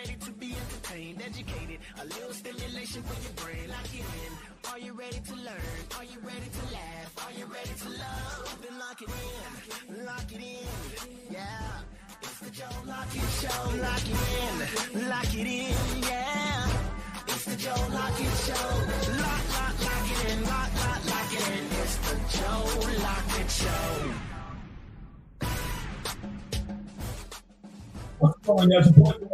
ready to be entertained, educated, a little stimulation for your brain? Lock it in. Are you ready to learn? Are you ready to laugh? Are you ready to love? Then lock it in. Lock it in. Yeah. It's the Joe Lockett Show. Lock it in. Lock it in. Yeah. It's the Joe Lockett Show. Lock it in. Lock it in. It's the Joe Lockett Show. What's going on?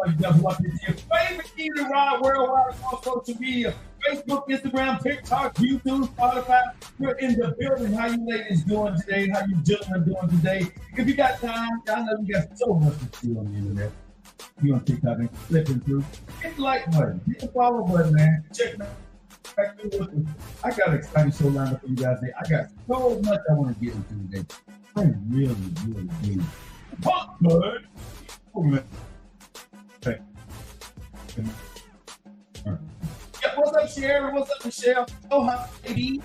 You guys watching your favorite TV ride worldwide across social media. Facebook, Instagram, TikTok, YouTube, Spotify. We're in the building. How you ladies doing today? How you gentlemen doing today? If you got time, I know you got so much to see on the internet. You on TikTok and flipping through. Hit the like button. Hit the follow button, man. Check me back through with me. I got an exciting show lined up for you guys today. I got so much I want to get into today. I really do. Pump, bud. Hey. Yeah, what's up, Sharon? What's up, Michelle? Oh, hi, baby.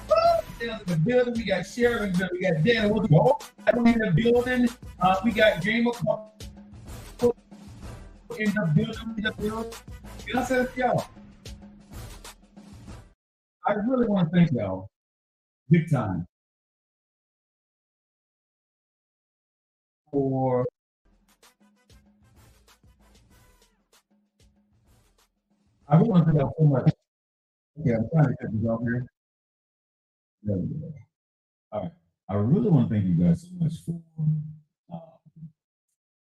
Down in the building, we got Sharon. We got Dan. What's going on in the building? We got Gamer in the building. And I said, y'all, I really want to thank y'all big time for I really want to thank y'all so much. Yeah, I'm trying to get this off here. There we go. All right. I really want to thank you guys so much for uh,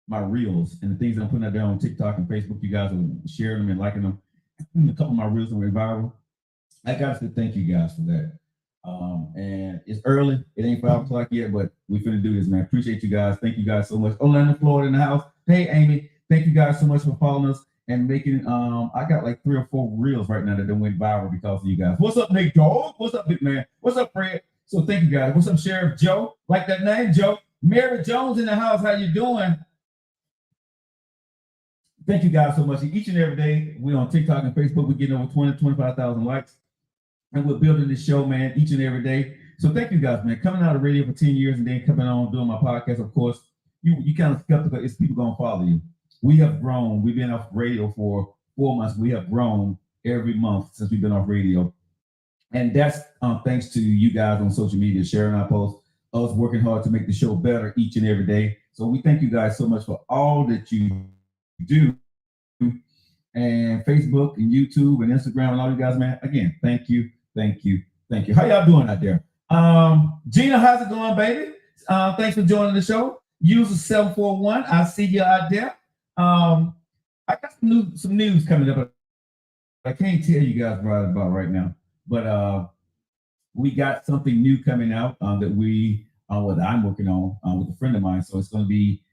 my reels and the things that I'm putting out there on TikTok and Facebook. You guys are sharing them and liking them. A couple of my reels went viral. I got to thank you guys for that. And it's early. It ain't 5 o'clock yet, but we finna do this, man. Appreciate you guys. Thank you guys so much. Orlando, Florida in the house. Hey, Amy. Thank you guys so much for following us and making. I got like 3 or 4 reels right now that done went viral because of you guys. What's up, Nick Dog? What's up, big man? What's up, Fred? So thank you guys. What's up, Sheriff Joe? Like that name, Joe. Mary Jones in the house. How you doing? Thank you guys so much. Each and every day, we're on TikTok and Facebook. We're getting over 25,000 likes. And we're building this show, man, each and every day. So thank you guys, man. Coming out of radio for 10 years and then coming on doing my podcast, of course, you kind of skeptical. It's people going to follow you. We have grown. We've been off radio for 4 months. We have grown every month since we've been off radio. And that's thanks to you guys on social media, sharing our posts, us working hard to make the show better each and every day. So we thank you guys so much for all that you do. And Facebook and YouTube and Instagram and all you guys, man. Again, thank you. How y'all doing out there? Gina, how's it going, baby? Thanks for joining the show. User 741, I see you out there. I got some news coming up. I can't tell you guys about right now, but we got something new coming out that I'm working on with a friend of mine. So it's going to be.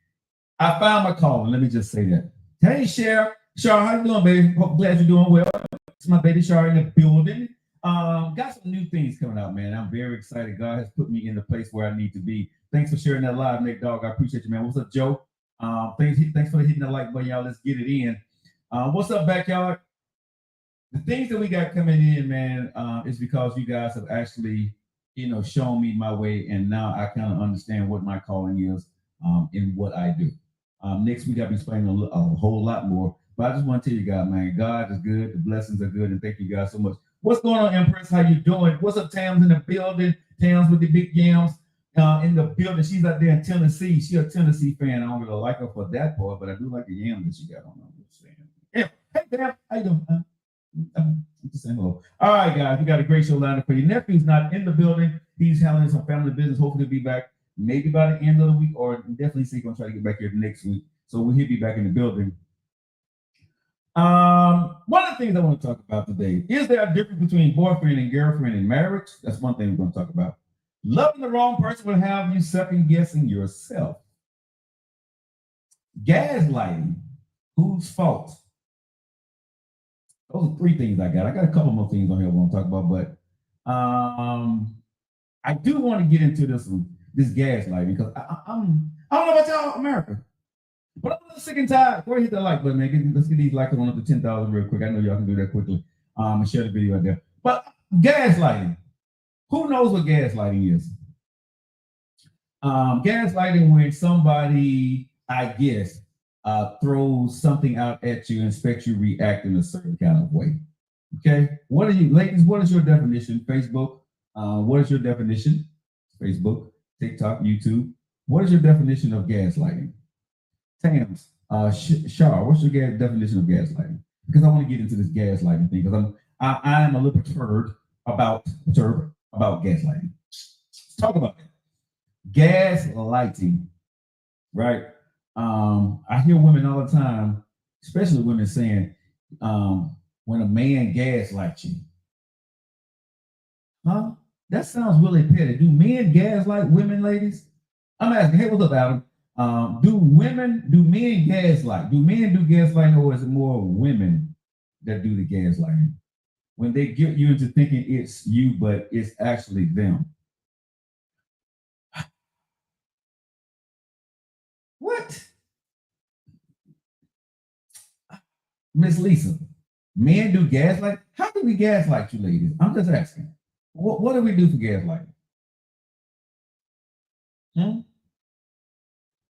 I found my calling. Let me just say that. Hey, Cheryl, how you doing, baby? Glad you're doing well. It's my baby Cheryl in the building. Got some new things coming out, man. I'm very excited. God has put me in the place where I need to be. Thanks for sharing that live, Nick Dog. I appreciate you, man. What's up, Joe? Thanks for hitting the like button, y'all. Let's get it in. What's up, backyard? The things that we got coming in, man, is because you guys have actually, shown me my way, and now I kind of understand what my calling is in what I do. Next week I'll be explaining a whole lot more, but I just want to tell you guys, man, God is good. The blessings are good, and thank you guys so much. What's going on, Empress? How you doing? What's up, Tams in the building? Tams with the big yams in the building. She's out there in Tennessee. She's a Tennessee fan. I don't really like her for that part, but I do like the yam that she got on. I'm just saying. Yeah. Hey, Tam, how you doing? I'm just saying hello. All right, guys, we got a great show lined up for you. Nephew's not in the building. He's handling some family business. Hopefully, he'll be back maybe by the end of the week, or definitely he's going to try to get back here next week. So he'll be back in the building. One of the things I want to talk about today, is there a difference between boyfriend and girlfriend in marriage? That's one thing we're going to talk about. Loving the wrong person will have you second guessing yourself. Gaslighting, whose fault? Those are 3 things I got. I got a couple more things on here I want to talk about, but I do want to get into this gaslighting because I don't know about y'all, America. But I'm a little sick and tired. Go ahead and hit that like button, man. Let's get these likes on up to 10,000 real quick. I know y'all can do that quickly. And share the video right there. But gaslighting. Who knows what gaslighting is? Gaslighting when somebody, I guess, throws something out at you and expects you to react in a certain kind of way. Okay, what are you, ladies? What is your definition? Facebook. What is your definition? Facebook, TikTok, YouTube. What is your definition of gaslighting? Tams, Shar, what's your definition of gaslighting? Because I want to get into this gaslighting thing because I am a little perturbed about gaslighting. Let's talk about it. Gaslighting, right? I hear women all the time, especially women saying, when a man gaslights you, huh? That sounds really petty. Do men gaslight women, ladies? I'm asking, hey, what's up, Adam? Do men gaslight? Do men do gaslighting, or is it more women that do the gaslighting? When they get you into thinking it's you, but it's actually them. What? Miss Lisa, men do gaslight? How do we gaslight you, ladies? I'm just asking. What do we do for gaslighting?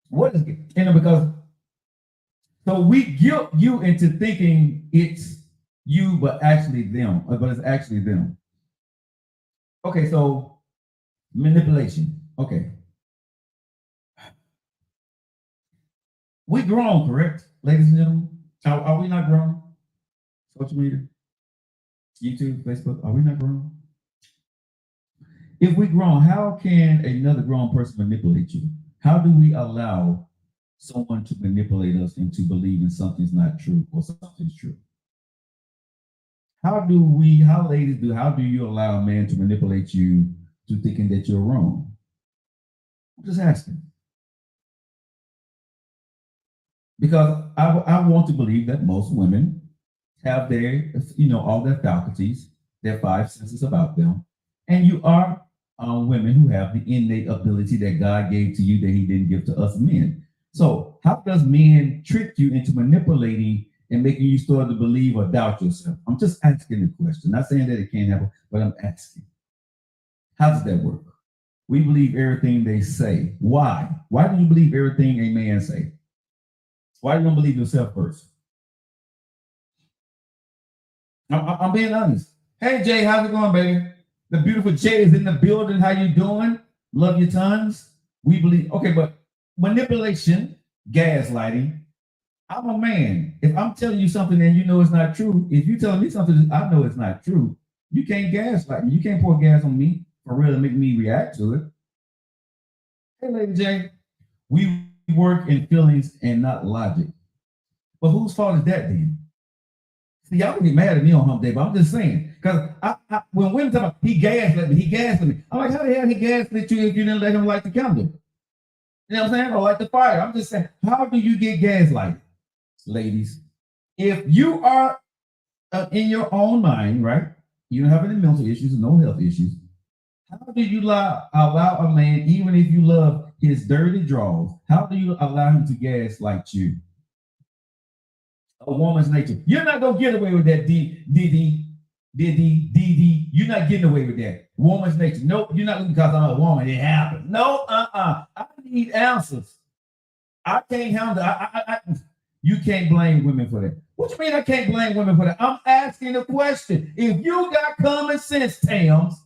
What is it? Because so we guilt you into thinking it's you, but actually them, but it's actually them. Okay, so manipulation. Okay. We grown, correct, ladies and gentlemen? Are we not grown? Social media, YouTube, Facebook, are we not grown? If we grown, how can another grown person manipulate you? How do we allow someone to manipulate us into believing something's not true or something's true? How do you allow a man to manipulate you to thinking that you're wrong? I'm just asking. Because I want to believe that most women have their, all their faculties, their five senses about them. And you are women who have the innate ability that God gave to you that he didn't give to us men. So how does men trick you into manipulating and making you start to believe or doubt yourself? I'm just asking the question. Not saying that it can't happen, but I'm asking. How does that work? We believe everything they say. Why? Why do you believe everything a man say? Why do you don't believe yourself first? I'm being honest. Hey, Jay, how's it going, baby? The beautiful Jay is in the building. How you doing? Love your tons. We believe. Okay, but manipulation, gaslighting. I'm a man. If I'm telling you something and you know it's not true, if you're telling me something I know it's not true, you can't gaslight me. You can't pour gas on me for real to make me react to it. Hey, Lady Jay, we work in feelings and not logic. But whose fault is that then? See, y'all can get mad at me on Hump Day, but I'm just saying, because when women talk about he gaslit me, I'm like, how the hell he gaslit you if you didn't let him light the candle? You know what I'm saying? Or light the fire. I'm just saying, how do you get gaslighted, ladies? If you are in your own mind, right? You don't have any mental issues, no health issues. How do you allow a man, even if you love his dirty drawers, how do you allow him to gaslight you? A woman's nature. You're not gonna get away with that, Diddy. You're not getting away with that. Woman's nature. Nope, you're not because I'm a woman. It happens. No, I need answers. I can't handle. You can't blame women for that. What you mean I can't blame women for that? I'm asking a question. If you got common sense, Tams,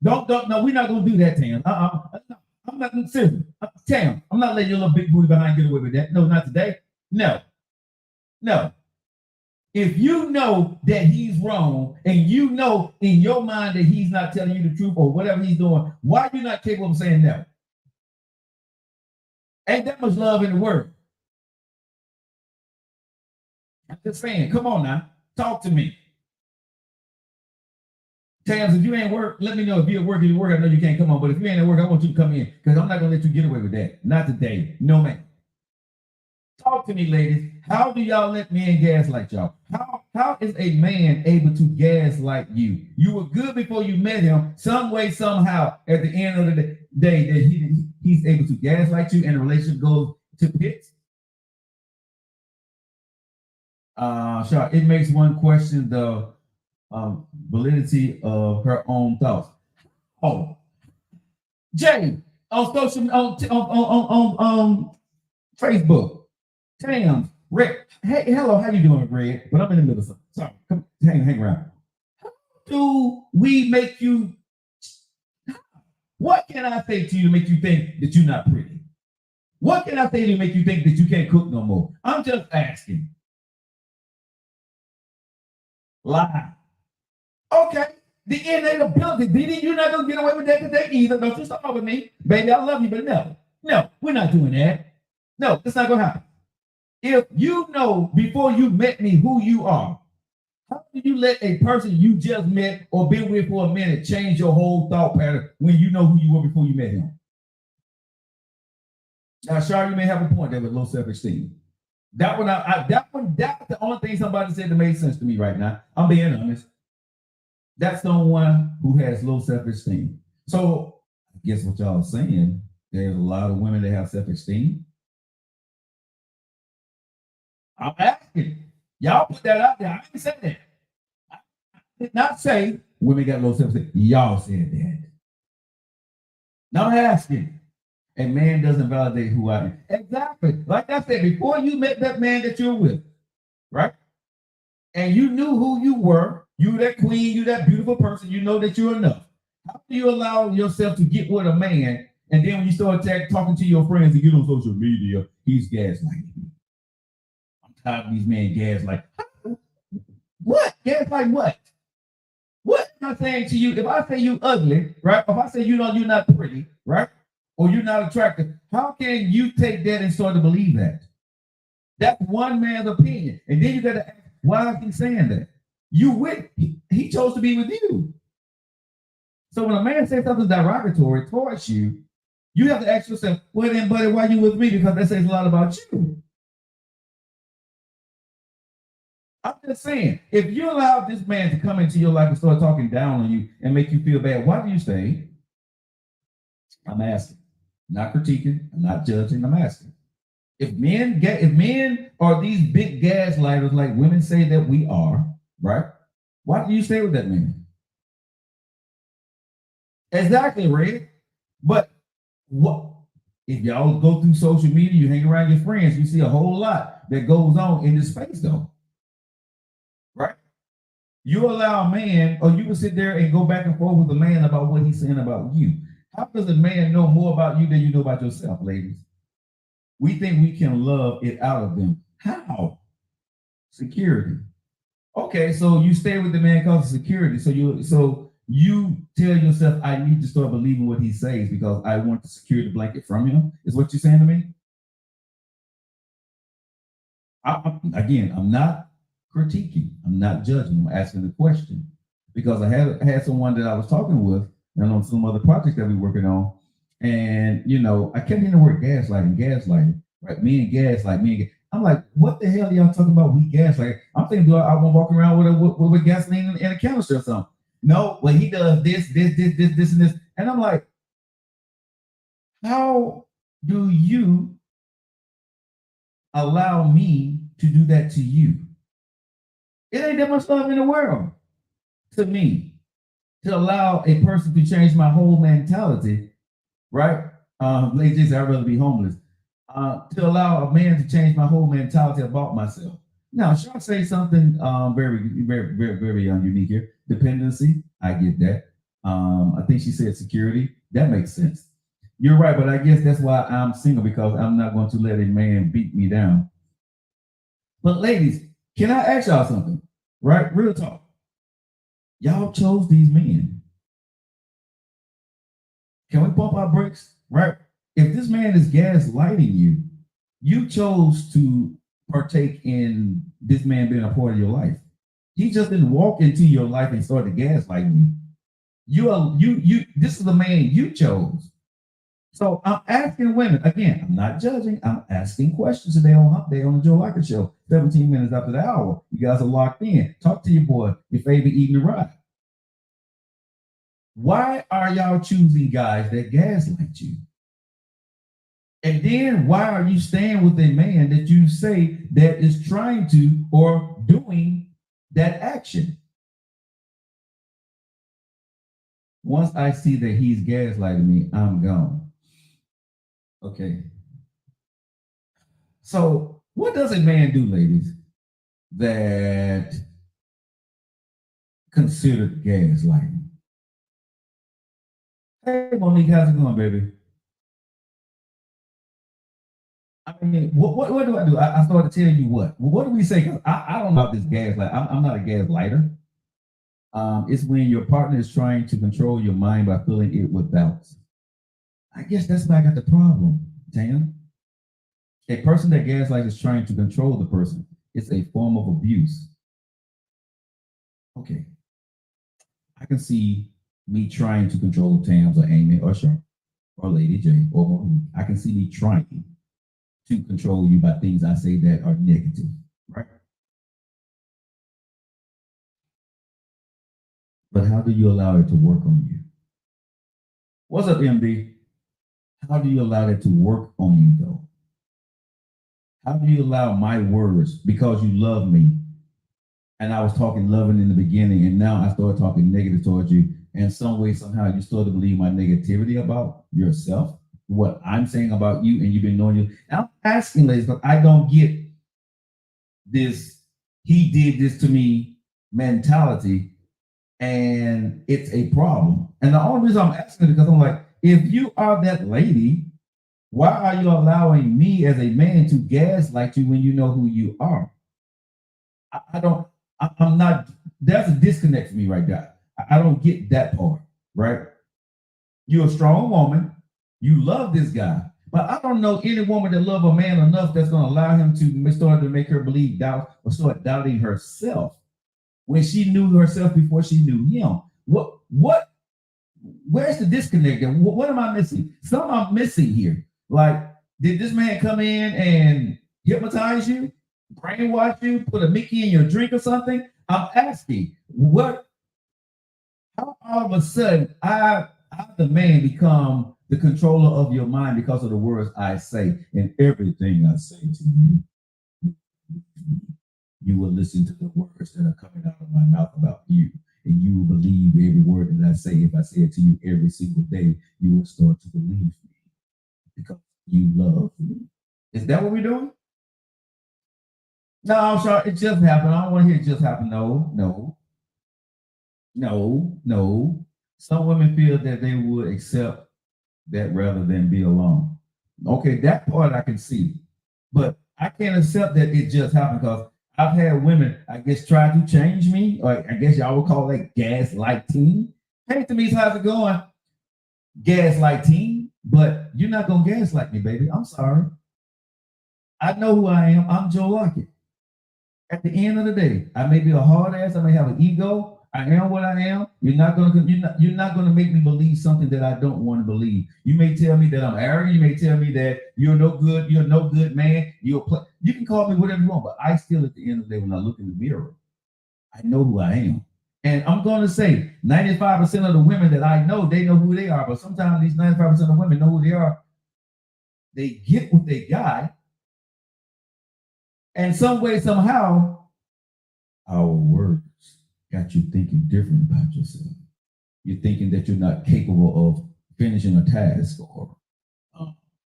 no, we're not gonna do that, Tam. I'm not serious. Tam, I'm not letting your little big booty behind get away with that. No, not today. No. If you know that he's wrong and you know in your mind that he's not telling you the truth or whatever he's doing, why are you not capable of saying no? Ain't that much love in the world? I'm just saying, come on now, talk to me. Tams, if you ain't work, let me know. If you're at work, I know you can't come on, but if you ain't at work, I want you to come in because I'm not gonna let you get away with that. Not today, no man. Talk to me, ladies. How do y'all let men gaslight y'all? How is a man able to gaslight you? You were good before you met him. Some way, somehow, at the end of the day, that he's able to gaslight you and the relationship goes to pits. Sure. It makes one question the validity of her own thoughts. Oh, Jay, on social on Facebook. Tam, Red, hey, hello, how you doing, Red? But I'm in the middle of something. Sorry, come, hang around. Do we make you? What can I say to you to make you think that you're not pretty? What can I say to make you think that you can't cook no more? I'm just asking. Lie. Okay. The inability. Didi, you're not gonna get away with that today either. Don't you start with me. Baby, I love you, but no. No, we're not doing that. No, that's not gonna happen. If you know before you met me who you are, how do you let a person you just met or been with for a minute change your whole thought pattern when you know who you were before you met him? Now, Shar, you may have a point there with low self-esteem. That one, that's the only thing somebody said that made sense to me right now. I'm being honest. That's the one who has low self-esteem. So I guess what y'all are saying, there's a lot of women that have self-esteem. I'm asking. Y'all put that out there. I didn't say that. I did not say women got low self-esteem. Y'all said that. Now I'm asking. A man doesn't validate who I am. Exactly. Like I said, before you met that man that you're with, right? And you knew who you were, you that queen, you that beautiful person, you know that you're enough. How do you allow yourself to get with a man, and then when you start talking to your friends and get on social media, he's gaslighting you? I'm tired of these men gaslight. What? Gaslight what? What am I saying to you? If I say you ugly, right? If I say you know you're not pretty, right? Or you're not attractive, how can you take that and start to believe that? That's one man's opinion. And then you got to ask, why is he saying that? You with he chose to be with you. So when a man says something derogatory towards you, you have to ask yourself, well then, buddy, why you with me? Because that says a lot about you. I'm just saying, if you allow this man to come into your life and start talking down on you and make you feel bad, why do you stay? I'm asking. Not critiquing, I'm not judging, I'm asking. If men are these big gaslighters like women say that we are, right? Why do you stay with that man? Exactly, Red. But what if y'all go through social media, you hang around your friends, you see a whole lot that goes on in this space, though. Right? You allow a man, or you will sit there and go back and forth with a man about what he's saying about you. How does a man know more about you than you know about yourself, ladies? We think we can love it out of them. How? Security. Okay, so you stay with the man because of security. So you tell yourself, I need to start believing what he says because I want to secure the blanket from him. Is what you're saying to me? I'm not critiquing. I'm not judging. I'm asking the question because I had someone that I was talking with and on some other projects that we're working on. And, I kept hearing the word gaslighting, right? Me and gaslight, me and I'm like, what the hell are y'all talking about? We gaslight. I'm thinking, do I want to walk around with gasoline in a canister or something? No, well, he does this, and this. And I'm like, how do you allow me to do that to you? It ain't that much love in the world to me to allow a person to change my whole mentality, right? Ladies, I'd rather be homeless. To allow a man to change my whole mentality about myself. Now, should I say something very, very, very, very unique here? Dependency, I get that. I think she said security. That makes sense. You're right, but I guess that's why I'm single because I'm not going to let a man beat me down. But ladies, can I ask y'all something? Right? Real talk. Y'all chose these men. Can we pump our brakes? Right? If this man is gaslighting you, you chose to partake in this man being a part of your life. He just didn't walk into your life and start to gaslight you. This is the man you chose. So I'm asking women, again, I'm not judging, I'm asking questions today on Hump Day on the Joe Liker Show, 17 minutes after the hour. You guys are locked in. Talk to your boy, your favorite eating the ride. Why are y'all choosing guys that gaslight you? And then why are you staying with a man that you say that is trying to or doing that action? Once I see that he's gaslighting me, I'm gone. Okay. So What does a man do, ladies, that considered gaslighting? Hey, Monique, how's it going, baby? I mean, what do I do? I started telling you what. Well, what do we say? 'Cause I don't know about this gaslight. I'm not a gaslighter. It's when your partner is trying to control your mind by filling it with doubts. I guess that's why I got the problem, Tam. A person that gaslights is trying to control the person. It's a form of abuse. Okay, I can see me trying to control Tams or Amy or Sharp or Lady J or Monique. I can see me trying to control you by things I say that are negative, right? But how do you allow it to work on you? What's up, MD? How do you allow it to work on you, though? How do you allow my words because you love me? And I was talking loving in the beginning, and now I started talking negative towards you. And some way, somehow, you start to believe my negativity about yourself, what I'm saying about you, and you've been knowing you. And I'm asking, ladies, because I don't get this, he did this to me mentality, and it's a problem. And the only reason I'm asking is because I'm like, if you are that lady, why are you allowing me as a man to gaslight you when you know who you are? I don't, I'm not, there's a disconnect for me right there. I don't get that part, right? You're a strong woman. You love this guy. But I don't know any woman that love a man enough that's going to allow him to start to make her believe doubt or start doubting herself when she knew herself before she knew him. Where's the disconnect? What am I missing? Something I'm missing here. Like, did this man come in and hypnotize you, brainwash you, put a Mickey in your drink or something? I'm asking, how all of a sudden the man, become the controller of your mind because of the words I say, and everything I say to you, you will listen to the words that are coming out of my mouth about you, and you will believe every word that I say. If I say it to you every single day, you will start to believe me because you love me. Is that what we're doing? No, I'm sorry. It just happened. I don't want to hear it just happen. No. Some women feel that they would accept that rather than be alone. Okay, that part I can see, but I can't accept that it just happened because I've had women, I guess, try to change me, or I guess y'all would call that gaslighting. Hey, Tamise, how's it going? Gaslighting, but you're not gonna gaslight me, baby. I'm sorry. I know who I am. I'm Joe Lockett. At the end of the day, I may be a hard ass. I may have an ego. I am what I am. You're not gonna make me believe something that I don't want to believe. You may tell me that I'm arrogant. You may tell me that you're no good. You're no good man. You can call me whatever you want, but I still, at the end of the day, when I look in the mirror, I know who I am. And I'm going to say 95% of the women that I know, they know who they are. But sometimes these 95% of women know who they are. They get what they got. And some way, somehow, our words got you thinking different about yourself. You're thinking that you're not capable of finishing a task, or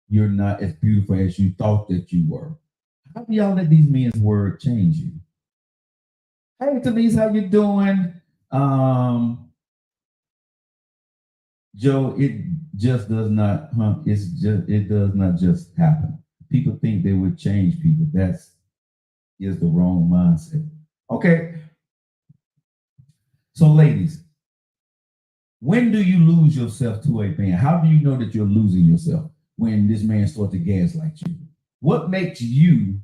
you're not as beautiful as you thought that you were. How do y'all let these men's words change you? Hey, Denise, how you doing? Joe, it just does not, it does not just happen. People think they would change people. That's is the wrong mindset. Okay. So, ladies, when do you lose yourself to a man? How do you know that you're losing yourself when this man starts to gaslight you? What makes you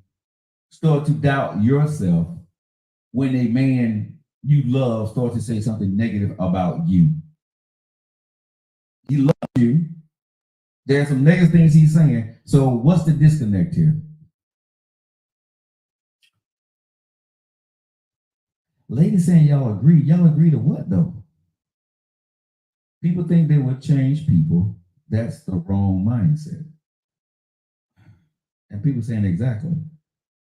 start to doubt yourself when a man you love starts to say something negative about you? He loves you. There's some negative things he's saying. So what's the disconnect here? Ladies saying y'all agree. Y'all agree to what though? People think they would change people. That's the wrong mindset. And people saying exactly.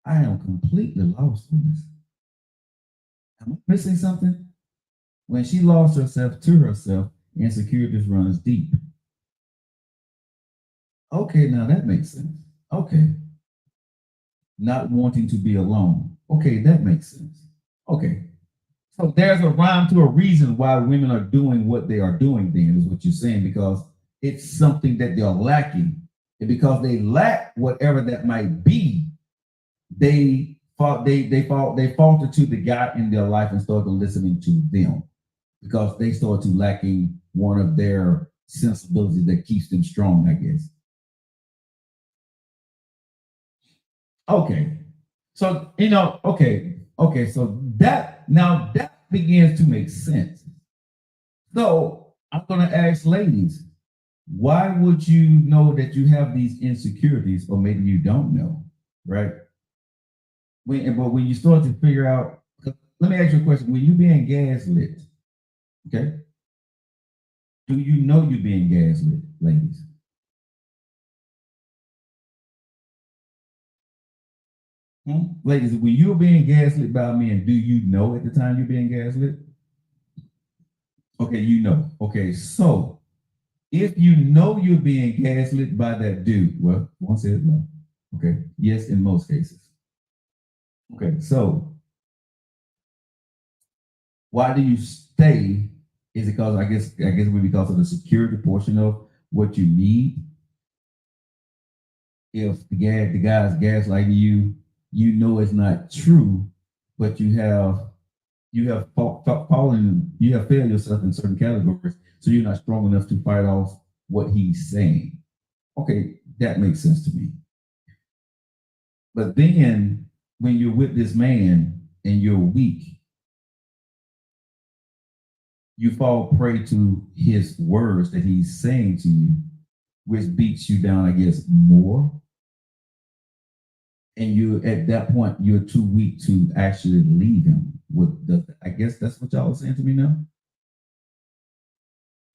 I am completely lost in this. Am I missing something? When she lost herself to herself, insecurities runs deep. Okay, now that makes sense. Okay. not wanting to be alone. Okay, that makes sense. Okay. So there's a rhyme to a reason why women are doing what they are doing, then, is what you're saying, because it's something that they're lacking. And because they lack whatever that might be, they falter to the guy in their life and start to listening to them because they start to lacking one of their sensibilities that keeps them strong, I guess. Okay. So, okay, so that begins to make sense. So I'm gonna ask ladies, why would you know that you have these insecurities, or maybe you don't know, right? But when you start to figure out, let me ask you a question. When you being gaslit, okay, do you know you're being gaslit, ladies? Ladies, when you're being gaslit by men, do you know at the time you're being gaslit? Okay, you know. Okay, so if you know you're being gaslit by that dude, well, one says no. Okay, yes, in most cases. Okay, so why do you stay? Is it because I guess it would be because of the security portion of what you need? If the guy's gaslighting you, you know it's not true, but you have failed yourself in certain categories, so you're not strong enough to fight off what he's saying. Okay, that makes sense to me. But then when you're with this man and you're weak, you fall prey to his words that he's saying to you, which beats you down, I guess, more. And you at that point you're too weak to actually leave him. I guess that's what y'all are saying to me now.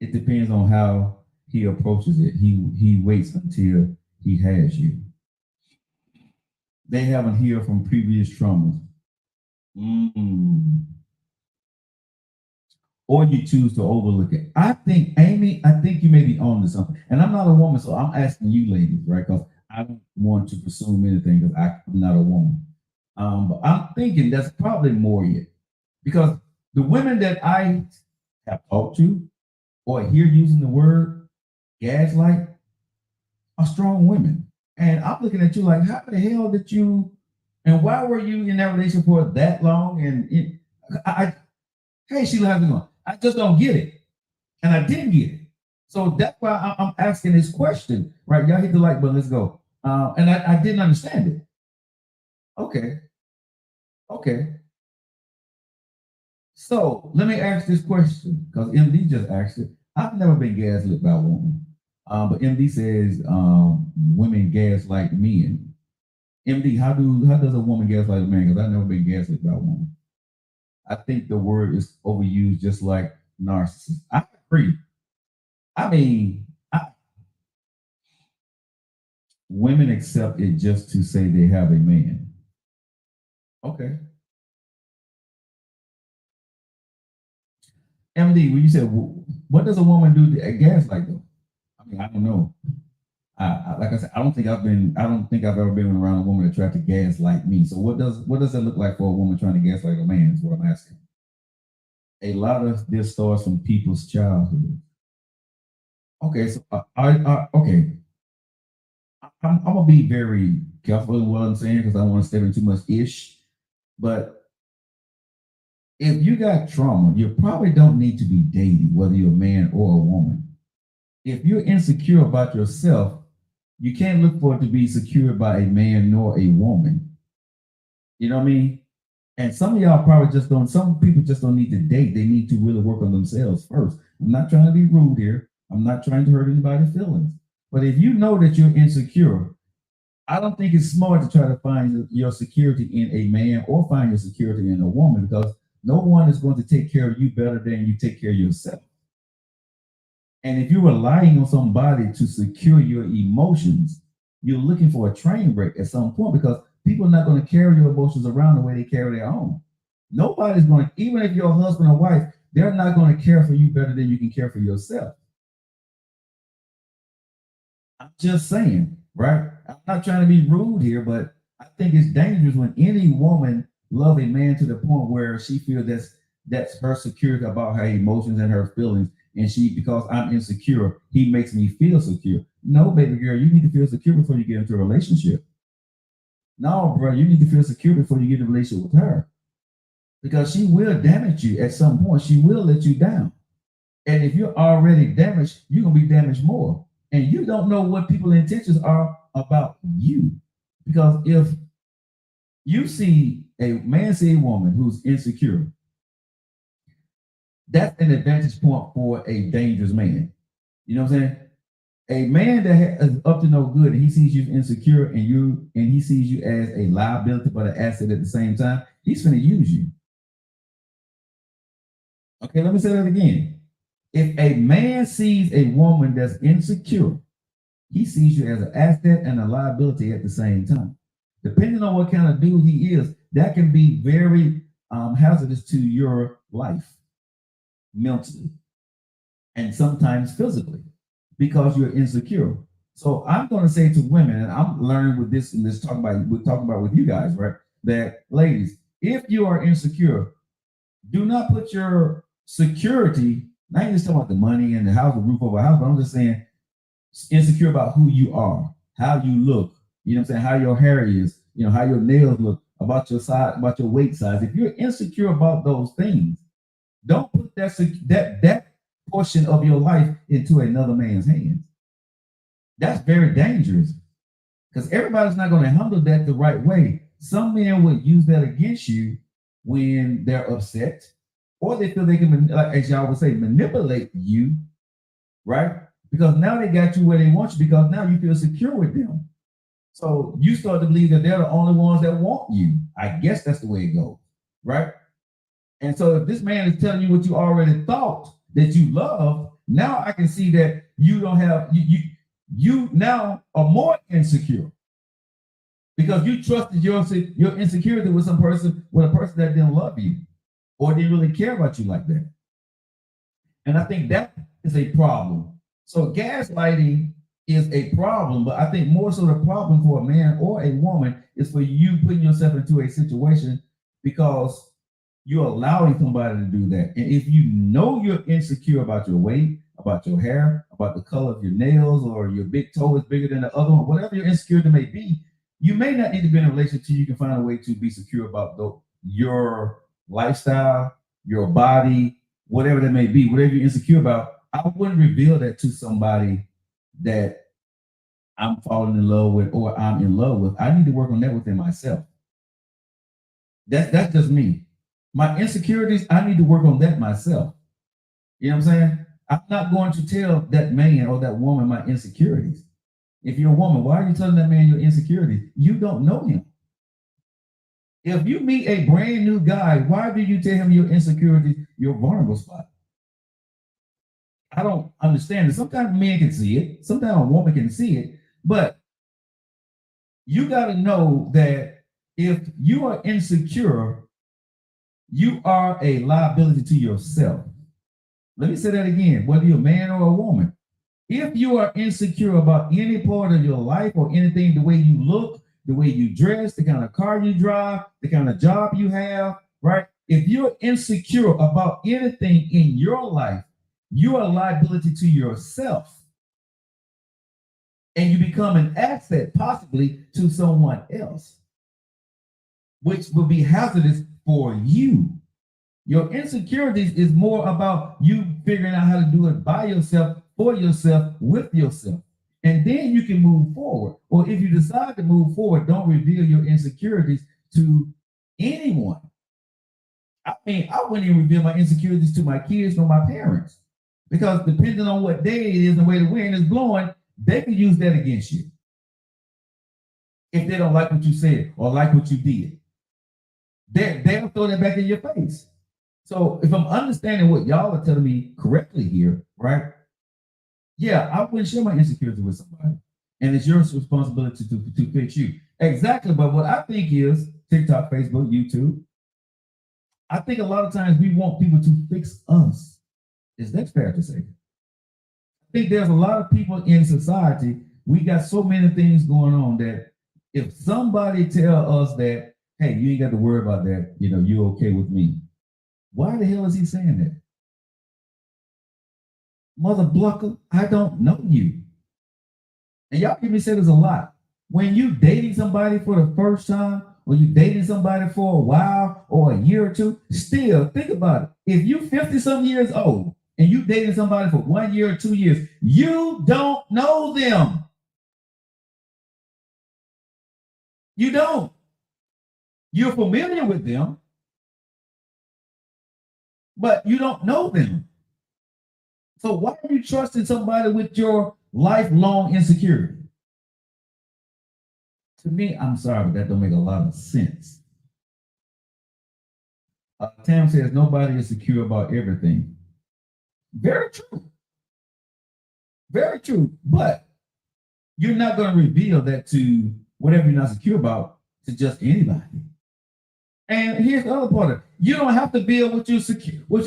It depends on how he approaches it. He waits until he has you. They haven't healed from previous traumas. Mm. Or you choose to overlook it. I think, Amy, I think you may be on to something. And I'm not a woman, so I'm asking you ladies, right? Because I don't want to presume anything because I'm not a woman. But I'm thinking that's probably more yet. Because the women that I have talked to or hear using the word gaslight are strong women. And I'm looking at you like, how the hell did you, and why were you in that relationship for that long? Hey, Sheila, how's it going? I just don't get it. And I didn't get it. So that's why I'm asking this question, right? Y'all hit the like button, let's go. And I didn't understand it. Okay. Okay. So let me ask this question because MD just asked it. I've never been gaslit by a woman. But MD says women gaslight men. MD, how does a woman gaslight a man? Because I've never been gaslit by a woman. I think the word is overused, just like narcissist. I agree. I mean, women accept it just to say they have a man. Okay. MD, when you said, what does a woman do to gaslight though? I mean, I don't know. Like I said, I don't think I've ever been around a woman that tried to gaslight me. So what does that look like for a woman trying to gaslight a man? Is what I'm asking. A lot of this starts from people's childhood. Okay, so okay, I'm gonna be very careful in what I'm saying because I don't want to step in too much ish. But if you got trauma, you probably don't need to be dating, whether you're a man or a woman. If you're insecure about yourself, you can't look for it to be secured by a man nor a woman. You know what I mean? And some of y'all probably just don't, some people just don't need to date. They need to really work on themselves first. I'm not trying to be rude here. I'm not trying to hurt anybody's feelings. But if you know that you're insecure, I don't think it's smart to try to find your security in a man or find your security in a woman because no one is going to take care of you better than you take care of yourself. And if you're relying on somebody to secure your emotions, you're looking for a train wreck at some point because people are not going to carry your emotions around the way they carry their own. Nobody's going to, even if you're a husband or wife, they're not going to care for you better than you can care for yourself. I'm just saying, right? I'm not trying to be rude here, but I think it's dangerous when any woman love a man to the point where she feels that's her security about her emotions and her feelings. And she, because I'm insecure, he makes me feel secure. No, baby girl, you need to feel secure before you get into a relationship. No, bro, you need to feel secure before you get in a relationship with her. Because she will damage you at some point. She will let you down. And if you're already damaged, you're gonna be damaged more. And you don't know what people's intentions are about you. Because if you see a man see a woman who's insecure, that's an advantage point for a dangerous man. You know what I'm saying? A man that is up to no good and he sees you insecure and he sees you as a liability but an asset at the same time, he's gonna use you. Okay, let me say that again. If a man sees a woman that's insecure, he sees you as an asset and a liability at the same time. Depending on what kind of dude he is, that can be very hazardous to your life mentally and sometimes physically because you're insecure. So I'm going to say to women, and I'm learning with this and we're talking about with you guys, right? That ladies, if you are insecure, do not put your security. Not just talking about the money and the house, the roof over the house, but I'm just saying insecure about who you are, how you look, you know what I'm saying, how your hair is, you know, how your nails look, about your size, about your weight size. If you're insecure about those things, don't put that portion of your life into another man's hands. That's very dangerous because everybody's not going to handle that the right way. Some men would use that against you when they're upset, or they feel they can, like as y'all would say, manipulate you, right? Because now they got you where they want you because now you feel secure with them. So you start to believe that they're the only ones that want you. I guess that's the way it goes, right? And so if this man is telling you what you already thought that you love, now I can see that you don't have you now are more insecure because you trusted your insecurity with a person that didn't love you or didn't really care about you like that. And I think that is a problem. So gaslighting is a problem, but I think more so the problem for a man or a woman is for you putting yourself into a situation because you're allowing somebody to do that. And if you know you're insecure about your weight, about your hair, about the color of your nails, or your big toe is bigger than the other one, whatever your insecurity may be, you may not need to be in a relationship till you can find a way to be secure about your lifestyle, your body, whatever that may be, whatever you're insecure about. I wouldn't reveal that to somebody that I'm falling in love with or I'm in love with. I need to work on that within myself. That's just me. My insecurities, I need to work on that myself. You know what I'm saying? I'm not going to tell that man or that woman my insecurities. If you're a woman, why are you telling that man your insecurities? You don't know him. If you meet a brand new guy, why do you tell him your insecurities, your vulnerable spot? I don't understand it. Sometimes men can see it, sometimes a woman can see it, but you got to know that if you are insecure, you are a liability to yourself. Let me say that again, whether you're a man or a woman. If you are insecure about any part of your life or anything, the way you look, the way you dress, the kind of car you drive, the kind of job you have, right? If you're insecure about anything in your life, you are a liability to yourself. And you become an asset possibly to someone else, which will be hazardous for you. Your insecurities is more about you figuring out how to do it by yourself, for yourself, with yourself. And then you can move forward. Or if you decide to move forward, don't reveal your insecurities to anyone. I mean, I wouldn't even reveal my insecurities to my kids or my parents. Because depending on what day it is and where the wind is blowing, they can use that against you. If they don't like what you said or like what you did, they'll throw that back in your face. So if I'm understanding what y'all are telling me correctly here, right? Yeah, I wouldn't share my insecurity with somebody. And it's your responsibility to fix you. Exactly. But what I think is TikTok, Facebook, YouTube, I think a lot of times we want people to fix us. Is that fair to say? I think there's a lot of people in society, we got so many things going on that If somebody tell us that, hey, you ain't got to worry about that, you're okay with me. Why the hell is he saying that? Mother Blucker, I don't know you. And y'all hear me say this a lot. When you dating somebody for the first time, or you dating somebody for a while or a year or two, still think about it. If you 50 some years old and you dating somebody for 1 year or 2 years, you don't know them. You don't. You're familiar with them, but you don't know them. So why are you trusting somebody with your lifelong insecurity? To me, I'm sorry, but that don't make a lot of sense. Tam says nobody is secure about everything. Very true. Very true. But you're not going to reveal that to whatever you're not secure about to just anybody. And here's the other part of it. You don't have to build what you're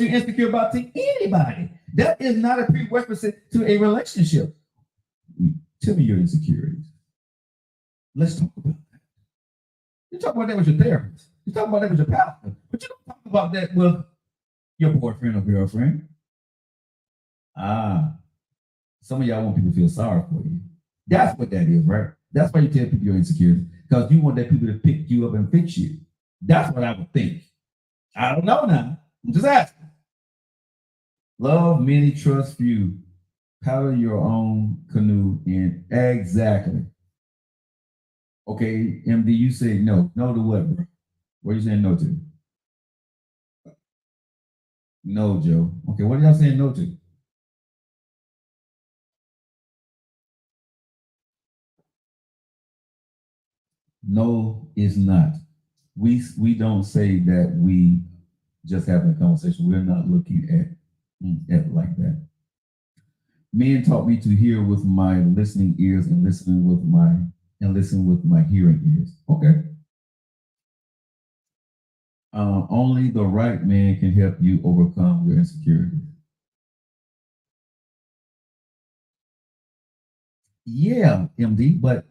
insecure about to anybody. That is not a prerequisite to a relationship. Tell me your insecurities. Let's talk about that. You talk about that with your therapist. You talk about that with your pastor. But you don't talk about that with your boyfriend or girlfriend. Some of y'all want people to feel sorry for you. That's what that is, right? That's why you tell people you're insecure, because you want that people to pick you up and fix you. That's what I would think. I don't know now. I'm just asking. Love many, trust few. Paddle your own canoe in. Exactly. Okay, MD, you say no. No to what, bro? What are you saying no to? No, Joe. Okay, what are y'all saying no to? No, it's not. We don't say that we just having a conversation. We're not looking at it like that. Men taught me to hear with my listening ears and listen with my hearing ears. Okay. Only the right man can help you overcome your insecurities. Yeah, MD, but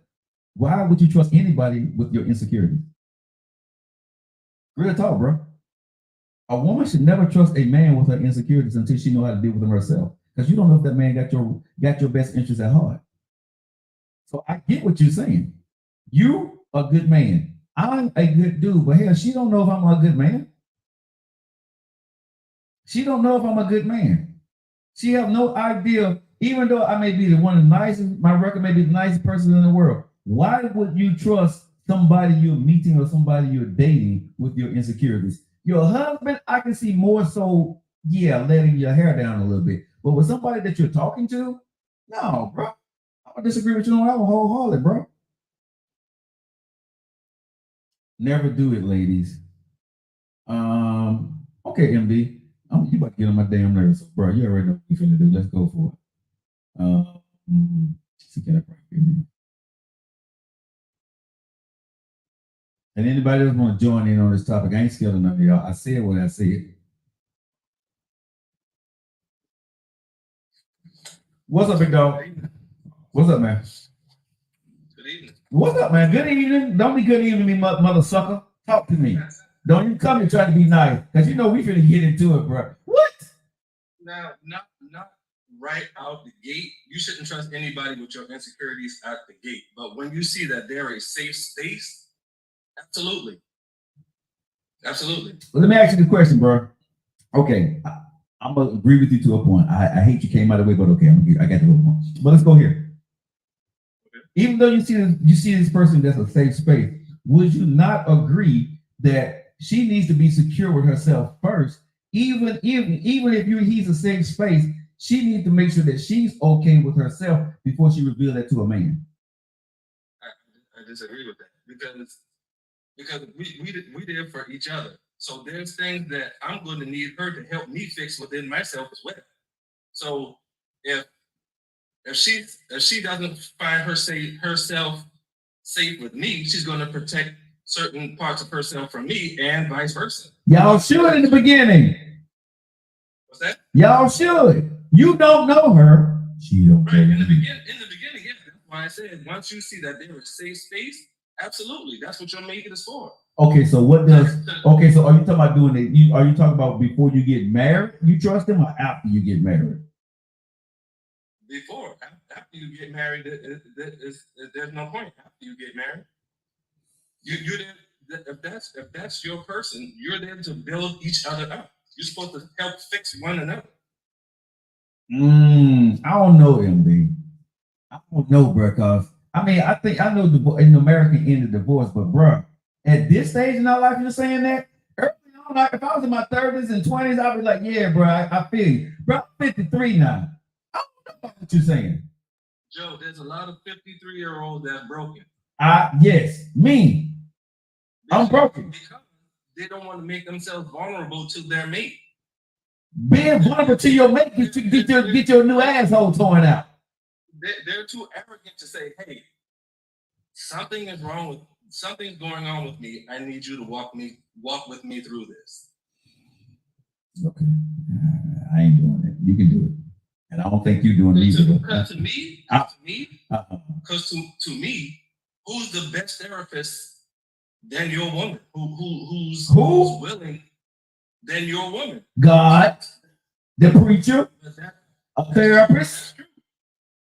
why would you trust anybody with your insecurities? Real talk, bro. A woman should never trust a man with her insecurities until she knows how to deal with them herself. Because you don't know if that man got your best interest at heart. So I get what you're saying. You a good man. I'm a good dude, but hell, she don't know if I'm a good man. She don't know if I'm a good man. She have no idea, even though I may be the one of the nicest, my record may be the nicest person in the world. Why would you trust somebody you're meeting or somebody you're dating with your insecurities? Your husband, I can see more so, letting your hair down a little bit. But with somebody that you're talking to, no, bro. I would disagree with you on that one wholeheartedly, bro. Never do it, ladies. Okay, MD. You about to get on my damn nerves, bro. You already know what you finna do. Let's go for it. See, can I break it in? And anybody else want to join in on this topic? I ain't scared of none of y'all. I said what I said. What's up, big dog? What's up, man? Good evening. What's up, man? Good evening. Don't be good evening, me mother sucker. Talk to me. Don't even come and try to be nice, because you know we finna get into it, bro. What? Now, not right out the gate. You shouldn't trust anybody with your insecurities at the gate. But when you see that they're a safe space, absolutely. Absolutely. Well, let me ask you the question, bro. Okay, I'm gonna agree with you to a point. I hate you came out of the way, but okay, I got to go on. But let's go here. Okay. Even though you see this person that's a safe space, would you not agree that she needs to be secure with herself first? Even if he's a safe space, she needs to make sure that she's okay with herself before she reveals that to a man. I disagree with that because we there for each other. So there's things that I'm going to need her to help me fix within myself as well. So if she doesn't find herself safe with me, she's going to protect certain parts of herself from me, and vice versa. Y'all should in the beginning. What's that? Y'all should. You don't know her. She don't. Right in the beginning, yeah. That's why I said once you see that they're a safe space, Absolutely, that's what your mate is for. Okay, so what does? Okay, so are you talking about doing it? Are you talking about before you get married? You trust them, or after you get married? Before, after you get married, there's no point. After you get married, you're there. If that's your person, you're there to build each other up. You're supposed to help fix one another. I don't know, MD. I don't know, bro. Cause I mean, I think I know the in American end of divorce, but bro, at this stage in our life, you're saying that. Early on, like if I was in my 30s and 20s, I'd be like, yeah, bro, I feel you. Bro, I'm 53 now. I don't know what you're saying. Joe, there's a lot of 53-year-olds that's broken. Yes, me. I'm broken. Because they don't want to make themselves vulnerable to their mate. Being vulnerable to your mate, get your new asshole torn out. They're too arrogant to say, hey, something's going on with me. I need you to walk with me through this. Okay. I ain't doing it. You can do it. And I don't think you're doing it either. Because to me, who's the best therapist than your woman? Who's willing than your woman? God, the preacher, a therapist.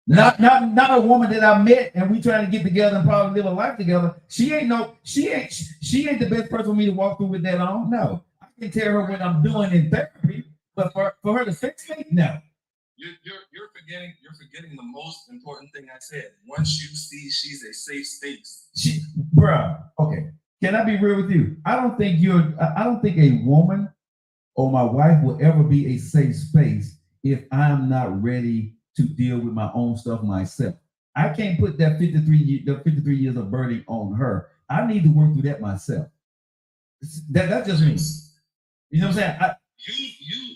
Not a woman that I met and we trying to get together and probably live a life together. She ain't the best person for me to walk through with that on. No, I can tell her what I'm doing in therapy, but for her to fix me, no. You're forgetting the most important thing I said. Once you see she's a safe space. Bruh, okay. Can I be real with you? I don't think a woman or my wife will ever be a safe space if I'm not ready to deal with my own stuff myself. I can't put that 53 years of burden on her. I need to work through that myself. That just means, you know what I'm saying? You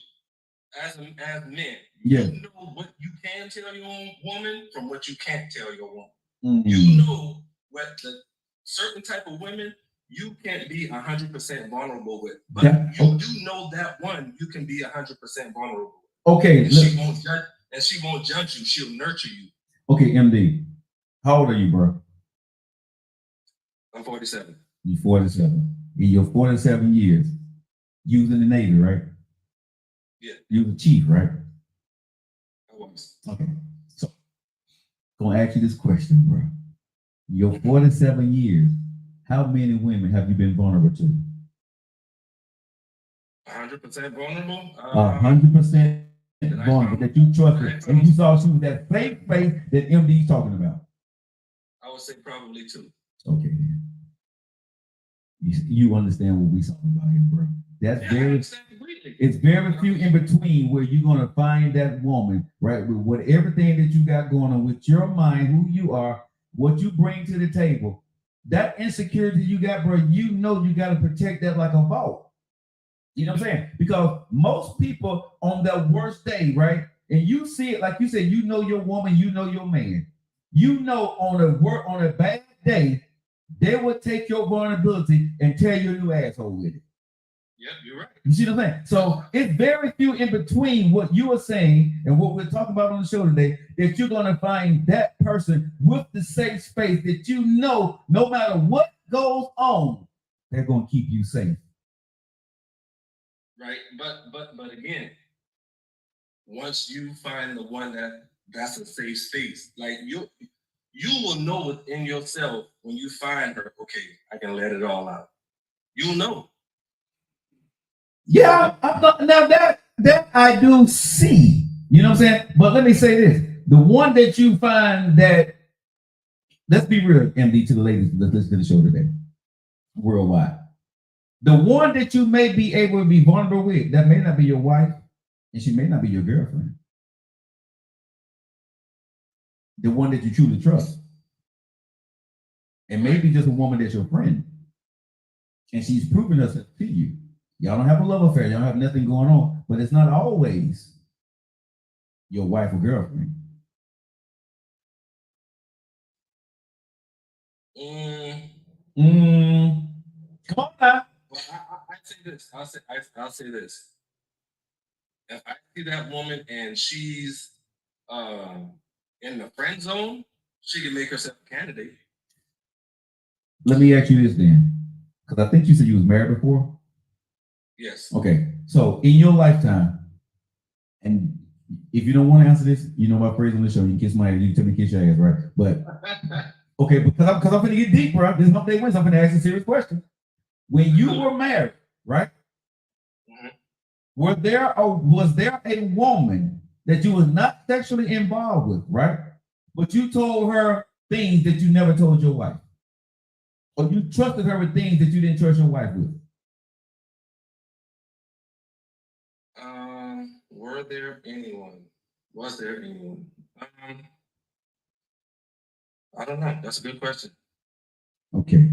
as men, yeah. You know what you can tell your own woman from what you can't tell your woman. Mm-hmm. You know what the certain type of women you can't be 100% vulnerable with, but you do know that one you can be 100% vulnerable with. Okay, and she won't judge you. She'll nurture you. Okay, MD, how old are you, bro? I'm 47. You're 47. In your 47 years, you was in the Navy, right? Yeah. You was a chief, right? I was. Okay. So, I'm gonna ask you this question, bro. Your 47 years, how many women have you been vulnerable to? 100% vulnerable. 100% vulnerable that you trusted, and you saw she was that fake face that MD's talking about. I would say probably 2. Okay. You understand what we're talking about here, bro? It's very few in between where you're gonna find that woman, right? With everything that you got going on with your mind, who you are, what you bring to the table, that insecurity you got, bro, you know you got to protect that like a vault. You know what I'm saying? Because most people on their worst day, right? And you see it, like you said, you know your woman, you know your man. You know on a bad day, they will take your vulnerability and tear your new asshole with it. Yeah, you're right. You see what I'm saying? So it's very few in between what you are saying and what we're talking about on the show today that you're going to find that person with the safe space that you know no matter what goes on, they're going to keep you safe. Right, but again, once you find the one that's a safe space, like you will know within yourself when you find her. Okay, I can let it all out. You'll know. Yeah, now that I do see. You know what I'm saying? But let me say this: the one that you find that, let's be real, MD, to the ladies that listen to the show today, worldwide. The one that you may be able to be vulnerable with, that may not be your wife, and she may not be your girlfriend. The one that you truly trust. And maybe just a woman that's your friend. And she's proven herself to you. Y'all don't have a love affair, y'all have nothing going on, but it's not always your wife or girlfriend. Come on now. Well, I say this. I'll say this. If I see that woman and she's in the friend zone, she can make herself a candidate. Let me ask you this then, because I think you said you was married before. Yes. Okay, so in your lifetime, and if you don't want to answer this, you know my phrase on the show. You can kiss my ass. You can tell me kiss your ass, right? But okay, because I'm gonna get deep, bro. This is Hump Day Wednesday. I'm gonna ask a serious question. When you were married, right? Mhm. Was there a woman that you was not sexually involved with, right? But you told her things that you never told your wife, or you trusted her with things that you didn't trust your wife with? Were there anyone? Was there anyone? I don't know. That's a good question. Okay,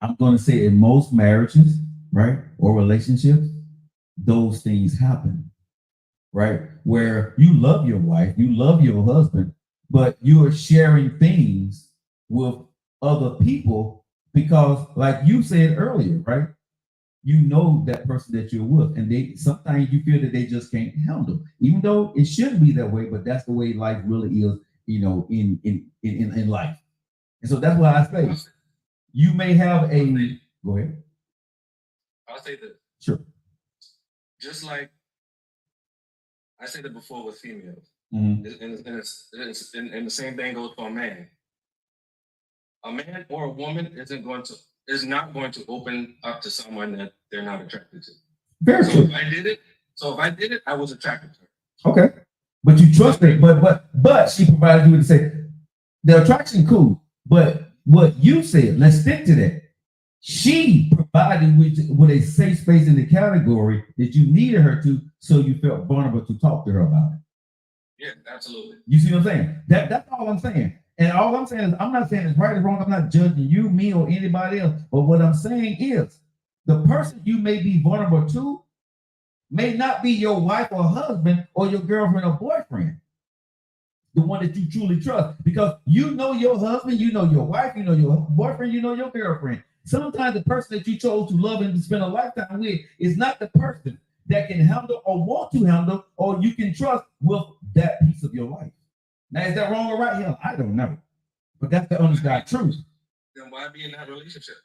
I'm gonna say in most marriages, right, or relationships, those things happen, right? Where you love your wife, you love your husband, but you are sharing things with other people because, like you said earlier, right? You know that person that you're with, and they sometimes you feel that they just can't handle, even though it shouldn't be that way, but that's the way life really is, in life. And so that's why I say you may have a go ahead. I'll say this. Sure. Just like I said it before with females, Mhm. and the same thing goes for a man. A man or a woman is not going to open up to someone that they're not attracted to. Very So true. if I did it, I was attracted to her. Okay. But you trust her, but she provided you with the say the attraction cool. But what you said, let's stick to that. She provided with a safe space in the category that you needed her to, so you felt vulnerable to talk to her about it. Yeah, absolutely. You see what I'm saying? That's all I'm saying. And all I'm saying is, I'm not saying it's right or wrong. I'm not judging you, me, or anybody else. But what I'm saying is, the person you may be vulnerable to may not be your wife or husband or your girlfriend or boyfriend, the one that you truly trust, because you know your husband, you know your wife, you know your boyfriend, you know your girlfriend. Sometimes the person that you chose to love and to spend a lifetime with is not the person that can handle or want to handle or you can trust with that piece of your life. Now, is that wrong or right? Hell, I don't know. But that's the honest God truth. Then why be in that relationship?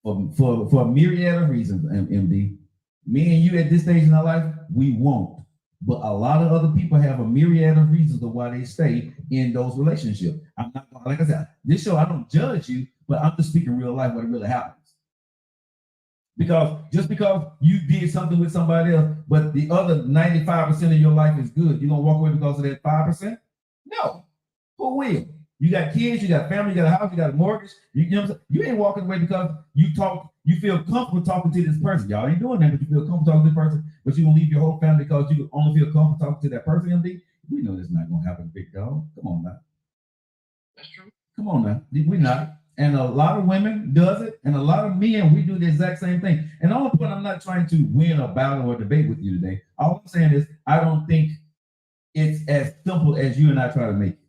For a myriad of reasons, MD. Me and you at this stage in our life, we won't. But a lot of other people have a myriad of reasons of why they stay in those relationships. I'm not, like I said, this show, I don't judge you, but I'm just speaking real life, what really happens. Because just because you did something with somebody else, but the other 95% of your life is good, you're gonna walk away because of that 5%? No. Who will? You got kids, you got family, you got a house, you got a mortgage. You know what I'm saying? You ain't walking away because you feel comfortable talking to this person. Y'all ain't doing that, but you feel comfortable talking to this person, but you gonna leave your whole family because you only feel comfortable talking to that person, MD? We know that's not gonna happen, big dog. Come on now. That's true. Come on now. We not. And a lot of women does it, and a lot of men, we do the exact same thing. And the only point, I'm not trying to win a battle or debate with you today. All I'm saying is I don't think it's as simple as you and I try to make it.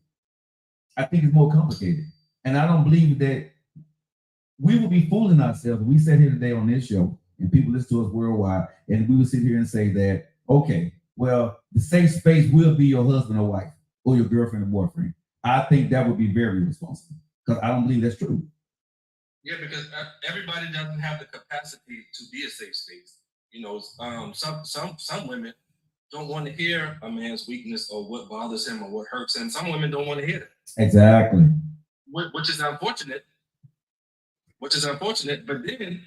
I think it's more complicated. And I don't believe that we would be fooling ourselves if we sat here today on this show and people listen to us worldwide, and we would sit here and say that, okay, well, the safe space will be your husband or wife or your girlfriend or boyfriend. I think that would be very irresponsible because I don't believe that's true. Yeah, because everybody doesn't have the capacity to be a safe space. You know, some women don't want to hear a man's weakness or what bothers him or what hurts him. Some women don't want to hear that. Exactly. Which is unfortunate. But then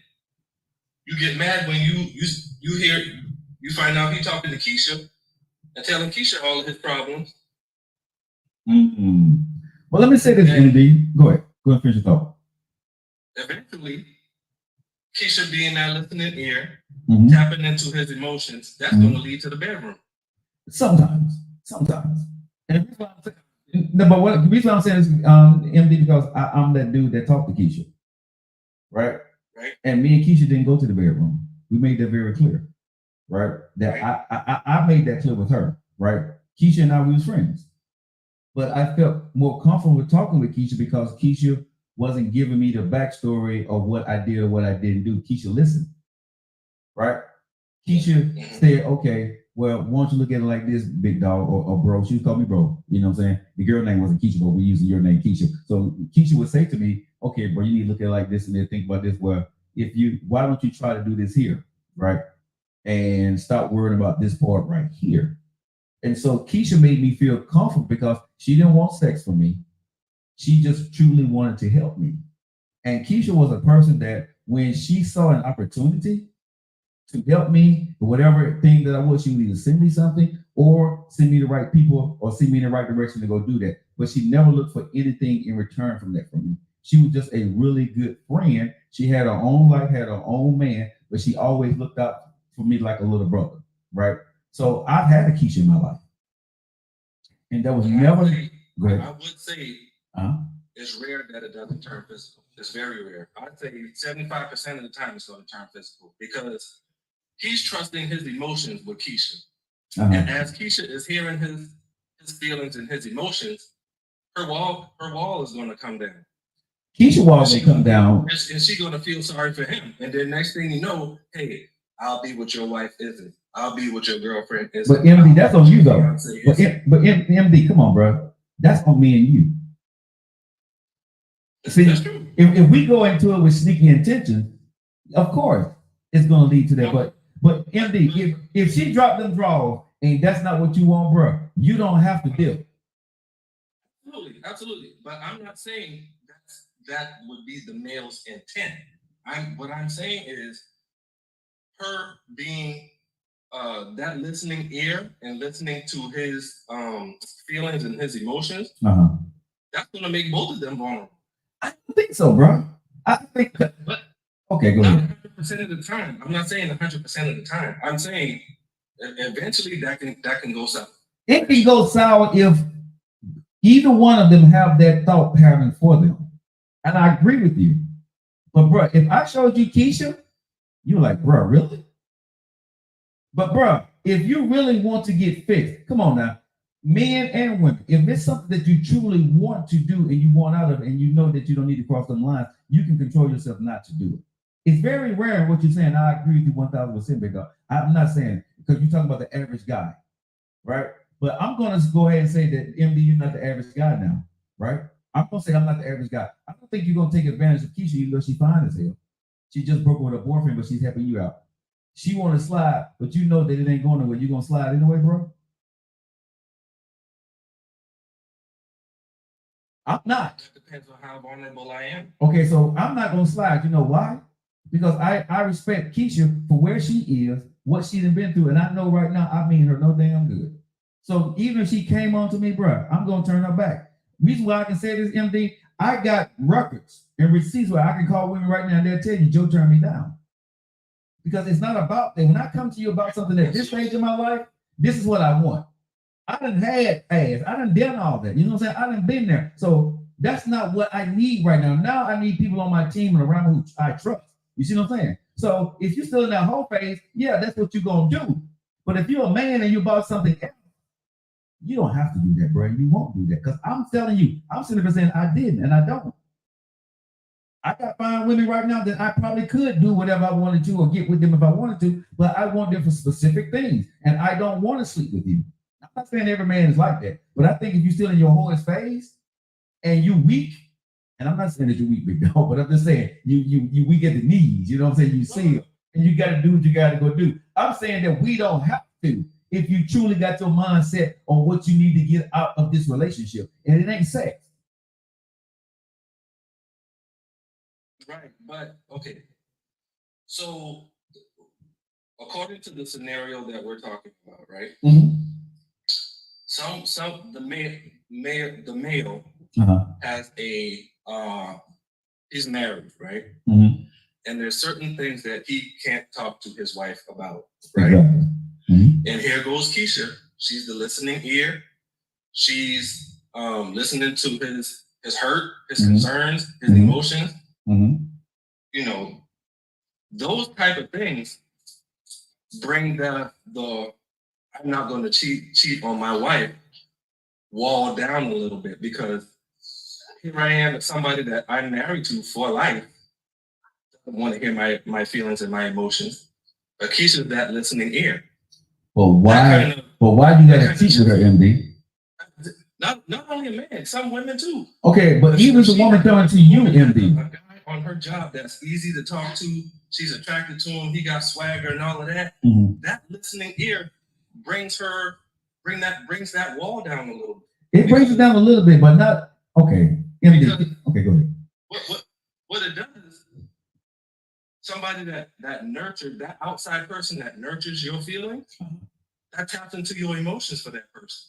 you get mad when you find out he talking to Keisha and telling Keisha all of his problems. Mm-hmm. Well, let me say this, MD. Go ahead. Go and finish your thought. Eventually, Keisha being that listening ear, mm-hmm. tapping into his emotions, that's mm-hmm. going to lead to the bedroom. Sometimes. And the reason I'm saying is, MD, because I'm that dude that talked to Keisha, right? Right. And me and Keisha didn't go to the bedroom. We made that very clear, right? That right. I made that clear with her, right? Keisha and I, we was friends. But I felt more comfortable with talking with Keisha because Keisha wasn't giving me the backstory of what I did or what I didn't do. Keisha listened, right? Keisha said, okay, well, why don't you look at it like this, big dog or bro? She would call me bro. You know what I'm saying? The girl name wasn't Keisha, but we using your name, Keisha. So Keisha would say to me, okay, bro, you need to look at it like this and then think about this. Well, why don't you try to do this here, right? And stop worrying about this part right here. And so Keisha made me feel comfortable because she didn't want sex from me. She just truly wanted to help me. And Keisha was a person that when she saw an opportunity to help me, whatever thing that I was, she would either send me something or send me the right people or send me in the right direction to go do that. But she never looked for anything in return from that from me. She was just a really good friend. She had her own life, had her own man, but she always looked out for me like a little brother, right? So I've had a Keisha in my life. And that was never. Go ahead. I would say it's rare that it doesn't turn physical. It's very rare. I'd say 75% of the time it's going to turn physical because he's trusting his emotions with Keisha. And as Keisha is hearing his feelings and his emotions, her wall is going to come down. Keisha wall will come down. And she's going to feel sorry for him. And then next thing you know, hey, I'll be what your wife isn't. I'll be what your girlfriend isn't. But MD, that's on you though. But MD, come on, bro. That's on me and you. See, that's true. If we go into it with sneaky intentions, of course it's going to lead to that. But MD, if she dropped them draws and that's not what you want, bro, you don't have to do it. Absolutely. But I'm not saying that would be the male's intent. What I'm saying is her being that listening ear and listening to his feelings and his emotions, that's going to make both of them vulnerable. I don't think so, bro. I think that. Okay, go ahead. 100% of the time. I'm not saying 100% of the time. I'm saying eventually that can go south. It can go sour if either one of them have that thought pattern for them. And I agree with you. But bro, if I showed you Keisha, you're like, bro, really? But bro, if you really want to get fixed, come on now, men and women, if it's something that you truly want to do and you want out of it and you know that you don't need to cross them lines, you can control yourself not to do it. It's very rare what you're saying. I agree with you 1,000%, big dog. I'm not saying because you're talking about the average guy, right? But I'm going to go ahead and say that MD, you're not the average guy now, right? I'm going to say I'm not the average guy. I don't think you're going to take advantage of Keisha even though she's fine as hell. She just broke up with her boyfriend, but she's helping you out. She want to slide, but you know that it ain't going nowhere. You're going to slide anyway, bro? I'm not. That depends on how vulnerable I am. Okay, so I'm not going to slide. You know why? Because I respect Keisha for where she is, what she's been through, and I know right now I mean her no damn good. So even if she came on to me, bro, I'm going to turn her back. Reason why I can say this, MD, I got records and receipts where I can call women right now and they'll tell you, Joe turned me down. Because it's not about that. When I come to you about something at this stage in my life, this is what I want. I done had ass. I done done all that. You know what I'm saying? I done been there. So that's not what I need right now. Now I need people on my team and around who I trust. You see what I'm saying? So if you're still in that whole phase, yeah, that's what you're going to do. But if you're a man and you bought something else, you don't have to do that, bro. You won't do that. Because I'm telling you, I'm sitting there saying I didn't and I don't. I got fine women right now that I probably could do whatever I wanted to or get with them if I wanted to, but I want them for specific things. And I don't want to sleep with you. I'm not saying every man is like that, but I think if you're still in your whole phase and you weak, and I'm not saying that you're weak, big dog, but I'm just saying you weak at the knees, you know what I'm saying? You see it, and you got to do what you got to go do. I'm saying that we don't have to if you truly got your mindset on what you need to get out of this relationship, and it ain't sex. Right, but okay. So, according to the scenario that we're talking about, right? Mm-hmm. The male has he's married, right? Mm-hmm. And there's certain things that he can't talk to his wife about, right? Exactly. Mm-hmm. And here goes Keisha. She's the listening ear. She's listening to his hurt, his concerns, his emotions. Mm-hmm. You know, those type of things bring the I'm not going to cheat on my wife wall down a little bit, because here I am, somebody that I'm married to for life, doesn't want to hear my feelings and my emotions. But Keisha's that listening ear. But why? But why you gotta cheat with her, MD? Not only a man, some women too. Okay, but even the woman coming to you, MD. A guy on her job that's easy to talk to, she's attracted to him, he got swagger and all of that. Mm-hmm. That listening ear brings that wall down a little bit. It brings it down a little bit, but not okay. MD. Okay, go ahead. What it does, somebody that nurtured, that outside person that nurtures your feelings, that taps into your emotions for that person.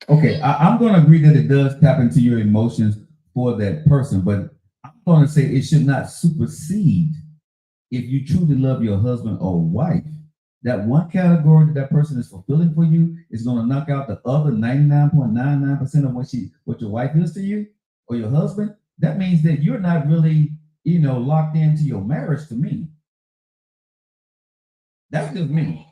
Okay, I'm going to agree that it does tap into your emotions for that person, but I'm going to say it should not supersede if you truly love your husband or wife. That one category that person is fulfilling for you is going to knock out the other 99.99% of what your wife is to you or your husband. That means that you're not really, locked into your marriage to me. That's just me.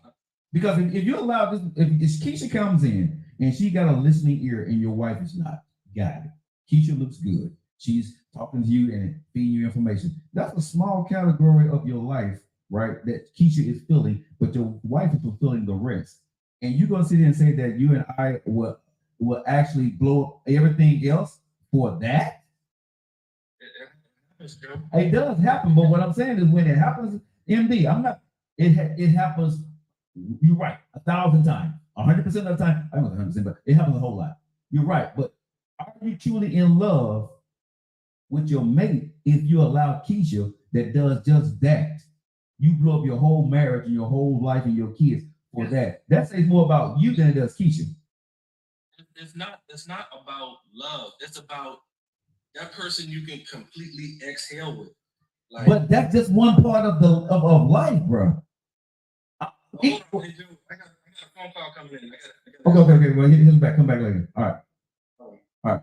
Because if you allow this, if Keisha comes in and she got a listening ear and your wife is not, got it. Keisha looks good. She's talking to you and feeding you information. That's a small category of your life, right? That Keisha is feeling, but your wife is fulfilling the rest. And you're gonna sit here and say that you and I will actually blow up everything else for that? It does happen, but what I'm saying is when it happens, MD, it happens. You're right, 1,000 times, 100% of the time. I don't know 100%, but it happens a whole lot. You're right, but are you truly in love with your mate if you allow Keisha that does just that? You blow up your whole marriage and your whole life and your kids for that. That says more about you than it does Keisha. It's not about love. It's about that person you can completely exhale with. Like, but that's just one part of of life, bro. I got a phone call coming in. Okay. Well, he's back. Come back later. All right.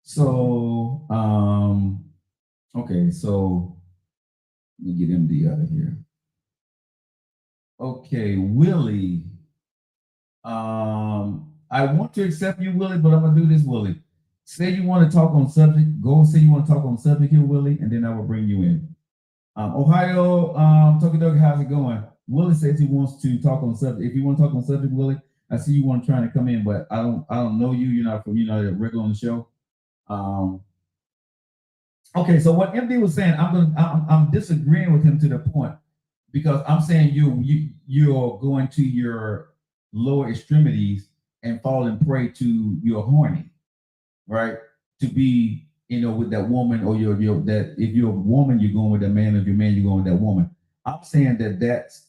So, okay. So, let me get MD out of here. Okay, Willie. I want to accept you, Willie, but I'm gonna do this, Willie. Say you want to talk on subject. Go say you want to talk on subject here, Willie, and then I will bring you in. Ohio, Toki Doki, how's it going? Willie says he wants to talk on subject. If you want to talk on subject, Willie, I see you want trying to come in, but I don't know you. You're not regular on the show. Okay, so what MD was saying, I'm disagreeing with him to the point because I'm saying you're going to your lower extremities and falling prey to your horny, right? To be, with that woman, or that if you're a woman, you're going with that man. If you're a man, you're going with that woman. I'm saying that that's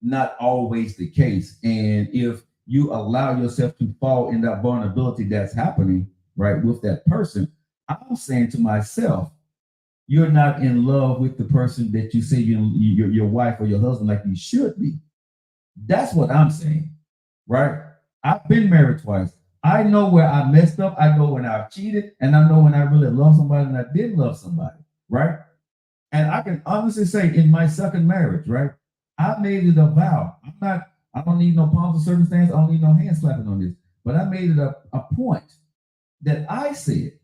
not always the case. And if you allow yourself to fall in that vulnerability that's happening, right, with that person, I'm saying to myself, you're not in love with the person that you say your wife or your husband like you should be. That's what I'm saying, right? I've been married twice. I know where I messed up. I know when I've cheated, and I know when I really love somebody and I didn't love somebody, right? And I can honestly say in my second marriage, right, I made it a vow. I don't need no pomps or circumstance. I don't need no hand slapping on this. But I made it a point that I said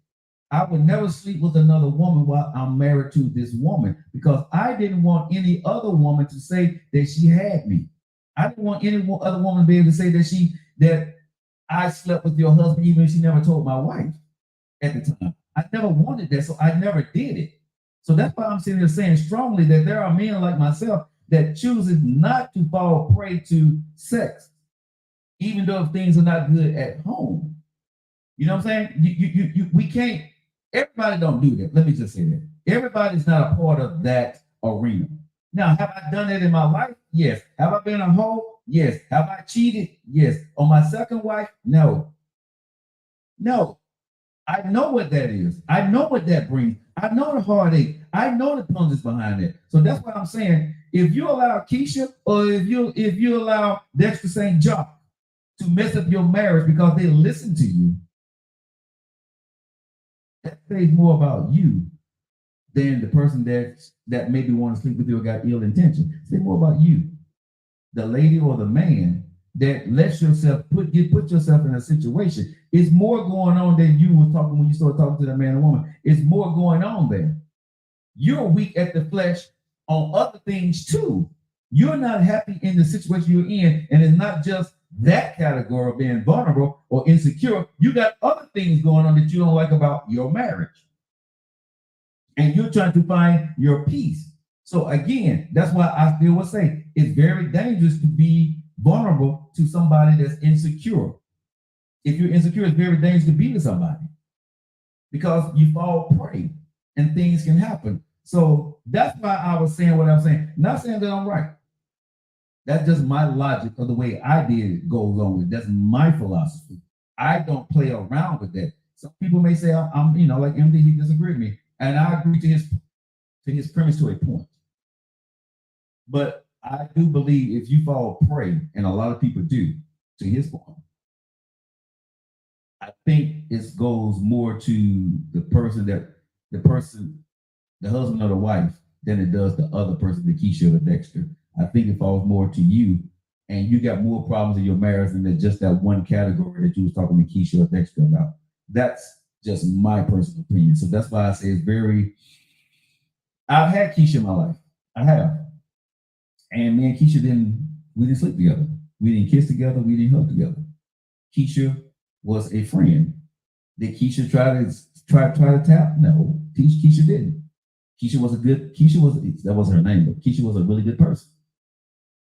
I would never sleep with another woman while I'm married to this woman, because I didn't want any other woman to say that she had me. I didn't want any other woman to be able to say that I slept with your husband, even if she never told my wife at the time. I never wanted that, so I never did it. So that's why I'm sitting here saying strongly that there are men like myself that chooses not to fall prey to sex, even though things are not good at home. You know what I'm saying? We can't. Everybody don't do that. Let me just say that. Everybody's not a part of that arena. Now, have I done it in my life? Yes. Have I been a hoe? Yes. Have I cheated? Yes. On my second wife? No. I know what that is. I know what that brings. I know the heartache. I know the punches behind it. So that's what I'm saying. If you allow Keisha or if you allow Dexter St. John to mess up your marriage because they listen to you, that says more about you than the person that maybe want to sleep with you or got ill intention. Say more about you, the lady or the man that lets yourself put yourself in a situation. It's more going on than you were talking when you started talking to the man or woman. It's more going on there. You're weak at the flesh. on other things too. You're not happy in the situation you're in, and it's not just that category of being vulnerable or insecure. You got other things going on that you don't like about your marriage, and you're trying to find your peace. So again, that's why I still would say it's very dangerous to be vulnerable to somebody that's insecure. If you're insecure, it's very dangerous to be with somebody because you fall prey and things can happen. So that's why I was saying what I'm saying. Not saying that I'm right. That's just my logic of the way I did it goes on with. That's my philosophy. I don't play around with that. Some people may say I'm like MD, he disagreed with me, and I agree to his premise to a point. But I do believe if you fall prey, and a lot of people do, to his point, I think it goes more to the person, the husband or the wife, than it does the other person, the Keisha or Dexter. I think it falls more to you, and you got more problems in your marriage than just that one category that you was talking to Keisha or Dexter about. That's just my personal opinion. So that's why I say it's very. I've had Keisha in my life. I have, and me and Keisha we didn't sleep together. We didn't kiss together. We didn't hug together. Keisha was a friend. Did Keisha try to tap? No, Keisha didn't. That wasn't her name, but Keisha was a really good person.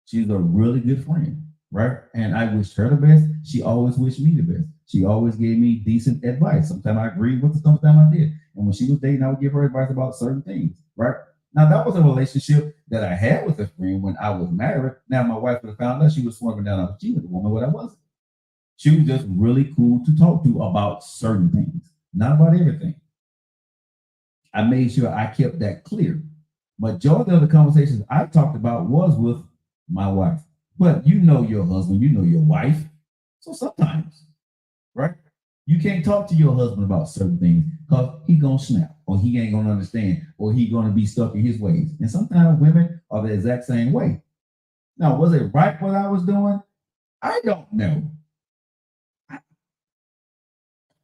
She's a really good friend, right? And I wished her the best. She always wished me the best. She always gave me decent advice. Sometimes I agreed with her, sometimes I did. And when she was dating, I would give her advice about certain things, right? Now, that was a relationship that I had with a friend when I was married. Now, my wife would have found out she was swerving down. I was cheating with a woman, but I wasn't. She was just really cool to talk to about certain things, not about everything. I made sure I kept that clear. Majority of the conversations I talked about was with my wife. But you know your husband, you know your wife. So sometimes, right? You can't talk to your husband about certain things because he gonna snap, or he ain't gonna understand, or he gonna be stuck in his ways. And sometimes women are the exact same way. Now, was it right what I was doing? I don't know.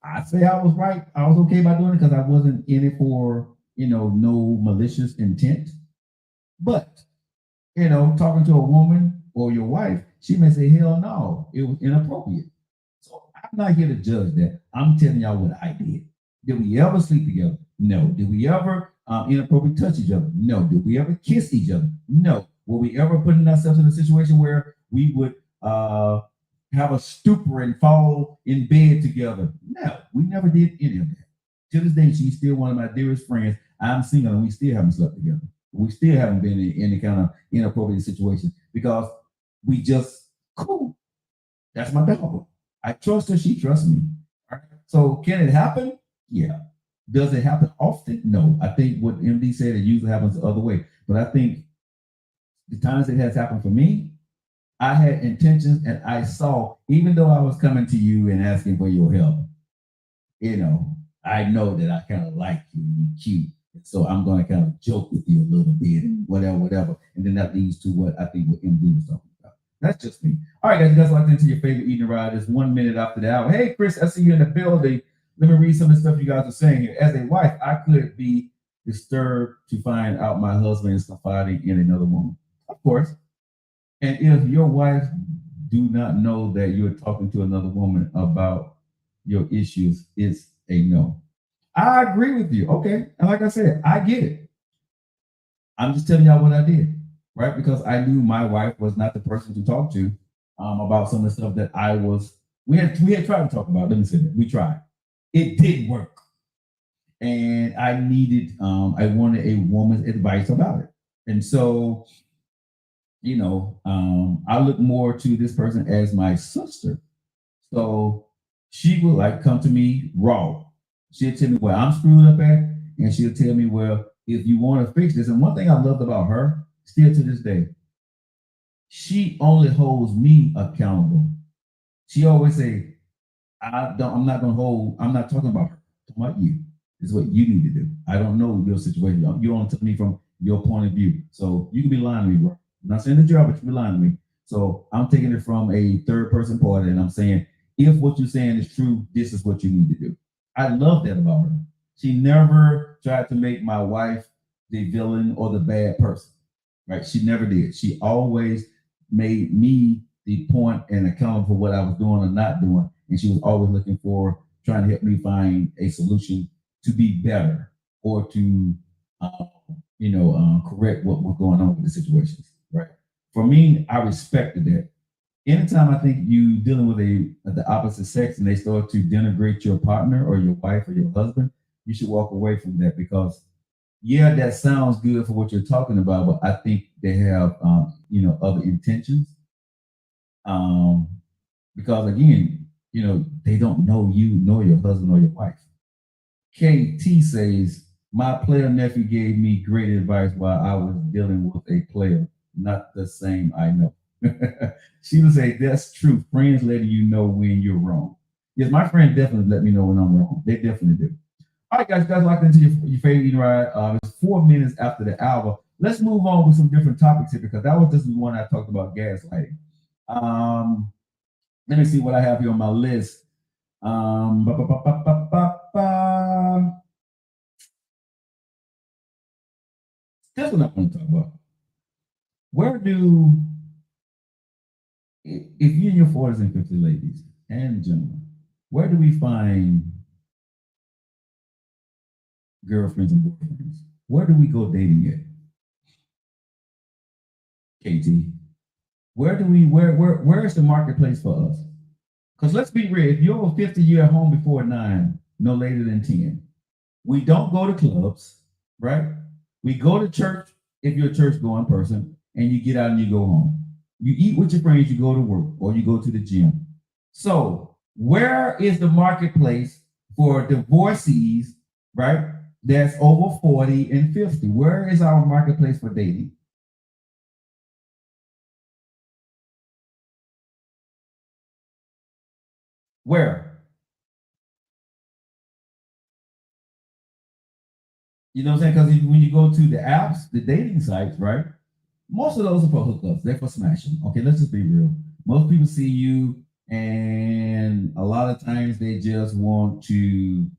I say I was right. I was okay by doing it because I wasn't in it for, no malicious intent. But, talking to a woman or your wife, she may say, hell no, it was inappropriate. So I'm not here to judge that. I'm telling y'all what I did. Did we ever sleep together? No. Did we ever inappropriately touch each other? No. Did we ever kiss each other? No. Were we ever putting ourselves in a situation where we would have a stupor and fall in bed together? No, we never did any of that. To this day, she's still one of my dearest friends. I'm single and we still haven't slept together. We still haven't been in any kind of inappropriate situation because we just cool. That's my dog. I trust her. She trusts me. All right. So can it happen? Yeah. Does it happen often? No. I think what MD said, it usually happens the other way. But I think the times it has happened for me, I had intentions and I saw, even though I was coming to you and asking for your help, I know that I kind of like you, you're cute. So I'm going to kind of joke with you a little bit and whatever. And then that leads to what I think what MD was talking about. That's just me. All right, guys, you guys locked into your favorite eating ride. It's 1 minute after the hour. Hey, Chris, I see you in the building. Let me read some of the stuff you guys are saying here. As a wife, I could be disturbed to find out my husband is confiding in another woman. Of course. And if your wife do not know that you're talking to another woman about your issues, it's a no. I agree with you. Okay. And like I said, I get it. I'm just telling y'all what I did, right? Because I knew my wife was not the person to talk to about some of the stuff that we had tried to talk about. Let me say that. We tried. It didn't work. And I wanted a woman's advice about it. And so, I look more to this person as my sister. So she would come to me raw. She'll tell me where I'm screwed up at, and she'll tell me, well, if you want to fix this. And one thing I loved about her, still to this day, she only holds me accountable. She always say, I'm not talking about her. I'm talking about you. This is what you need to do. I don't know your situation. You don't tell me from your point of view. So you can be lying to me, bro. I'm not saying the job, but you be lying to me. So I'm taking it from a third person party, and I'm saying, if what you're saying is true, this is what you need to do. I love that about her. She never tried to make my wife the villain or the bad person. right? She never did. She always made me the point and accountable for what I was doing or not doing. And she was always looking for trying to help me find a solution to be better or to, uh, correct what was going on with the situations, right? For me, I respected that. Anytime I think you dealing with the opposite sex and they start to denigrate your partner or your wife or your husband, you should walk away from that because yeah, that sounds good for what you're talking about, but I think they have other intentions. Um, because again, they don't know you nor your husband or your wife. KT says, my player nephew gave me great advice while I was dealing with a player, not the same I know. She would say, that's true. Friends letting you know when you're wrong. Yes, my friends definitely let me know when I'm wrong. They definitely do. All right, guys locked into your favorite eating ride. It's 4 minutes after the hour. Let's move on with some different topics here because that was just the one I talked about gaslighting. Um, Let me see what I have here on my list. Ba, ba, ba, ba, ba, ba, ba. That's what I want to talk about. Where do, if you're in your 40s and 50s, ladies and gentlemen, where do we find girlfriends and boyfriends? Where do we go dating at? KT, where is the marketplace for us? Because let's be real, if you're over 50, you're at home before 9, no later than 10. We don't go to clubs, right? We go to church if you're a church going person, and you get out and you go home. You eat with your friends, you go to work, or you go to the gym. So, where is the marketplace for divorcees, right? That's over 40 and 50. Where is our marketplace for dating? Where? You know what I'm saying? Because when you go to the apps, the dating sites, right? Most of those are for hookups. They're for smashing. Okay, let's just be real. Most people see you, and a lot of times they just want to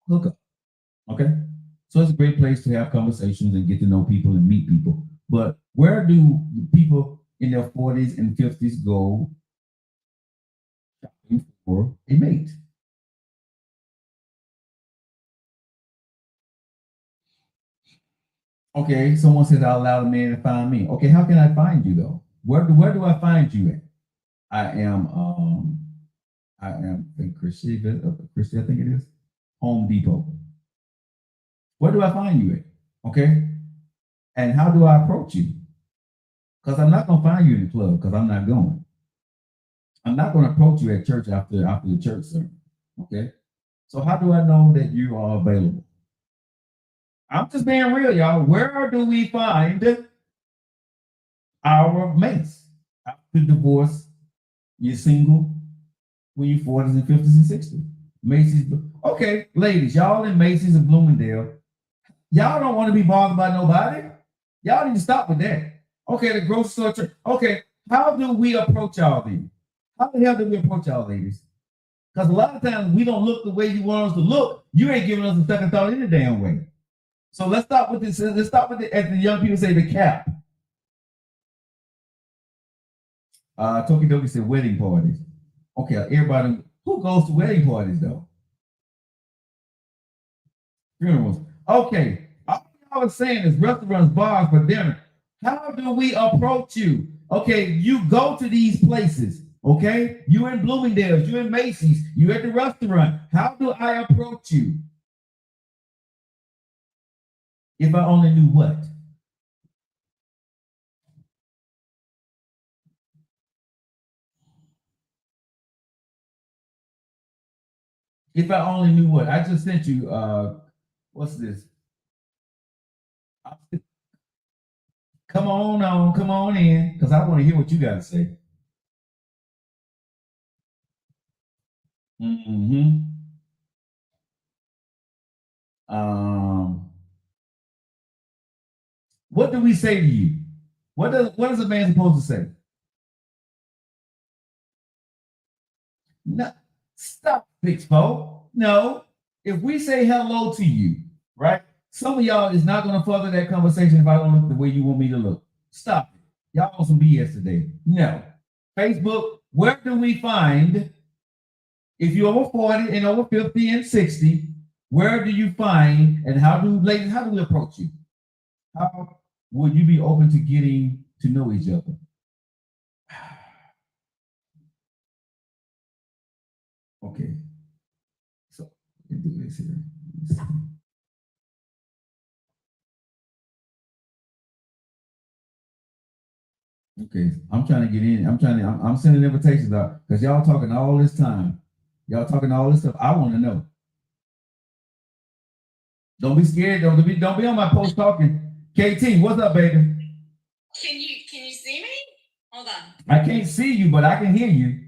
hook up. Okay, so it's a great place to have conversations and get to know people and meet people. But where do people in their 40s and 50s go shopping for a mate? Okay, someone says I'll allow the man to find me. Okay, how can I find you though? Where do I find you at? I am I am in Christie, Christie, I think it is Home Depot. Where do I find you at? Okay, and how do I approach you? Because I'm not gonna find you in the club because I'm not going. I'm not gonna approach you at church after the church sermon. Okay, so how do I know that you are available? I'm just being real, y'all. Where do we find our mates after divorce? You're single when you're 40s and 50s and 60s. Macy's. Okay, ladies, y'all in Macy's and Bloomingdale, y'all don't want to be bothered by nobody. Y'all need to stop with that. Okay, the grocery store. Okay, how do we approach y'all then? How the hell do we approach y'all, ladies? Because a lot of times we don't look the way you want us to look. You ain't giving us a second thought any damn way. So let's stop with this. Let's stop with as the young people say, the cap. Tokidoki said wedding parties. Okay, everybody who goes to wedding parties though? Funerals. Okay, all I was saying is restaurants, bars for dinner. How do we approach you? Okay, you go to these places. Okay, you in Bloomingdale's, you in Macy's, you at the restaurant. How do I approach you? If I only knew what. If I only knew what. I just sent you what's this? Come on in, because I want to hear what you got to say. Mm-hmm. Um, what do we say to you? What is a man supposed to say? No, stop, Big Bo. No. If we say hello to you, right? Some of y'all is not going to further that conversation if I don't look the way you want me to look. Stop it. Y'all on some BS today. No. Facebook, where do we find, if you're over 40 and over 50 and 60, where do you find, and how do we approach you? How would you be open to getting to know each other? Okay. So, let me do this here. Okay, I'm trying to get in. I'm sending invitations out because y'all talking all this time. Y'all talking all this stuff. I want to know. Don't be scared. Don't be on my post talking. KT, what's up, baby? Can you see me? Hold on. I can't see you, but I can hear you.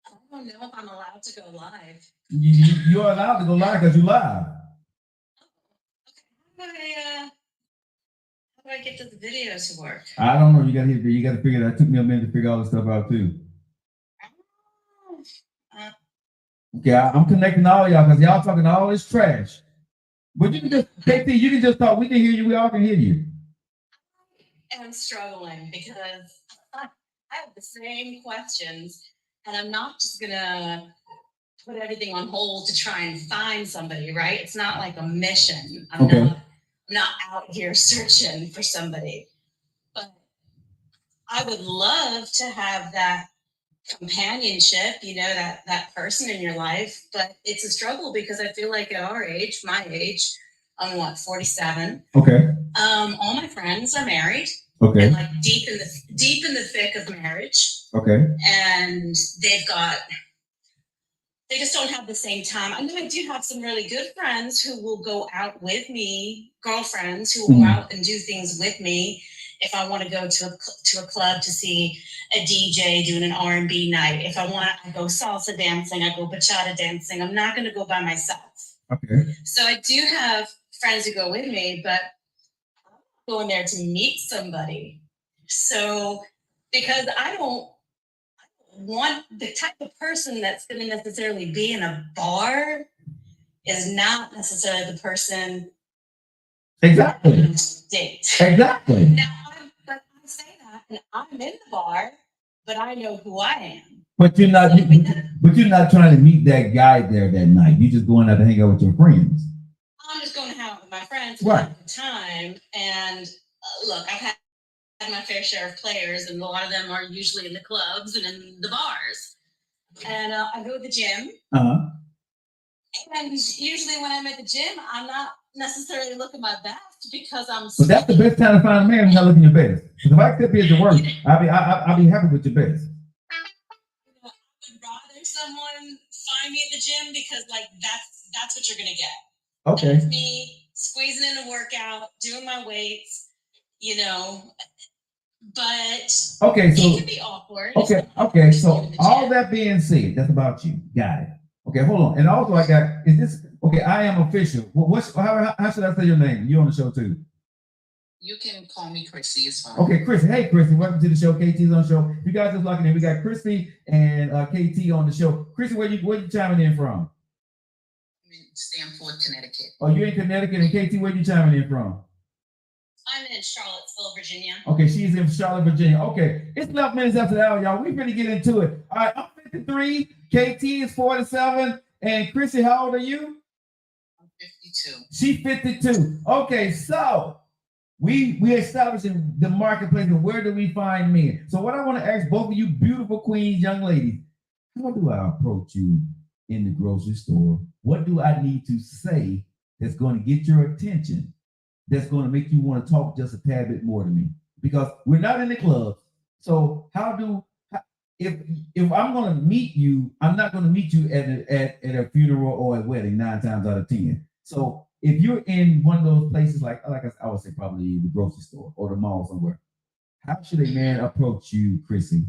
I don't know if I'm allowed to go live. You're allowed to go live because you live. Okay. How do I get this video to work? I don't know. You got to figure that. It took me a minute to figure all this stuff out too. Okay, I'm connecting all y'all because y'all talking all this trash. But you can just KT, you can just talk. We can hear you. We all can hear you. I'm struggling because I have the same questions, and I'm not just gonna put everything on hold to try and find somebody, right? It's not like a mission. I'm not out here searching for somebody. But I would love to have that companionship, that person in your life. But it's a struggle because I feel like at our age, my age, I'm 47. Okay. All my friends are married. Okay. And like deep in the thick of marriage. Okay. And they just don't have the same time. I know I do have some really good friends who will go out with me, girlfriends who will go out and do things with me. If I want to go to a club to see a DJ doing an R&B night, if I go salsa dancing, I go bachata dancing. I'm not going to go by myself. Okay. So I do have friends who go with me, but I'm going there to meet somebody. So because I don't want the type of person that's going to necessarily be in a bar is not necessarily the person. Exactly. Date. Exactly. Now, I say that, and I'm in the bar, but I know who I am. But you're not. But you're not trying to meet that guy there that night. You're just going out to hang out with your friends. I'm just going to hang out with my friends, right? Have a good time, and look, I've had my fair share of players, and a lot of them are usually in the clubs and in the bars. And I go to the gym. And usually when I'm at the gym, I'm not necessarily looking my best because I'm. But that's the best time to find a man when you're not looking your best. Because if I accept you as your worst, I'll be happy with your best. I would rather someone find me at the gym because that's what you're gonna get. Okay. That's me squeezing in a workout, doing my weights, But okay, so it can be awkward. Okay. So all that being said, that's about you. Got it. Okay, hold on. And also, is this okay? I am official. How should I say your name? You're on the show too. You can call me Chrissy. It's fine. Okay, Chrissy. Hey, Chrissy. Welcome to the show. KT's on the show. You guys just locking in. We got Chrissy and KT on the show. Chrissy, where you chiming in from? I'm in Stamford, Connecticut. Oh, you're in Connecticut, and KT, where you chiming in from? I'm in Charlottesville, Virginia. Okay, she's in Charlotte, Virginia. Okay, it's 11 minutes after the hour, y'all. We're going to get into it. All right, I'm 53. KT is 47. And Chrissy, how old are you? I'm 52. She's 52. Okay, so we establishing the marketplace and where do we find men? So what I want to ask both of you beautiful queens, young ladies, how do I approach you in the grocery store? What do I need to say that's going to get your attention? That's going to make you want to talk just a tad bit more to me, because we're not in the club. So if I'm going to meet you, I'm not going to meet you at a funeral or a wedding 9 times out of 10. So if you're in one of those places, like I would say probably the grocery store or the mall somewhere, how should a man approach you, Chrissy?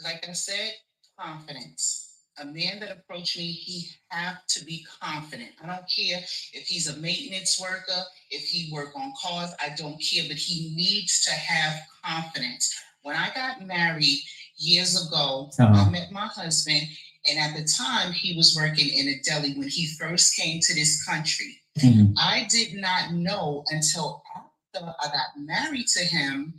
Like I said, confidence. A man that approached me, he have to be confident. I don't care if he's a maintenance worker, if he work on cars, I don't care, but he needs to have confidence. When I got married years ago, I met my husband, And at the time, he was working in a deli when he first came to this country. I did not know until after I got married to him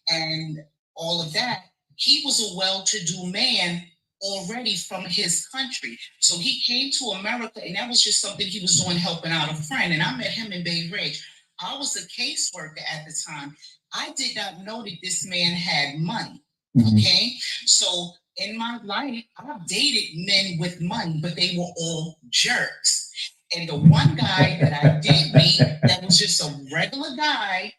and all of that, he was a well-to-do man already from his country. So he came to America, and that was just something he was doing, helping out a friend. And I met him in Bay Ridge. I was a caseworker at the time. I did not know that this man had money. Okay, so in my life, I've dated men with money, but they were all jerks. And the one guy that I did meet that was just a regular guy,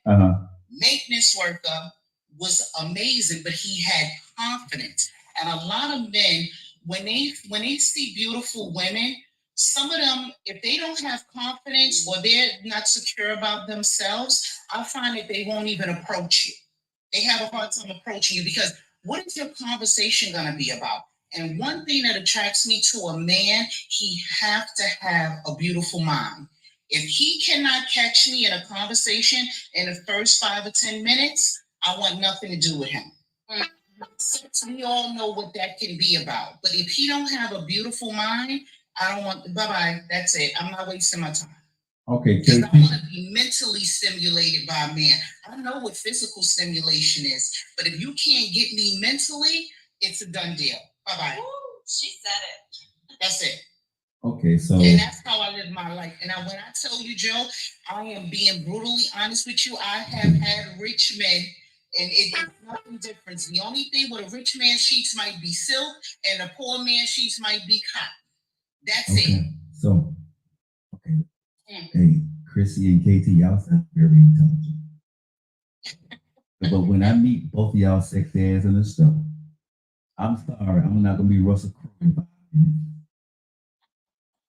maintenance worker, was amazing, but he had confidence. And a lot of men, when they see beautiful women, some of them, if they don't have confidence or they're not secure about themselves, I find that they won't even approach you. They have a hard time approaching you because what is your conversation going to be about? And one thing that attracts me to a man, he have to have a beautiful mind. If he cannot catch me in a conversation in the first 5 or 10 minutes, I want nothing to do with him. Sex, we all know what that can be about. But if he don't have a beautiful mind, I don't want, bye-bye, that's it. I'm not wasting my time. Okay, because I want to be mentally stimulated by a man. I know what physical stimulation is, but if you can't get me mentally, it's a done deal. Bye-bye. Ooh, she said it. That's it. Okay, so. And that's how I live my life. And when I tell you, Joe, I am being brutally honest with you. I have had rich men, and it is nothing different. The only thing with a rich man's sheets might be silk, and a poor man's sheets might be cotton. That's it. So, okay. Hey, Chrissy and KT, y'all sound very intelligent. But when I meet both of y'all sex ass in the store, I'm sorry, I'm not gonna be Russell Crowe in 5 minutes.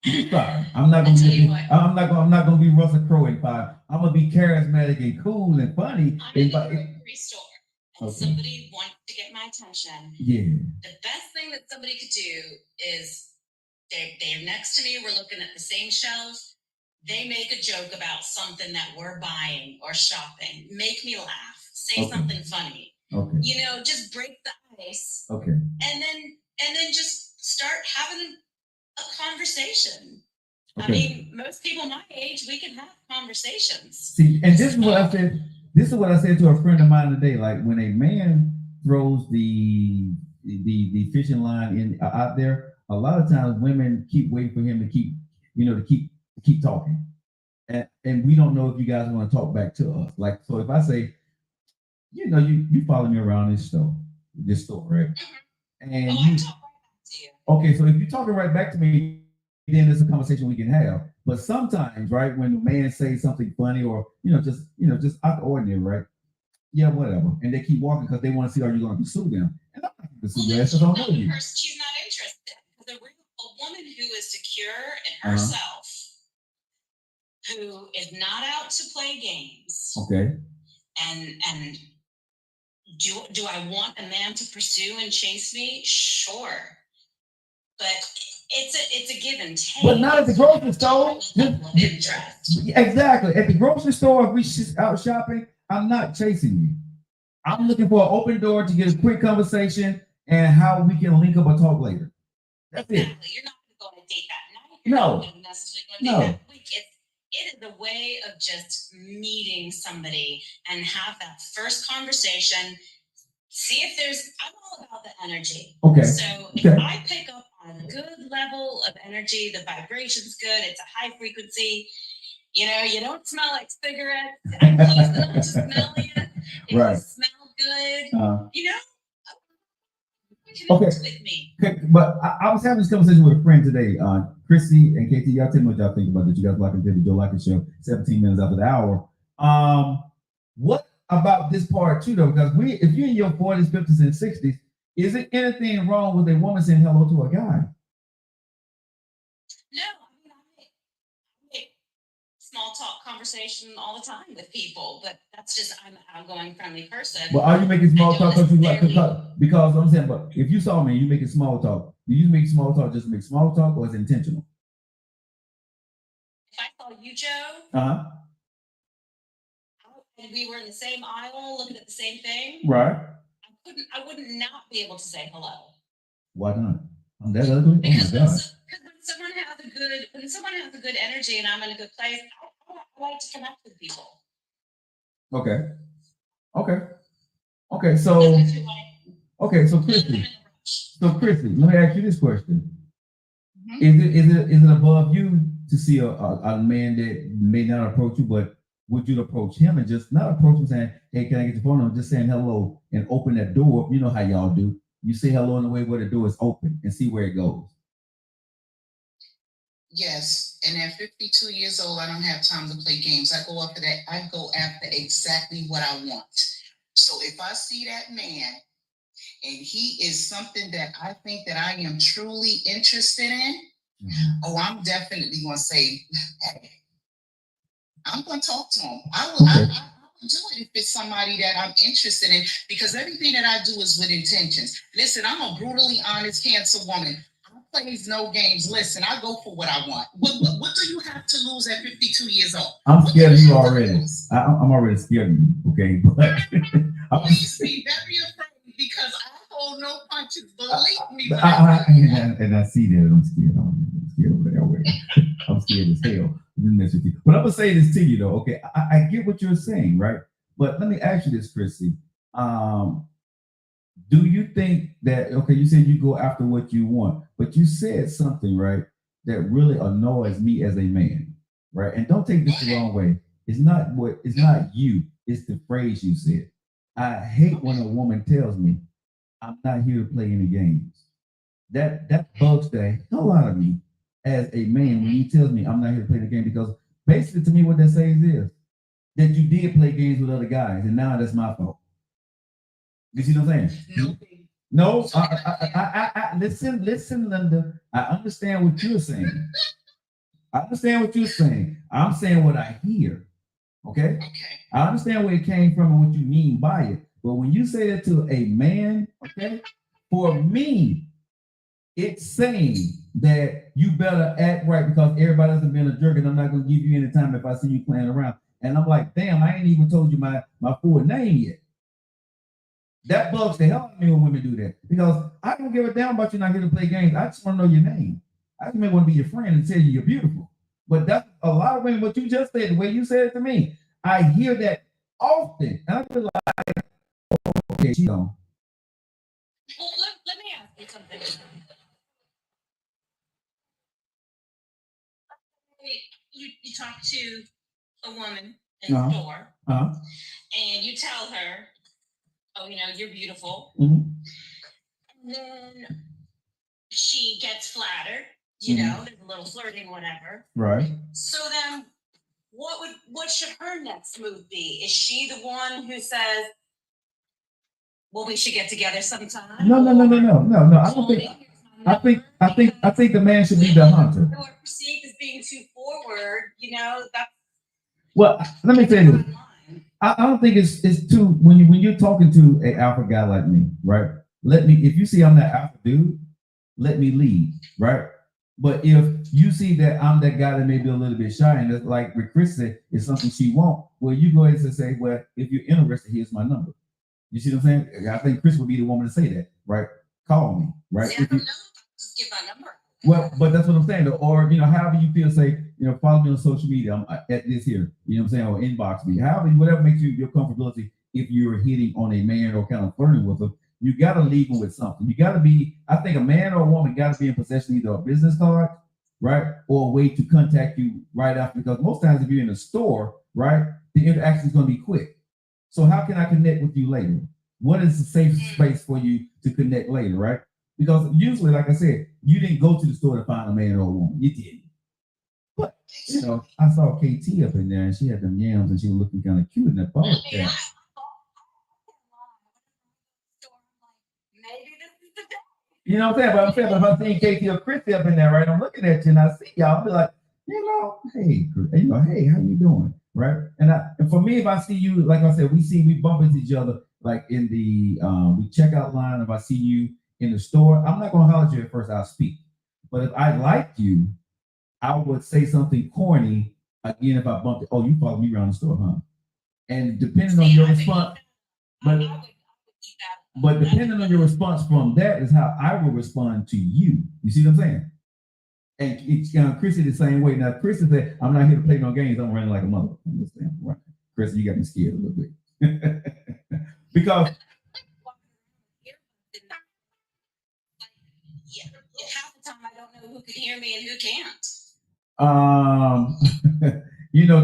I'm sorry, I'm not gonna be Russell Crowe in 5. I'm gonna be charismatic and cool and funny. I'm in the grocery store and somebody wants to get my attention. Yeah. The best thing that somebody could do is they're next to me, we're looking at the same shelf. They make a joke about something that we're buying or shopping. Make me laugh. Say something funny. Okay. You know, just break the ice. Okay. And then just start having a conversation. Okay. I mean, most people my age, we can have conversations. See, and this is what I said. This is what I said to a friend of mine today. Like when a man throws the fishing line in out there, a lot of times women keep waiting for him to keep talking, and we don't know if you guys want to talk back to us. Like, so if I say, you follow me around this store, right? And I talk right back to you. Okay, so if you're talking right back to me, then it's a conversation we can have. But sometimes, right, when the man says something funny or just out the ordinary, right? Yeah, whatever, and they keep walking because they want to see, are you going to pursue them? And I'm not going to pursue you because I don't know you. She's not interested. A woman who is secure in herself, who is not out to play games. Okay. And do I want a man to pursue and chase me? Sure. But it's a give and take. But not at the grocery store. Exactly. At the grocery store, if we out shopping, I'm not chasing you. I'm looking for an open door to get a quick conversation and how we can link up or talk later. That's exactly. it. You're not going to go on a date that night. You're not necessarily going to date that week. It is a way of just meeting somebody and have that first conversation. See if I'm all about the energy. Okay. So if I pick up on a good level of energy, the vibration's good, it's a high frequency, you don't smell like cigarettes. I'm close enough to smell you. If you smell good, connect with me. Okay, but I was having this conversation with a friend today. Chrissy and KT, y'all tell me what y'all think about this. You guys like it, Joe like the show, 17 minutes after the hour. What about this part too, though? Because if you're in your 40s, 50s, and 60s, is there anything wrong with a woman saying hello to a guy? No, I make small talk conversation all the time with people, but that's just I'm an outgoing, friendly person. Well, are you making small talk because I'm saying, but if you saw me, you making small talk. Do you make small talk just to make small talk, or is it intentional? If I saw you, Joe, and we were in the same aisle looking at the same thing, right? I wouldn't not be able to say hello. Why not? I'm that ugly? Oh Because my when, God. when someone has a good energy and I'm in a good place, I like to connect with people. Okay. Okay. Okay. That's So, what you like. okay. So, I'm in a Chrissy. rush. So, Chrissy, let me ask you this question. Mhm. Is it above you to see a man that may not approach you, but would you approach him and just not approach him saying, "Hey, can I get your phone number?" Just saying hello and open that door. You know how y'all do. You say hello in the way where the door is open and see where it goes. Yes, and at 52 years old, I don't have time to play games. I go after that. I go after exactly what I want. So if I see that man and he is something that I think that I am truly interested in, oh, I'm definitely going to say, hey, I'm going to talk to him. I will. Okay. I will do it if it's somebody that I'm interested in, because everything that I do is with intentions. Listen, I'm a brutally honest Cancer woman. I plays no games. Listen, I go for what I want. What do you have to lose at 52 years old? I'm What scared do of you have to already. lose? I'm already scared of you. Okay, but Please be very afraid, because I hold no punches. Believe me when I, I tell you that. and I see that I'm scared. I'm scared over there already. I'm scared as hell. With you. But I'm gonna say this to you though. Okay, I get what you're saying, right? But let me ask you this, Chrissy. Um, do you think that okay? You said you go after what you want, but you said something right that really annoys me as a man, right? And don't take this the wrong way. It's not you. It's the phrase you said. I hate when a woman tells me I'm not here to play any games. That bugs the hell out of me as a man when he tells me I'm not here to play the game because basically to me what that says is that you did play games with other guys and now that's my fault. You see what I'm saying? No. No, listen, Linda. I understand what you're saying. I understand what you're saying. I'm saying what I hear. Okay? Okay. I understand where it came from and what you mean by it. But when you say that to a man, okay, for me, it's saying that you better act right because everybody hasn't been a jerk and I'm not going to give you any time if I see you playing around. And I'm like, damn, I ain't even told you my full name yet. That bugs the hell out of me when women do that because I don't give a damn about you not here to play games. I just want to know your name. I just may want to be your friend and tell you you're beautiful. But that's a lot of women, what you just said, the way you said it to me, I hear that often. And I feel like, okay, she don't. Well, let me ask you something. You talk to a woman in the store and you tell her, oh, you're beautiful. Mhm. And then she gets flattered, there's a little flirting, whatever. Right. So then what should her next move be? Is she the one who says, well, we should get together sometime? No. I don't think. I think the man should be the hunter. Who are perceived as being too forward, that's. Well, let me tell you. I don't think it's too when you're talking to an alpha guy like me, right? If you see I'm that alpha dude, let me lead, right? But if you see that I'm that guy that may be a little bit shy and that's like with Chris said, it's something she won't, well, you go ahead and say, well, if you're interested, here's my number. You see what I'm saying? I think Chris would be the woman to say that, right? Call me, right? See, I don't know. Just give my number. Well, but that's what I'm saying. Or, however you feel, say, follow me on social media. I'm at this here, you know what I'm saying? Or inbox me. However, whatever makes you your comfortability if you're hitting on a man or kind of flirting with them, you got to leave them with something. You got to be, I think a man or a woman got to be in possession of either a business card, right? Or a way to contact you right after. Because most times if you're in a store, right, the interaction is going to be quick. So how can I connect with you later? What is the safe space for you to connect later, right? Because usually, like I said, you didn't go to the store to find a man or a woman. You didn't. But, I saw KT up in there and she had them yams and she was looking kind of cute in that ball. Maybe this is the day. You know what I'm saying? But if I'm seeing KT or Chrissy up in there, right, I'm looking at you and I see y'all, I'll be like, hey, hey, how you doing? Right? And for me, if I see you, like I said, we bump into each other like in the we checkout line. If I see you in the store, I'm not gonna holler at you at first, I'll speak. But if I like you, I would say something corny again if I bumped it. Oh, you follow me around the store, huh? And depending on your response, but But depending on your response from that is how I will respond to you. You see what I'm saying? And Chrissy the same way. Now, Chrissy said, I'm not here to play no games. I'm running like a mother. Understand? Right. Chrissy, you got me scared a little bit. Because half the time I don't know who can hear me and who can't.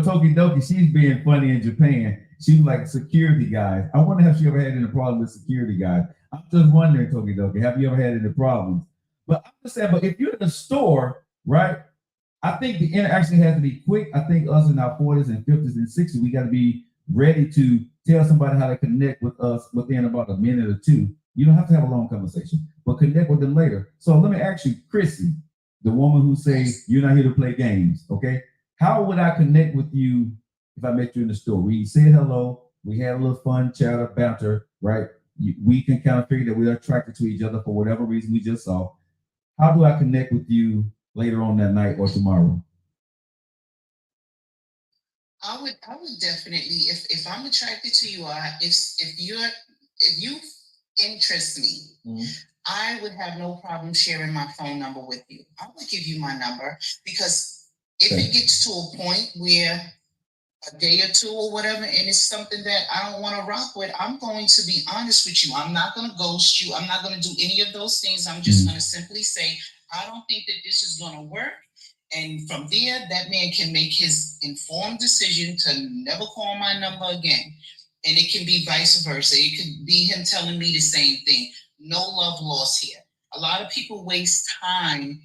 Tokidoki, she's being funny in Japan. She's like security guys. I wonder if she ever had any problem with security guys. I'm just wondering, Tokidoki, have you ever had any problems? But I'm just saying, but if you're in the store, right? I think the interaction has to be quick. I think us in our 40s and 50s and 60s, we got to be ready to tell somebody how to connect with us within about a minute or two. You don't have to have a long conversation, but connect with them later. So let me ask you, Chrissy, the woman who says you're not here to play games, okay? How would I connect with you if I met you in the store? We said hello, we had a little fun, chatter, banter, right? We can kind of figure that we're attracted to each other for whatever reason we just saw. How do I connect with you later on that night or tomorrow? I would definitely, if I'm attracted to you, if you interest me, I would have no problem sharing my phone number with you. I would give you my number, because if it gets to a point where a day or two or whatever, and it's something that I don't want to rock with, I'm going to be honest with you. I'm not going to ghost you. I'm not going to do any of those things. I'm just going to simply say, I don't think that this is going to work. And from there, that man can make his informed decision to never call my number again. And it can be vice versa. It could be him telling me the same thing. No love lost here. A lot of people waste time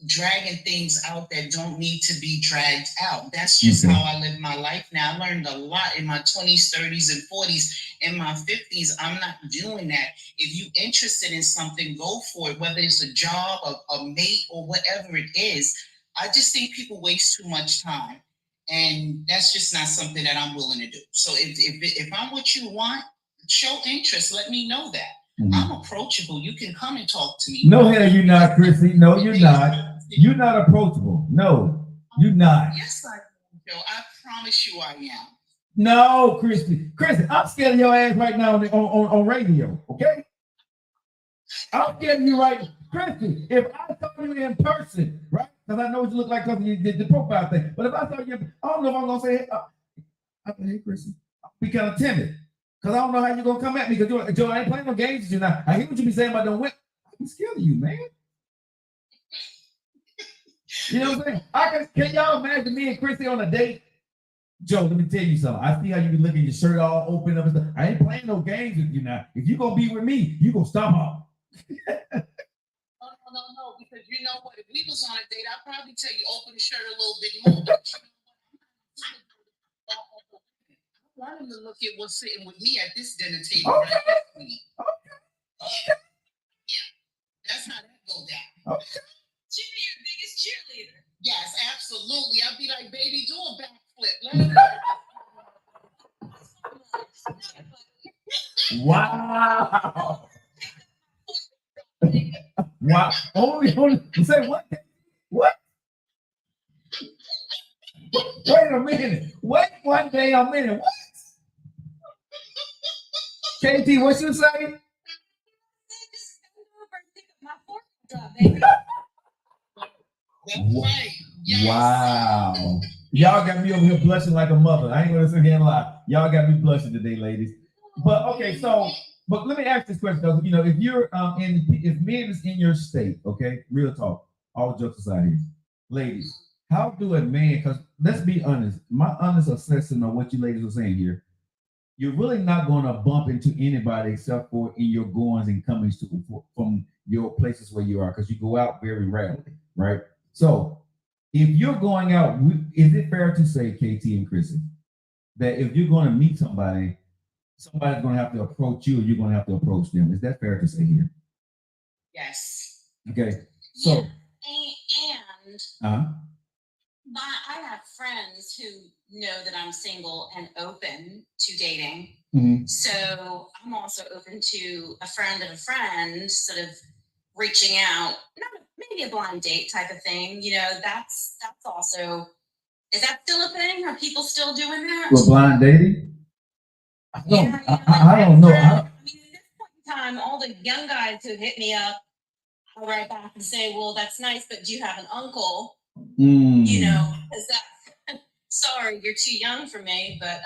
dragging things out that don't need to be dragged out. That's just how I live my life now. I learned a lot in my 20s, 30s, and 40s. In my 50s, I'm not doing that. If you're interested in something, go for it, whether it's a job, a mate, or whatever it is. I just think people waste too much time. And that's just not something that I'm willing to do. So if I'm what you want, show interest. Let me know that. I'm approachable. You can come and talk to me. No, hell, you're not, Chrissy. No, you're not. You're not approachable. No, you're not. Yes, I am, Joe. I promise you I am. No, Chrissy. Chrissy, I'm scared of your ass right now on radio, okay? I'm scared of you right. Chrissy, if I saw you in person, right? Because I know what you look like because you did the profile thing. But if I saw you, I don't know if I'm going to say, hey, Chrissy, I'll be kind of timid. Because I don't know how you're going to come at me. Because you're like, Joe, I ain't playing no games with you now. I hear what you be saying about them women. I'm scared of you, man. You know what I'm saying? Can y'all imagine me and Chrissy on a date? Joe, let me tell you something. I see how you be looking, your shirt all open up and stuff. I ain't playing no games with you now. If you're going to be with me, you're going to stop off. No, because you know what? If we was on a date, I'd probably tell you open the shirt a little bit more. But I want him to look at what's sitting with me at this dinner table right next to me. Okay. Yeah, that's how that go down. Okay. Jimmy, your biggest cheerleader. Yes, absolutely. I'd be like, baby, do a backflip. Wow. Wow. Only say what? What? Wait a minute. Wait one day a minute. What? KT, what you say? Right. Yes. Wow. Y'all got me over here blushing like a mother. I ain't gonna sit here and lie. Y'all got me blushing today, ladies. But okay, but let me ask this question, though. You know, if you're if men is in your state, okay, real talk, all jokes aside here, ladies, how do a man? Because let's be honest, my honest assessment of what you ladies are saying here, you're really not going to bump into anybody except for in your goings and comings from your places where you are, because you go out very rarely, right? So if you're going out, is it fair to say, KT and Chrissy, that if you're going to meet somebody's going to have to approach you, or you're going to have to approach them? Is that fair to say here? Yes. Okay. So. Yeah, and I have friends who know that I'm single and open to dating. Mm-hmm. So I'm also open to a friend of a friend, sort of reaching out, maybe a blind date type of thing. You know, that's also, is that still a thing? Are people still doing that? Well, blind dating? I don't know. I mean, at this point in time, all the young guys who hit me up, I'll write back and say, well, that's nice, but do you have an uncle? You know, because that, sorry, you're too young for me, but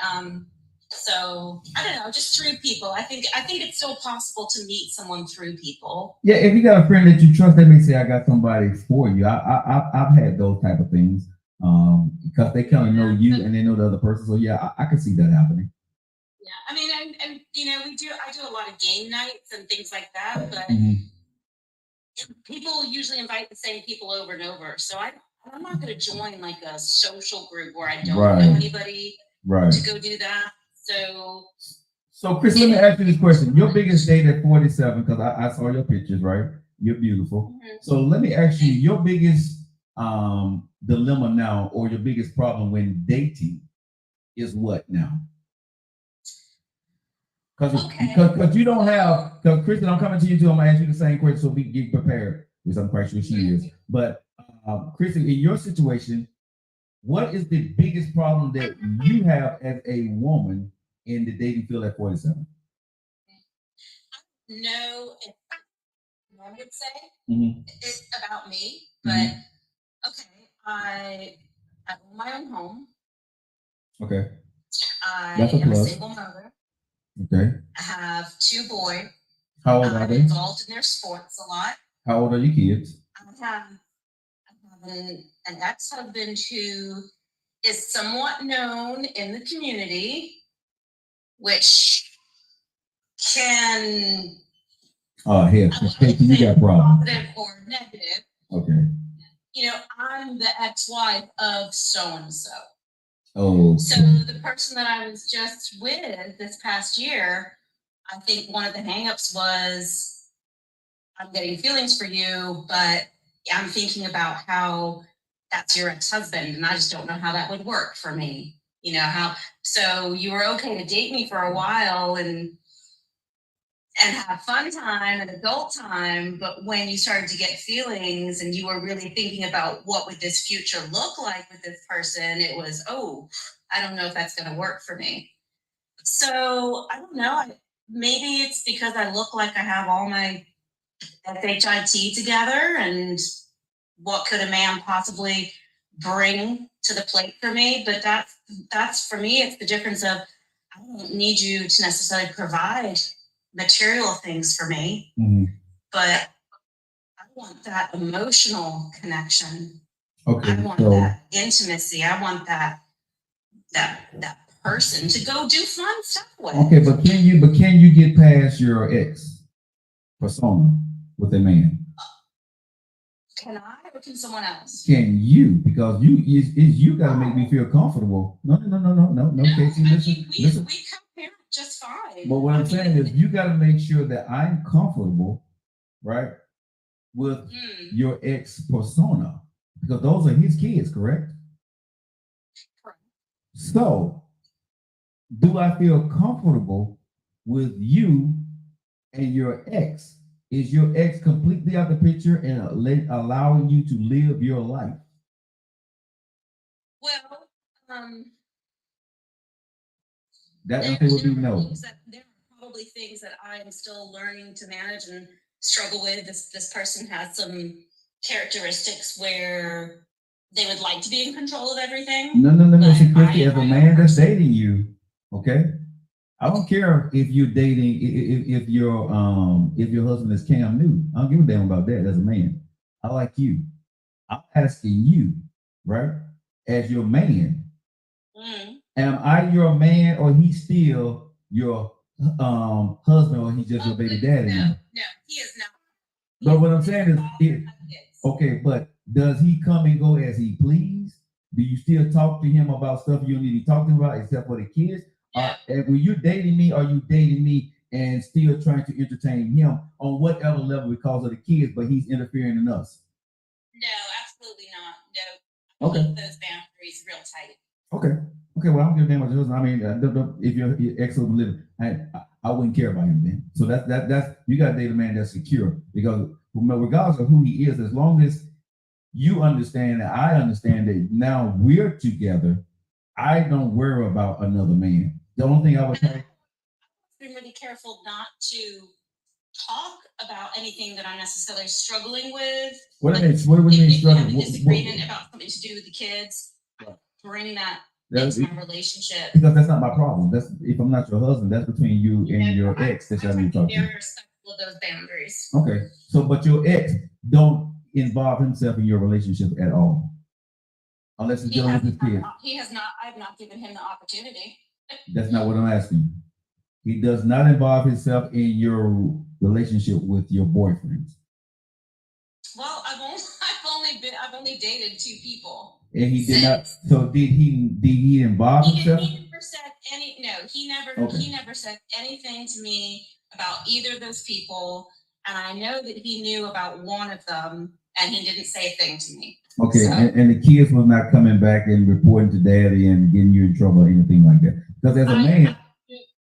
so I don't know, just through people. I think it's still possible to meet someone through people. Yeah, if you got a friend that you trust, they may say, "I got somebody for you." I've had those type of things because they kind of know you and they know the other person. So yeah, I can see that happening. Yeah, I mean, and you know, I do a lot of game nights and things like that, but people usually invite the same people over and over. So I'm not going to join like a social group where I don't know anybody to go do that. So, Chris, let me ask you this question. Your biggest date at 47, because I saw your pictures, right? You're beautiful. So let me ask you, your biggest dilemma now, or your biggest problem when dating is what now? Because you don't have, because Kristen, I'm coming to you too. I'm gonna ask you the same question so we can get prepared, because I'm quite sure she is. But Kristen, in your situation, what is the biggest problem that you have as a woman in the dating field at 47? No, I would say it's about me, but okay, I own my own home. Okay. I am a single mother. Okay. I have 2 boys. How old are they? I'm involved in their sports a lot. How old are your kids? I have an ex-husband who is somewhat known in the community, which can you got problems. positive or negative. Okay. You know, I'm the ex-wife of so-and-so. Oh. So the person that I was just with this past year, I think one of the hangups was, I'm getting feelings for you, but I'm thinking about how that's your ex-husband, and I just don't know how that would work for me. You know, so you were okay to date me for a while and have fun time and adult time, but when you started to get feelings and you were really thinking about what would this future look like with this person, it was, oh, I don't know if that's going to work for me. So I don't know. Maybe it's because I look like I have all my SHIT together, and what could a man possibly bring to the plate for me? But that's for me, it's the difference of, I don't need you to necessarily provide material things for me, but I want that emotional connection. Okay. I want that intimacy. I want that person to go do fun stuff with. Okay, but can you get past your ex persona with a man? Can I, or can someone else? Can you? Because you gotta make me feel comfortable. No, Casey, listen. We co-parent just fine. But what I'm saying is, you gotta make sure that I'm comfortable, right, with your ex persona, because those are his kids, correct? Correct. So, do I feel comfortable with you and your ex? Is your ex completely out the picture and allowing you to live your life? Well, that answer would be no. There are probably things that I am still learning to manage and struggle with. This person has some characteristics where they would like to be in control of everything. No. See, Christy, as a man that's dating you, okay, I don't care if you're dating, if your husband is Cam Newton. I don't give a damn about that as a man. I like you. I'm asking you, right, as your man. Am I your man, or he's still your husband, or he's just your baby daddy? No, he is not. But what I'm saying is, okay, but does he come and go as he please? Do you still talk to him about stuff you don't need to talk to him about except for the kids? And when you're dating me, are you dating me and still trying to entertain him on whatever level because of the kids, but he's interfering in us? No, absolutely not. No. Okay. Keep those boundaries real tight. Okay. Well, I don't give a damn about your husband. I mean, if your ex-husband living, I wouldn't care about him then. So that's you got to date a man that's secure, because regardless of who he is, as long as you understand and I understand that now we're together, I don't worry about another man. The only thing I would say, be really careful not to talk about anything that I'm necessarily struggling with. What Like, do you mean if we have struggling? a disagreement about something to do with the kids, bring that into my relationship. Because that's not my problem. That's if I'm not your husband, that's between you and your ex that y'all need to talk to. Very respectful of those boundaries. Okay. So but your ex don't involve himself in your relationship at all. Unless he's dealing with his kids. He has not, I've not given him the opportunity. That's not what I'm asking. He does not involve himself in your relationship with your boyfriends. Well, I've only dated 2 people. And he did not. So did he involve himself? He never said any. No, he never said anything to me about either of those people. And I know that he knew about one of them, and he didn't say a thing to me. Okay, so, and the kids was not coming back and reporting to daddy and getting you in trouble or anything like that. Because as a man,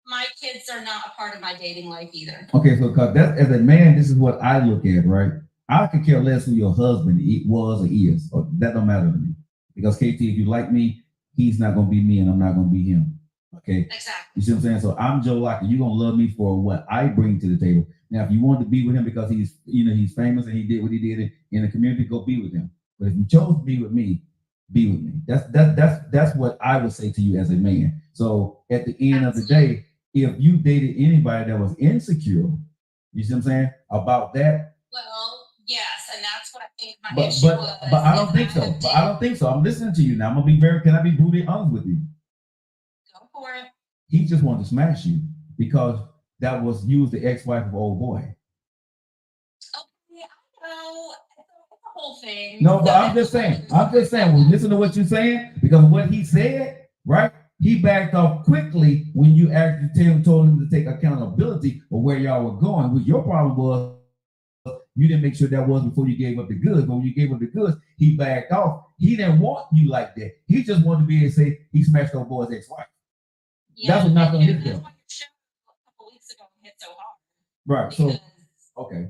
my kids are not a part of my dating life either. Okay, so because that's as a man, this is what I look at, right? I could care less who your husband was or is, or that don't matter to me. Because KT, if you like me, he's not gonna be me, and I'm not gonna be him. Okay, exactly. You see what I'm saying? So I'm Joe Locker. You're gonna love me for what I bring to the table. Now, if you want to be with him because he's famous and he did what he did in the community, go be with him. But if you chose to be with me, be with me. That's what I would say to you as a man. So at the end of the day, if you dated anybody that was insecure, you see what I'm saying, about that. Well, yes, and that's what I think my issue was. But I don't think so. But I don't think so. I'm listening to you now. I'm gonna be can I be brutally honest with you? Go for it. He just wanted to smash you because that was the ex-wife of old boy. Okay, I know. Whole thing. No, but I'm just saying, well, listen to what you're saying, because what he said, right? He backed off quickly when you actually told him to take accountability of where y'all were going. What your problem was, you didn't make sure that was before you gave up the goods. But when you gave up the goods, he backed off. He didn't want you like that. He just wanted to be able to say he smashed old boy's ex-wife. Yeah, that's what knocked on his door. That's why your show a couple weeks ago hit so hard. Right. So okay.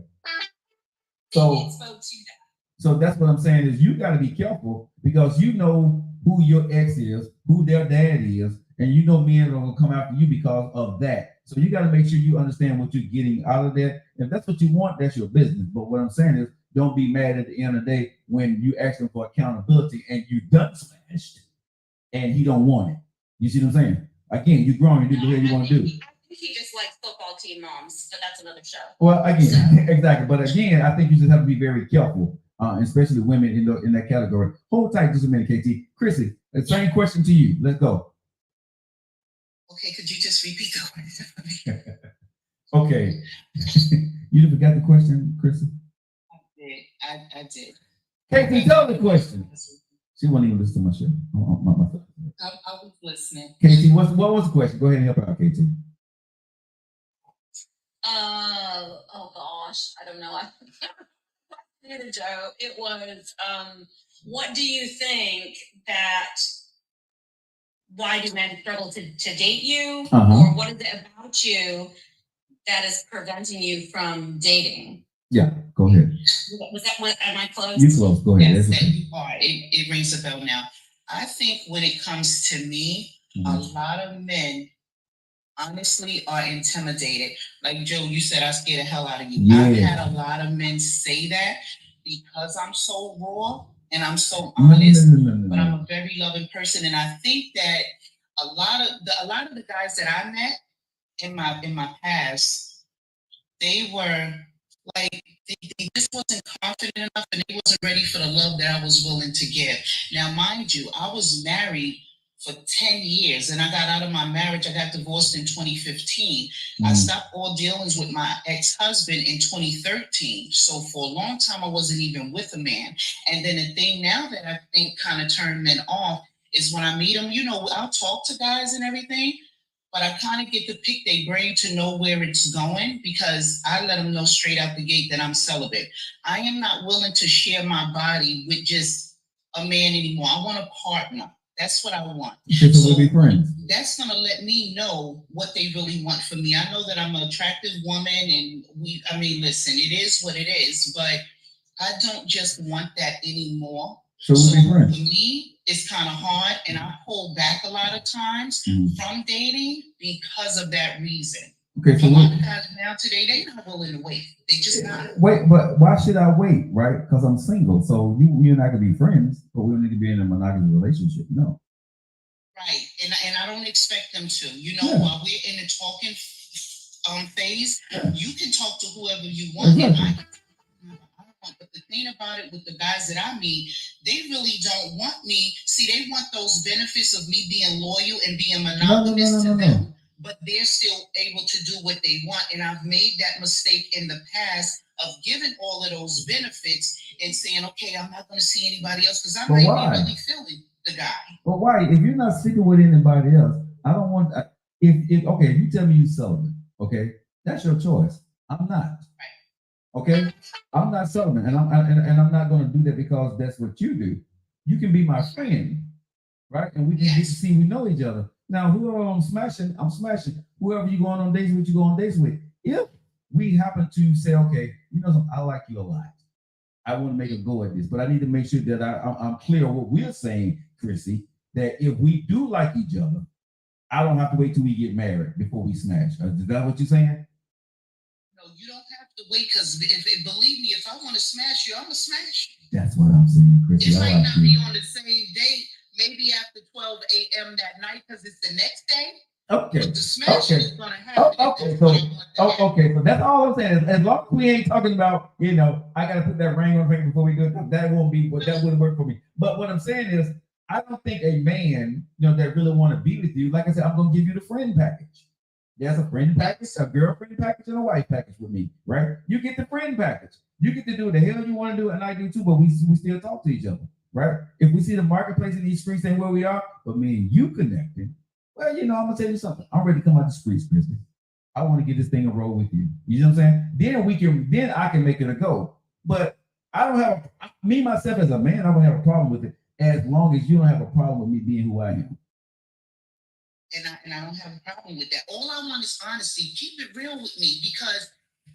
So spoke to that. So that's what I'm saying is you got to be careful because you know who your ex is, who their dad is, and you know men are going to come after you because of that. So you got to make sure you understand what you're getting out of that. If that's what you want, that's your business. But what I'm saying is don't be mad at the end of the day when you ask him for accountability and you done smashed and he don't want it. You see what I'm saying? Again, you're grown, you do what you want to do. I think he just likes football team moms, but that's another show. Well, again, exactly. But again, I think you just have to be very careful. Especially women in that category. Hold tight just a minute, KT. Chrissy, the same question to you. Let's go. Okay, could you just repeat the question? Okay. You forgot the question, Chrissy? I did. KT, tell the question. She won't even listen to my show. I was listening. KT, what was the question? Go ahead and help out, KT. Oh gosh, I don't know. Joe, it was what do you think that why do men struggle to date you, or what is it about you that is preventing you from dating? Yeah, go ahead. Was that what am I close? You close, go ahead. Yes, you are. It rings a bell now. I think when it comes to me, a lot of men honestly are intimidated. Like Joe, you said I scared the hell out of you. Yeah. I've had a lot of men say that because I'm so raw and I'm so honest, but I'm a very loving person. And I think that a lot of the guys that I met in my past, they were like they just wasn't confident enough and they wasn't ready for the love that I was willing to give. Now, mind you, I was married for 10 years and I got out of my marriage. I got divorced in 2015. I stopped all dealings with my ex-husband in 2013. So for a long time, I wasn't even with a man. And then the thing now that I think kind of turned men off is when I meet them, I'll talk to guys and everything, but I kind of get to pick their brain to know where it's going because I let them know straight out the gate that I'm celibate. I am not willing to share my body with just a man anymore. I want a partner. That's what I want. So we'll be friends. That's going to let me know what they really want from me. I know that I'm an attractive woman and listen, it is what it is, but I don't just want that anymore. So for me, it's kind of hard and I pull back a lot of times from dating because of that reason. Okay, so A lot of guys now today, they not willing to wait. They just not. wait, but why should I wait, right? Because I'm single. So you and I can be friends, but we don't need to be in a monogamous relationship. No. Right. And I don't expect them to. You know, Yeah. while we're in the talking phase, Yeah. you can talk to whoever you want. Exactly. But the thing about it with the guys that I meet, they really don't want me. See, they want those benefits of me being loyal and being monogamous to them, but they're still able to do what they want. And I've made that mistake in the past of giving all of those benefits and saying, okay, I'm not going to see anybody else because I might be really feeling the guy. But why? If you're not sticking with anybody else, I don't want. If okay, if you tell me you celibate, okay, that's your choice. I'm not. Okay, I'm not celibate, and I'm not going to do that because that's what you do. You can be my friend, right? And we can get to see we know each other. Now, whoever I'm smashing. Whoever you going on dates with, you go on dates with. If we happen to say, okay, you know something, I like you a lot. I want to make a go at this, but I need to make sure that I'm clear on what we're saying, Chrissy, that if we do like each other, I don't have to wait till we get married before we smash. Is that what you're saying? No, you don't have to wait because believe me, if I want to smash you, I'm going to smash you. That's what I'm saying, Chrissy. It might not be on the same date, maybe after 12 a.m. that night because it's the next day. Okay. But the smashing is going to happen. Okay. So that's all I'm saying. As long as we ain't talking about, I got to put that ring on finger before we do it. That wouldn't work for me. But what I'm saying is, I don't think a man, that really want to be with you, like I said, I'm going to give you the friend package. There's a friend package, a girlfriend package, and a wife package with me, right? You get the friend package. You get to do what the hell you want to do, and I do too, but we still talk to each other, right? If we see the marketplace in these streets ain't where we are, but me and you connecting, well, I'm going to tell you something. I'm ready to come out the streets, Christy. I want to get this thing a roll with you. You know what I'm saying? Then I can make it a go. But I don't have, me, myself as a man, I don't have a problem with it as long as you don't have a problem with me being who I am. And I don't have a problem with that. All I want is honesty. Keep it real with me because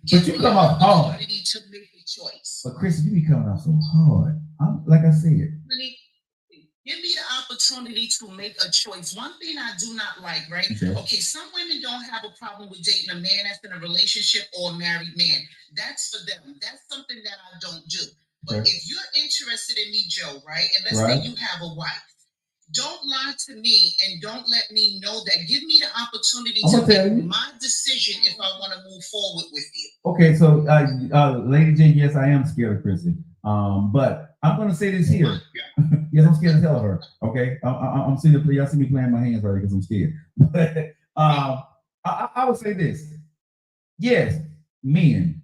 but you come out hard. To make a choice. But Chris, you be coming out so hard. Like I said. Give me the opportunity to make a choice. One thing I do not like, right? Okay, some women don't have a problem with dating a man that's in a relationship or a married man. That's for them. That's something that I don't do. But if you're interested in me, Joe, right? And let's say you have a wife. Don't lie to me and don't let me know that. Give me the opportunity to make my decision if I want to move forward with you. Okay, so Lady J, yes, I am scared of Chrissy. But I'm gonna say this here. Yes, I'm scared as hell of her. Okay, I'm seeing y'all see me playing my hands right because I'm scared. But I would say this. Yes, men.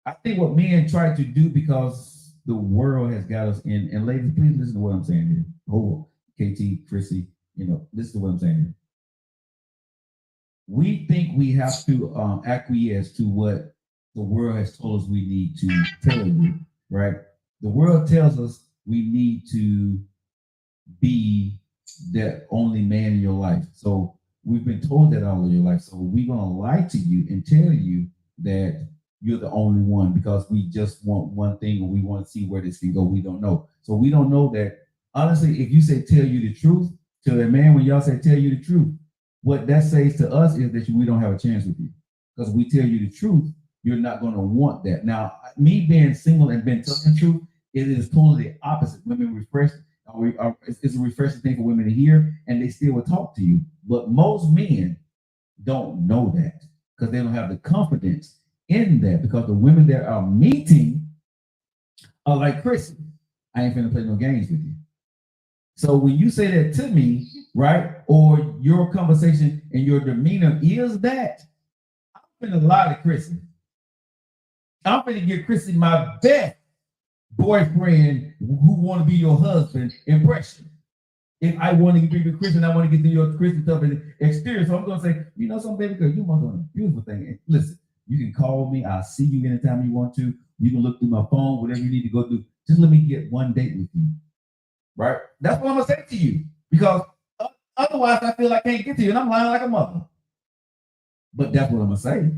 I think what men try to do because the world has got us in. And ladies, please listen to what I'm saying here. Hold. KT, Chrissy, this is what I'm saying. We think we have to acquiesce to what the world has told us we need to tell you, right? The world tells us we need to be the only man in your life. So we've been told that all of your life. So we're going to lie to you and tell you that you're the only one because we just want one thing or we want to see where this can go. We don't know. So we don't know that. Honestly, if you say tell you the truth to a man, when y'all say tell you the truth, what that says to us is that we don't have a chance with you. Because we tell you the truth, you're not going to want that. Now, me being single and been telling the truth, it is totally the opposite. Women refresh, it's a refreshing thing for women to hear, and they still will talk to you. But most men don't know that because they don't have the confidence in that. Because the women that are meeting are like, Chris, I ain't finna play no games with you. So when you say that to me, right, or your conversation and your demeanor is that, I'm finna lie to Chrissy. I'm finna give Chrissy my best boyfriend who want to be your husband impression. If I want to be with Chrissy and I want to get to your Chrissy stuff and experience, so I'm gonna say, something, baby girl, you're a beautiful thing. And listen, you can call me. I'll see you anytime you want to. You can look through my phone, whatever you need to go do. Just let me get one date with you. Right? That's what I'm gonna say to you because otherwise I feel like I can't get to you and I'm lying like a mother. But that's what I'm gonna say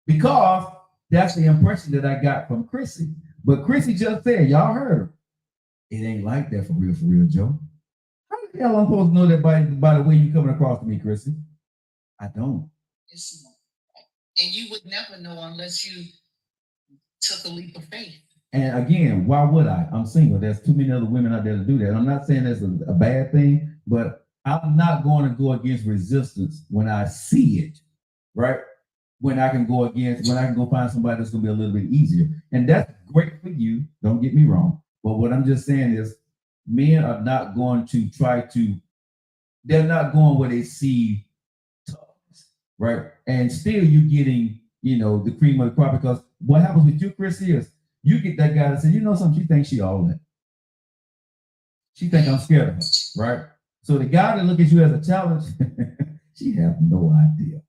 because that's the impression that I got from Chrissy. But Chrissy just said, y'all heard her. It ain't like that for real, Joe. How the hell am I supposed to know that by the way you coming across to me, Chrissy? I don't. It's not. And you would never know unless you took a leap of faith. And again, why would I? I'm single. There's too many other women out there to do that. I'm not saying that's a bad thing, but I'm not going to go against resistance when I see it, right? When I can go find somebody that's going to be a little bit easier. And that's great for you. Don't get me wrong. But what I'm just saying is men are not going to they're not going where they see toughness, right? And still you're getting, the cream of the crop, because what happens with you, Chris, is you get that guy that says, something, she thinks she all that. She think I'm scared of her, right? So the guy that look at you as a challenge, she have no idea,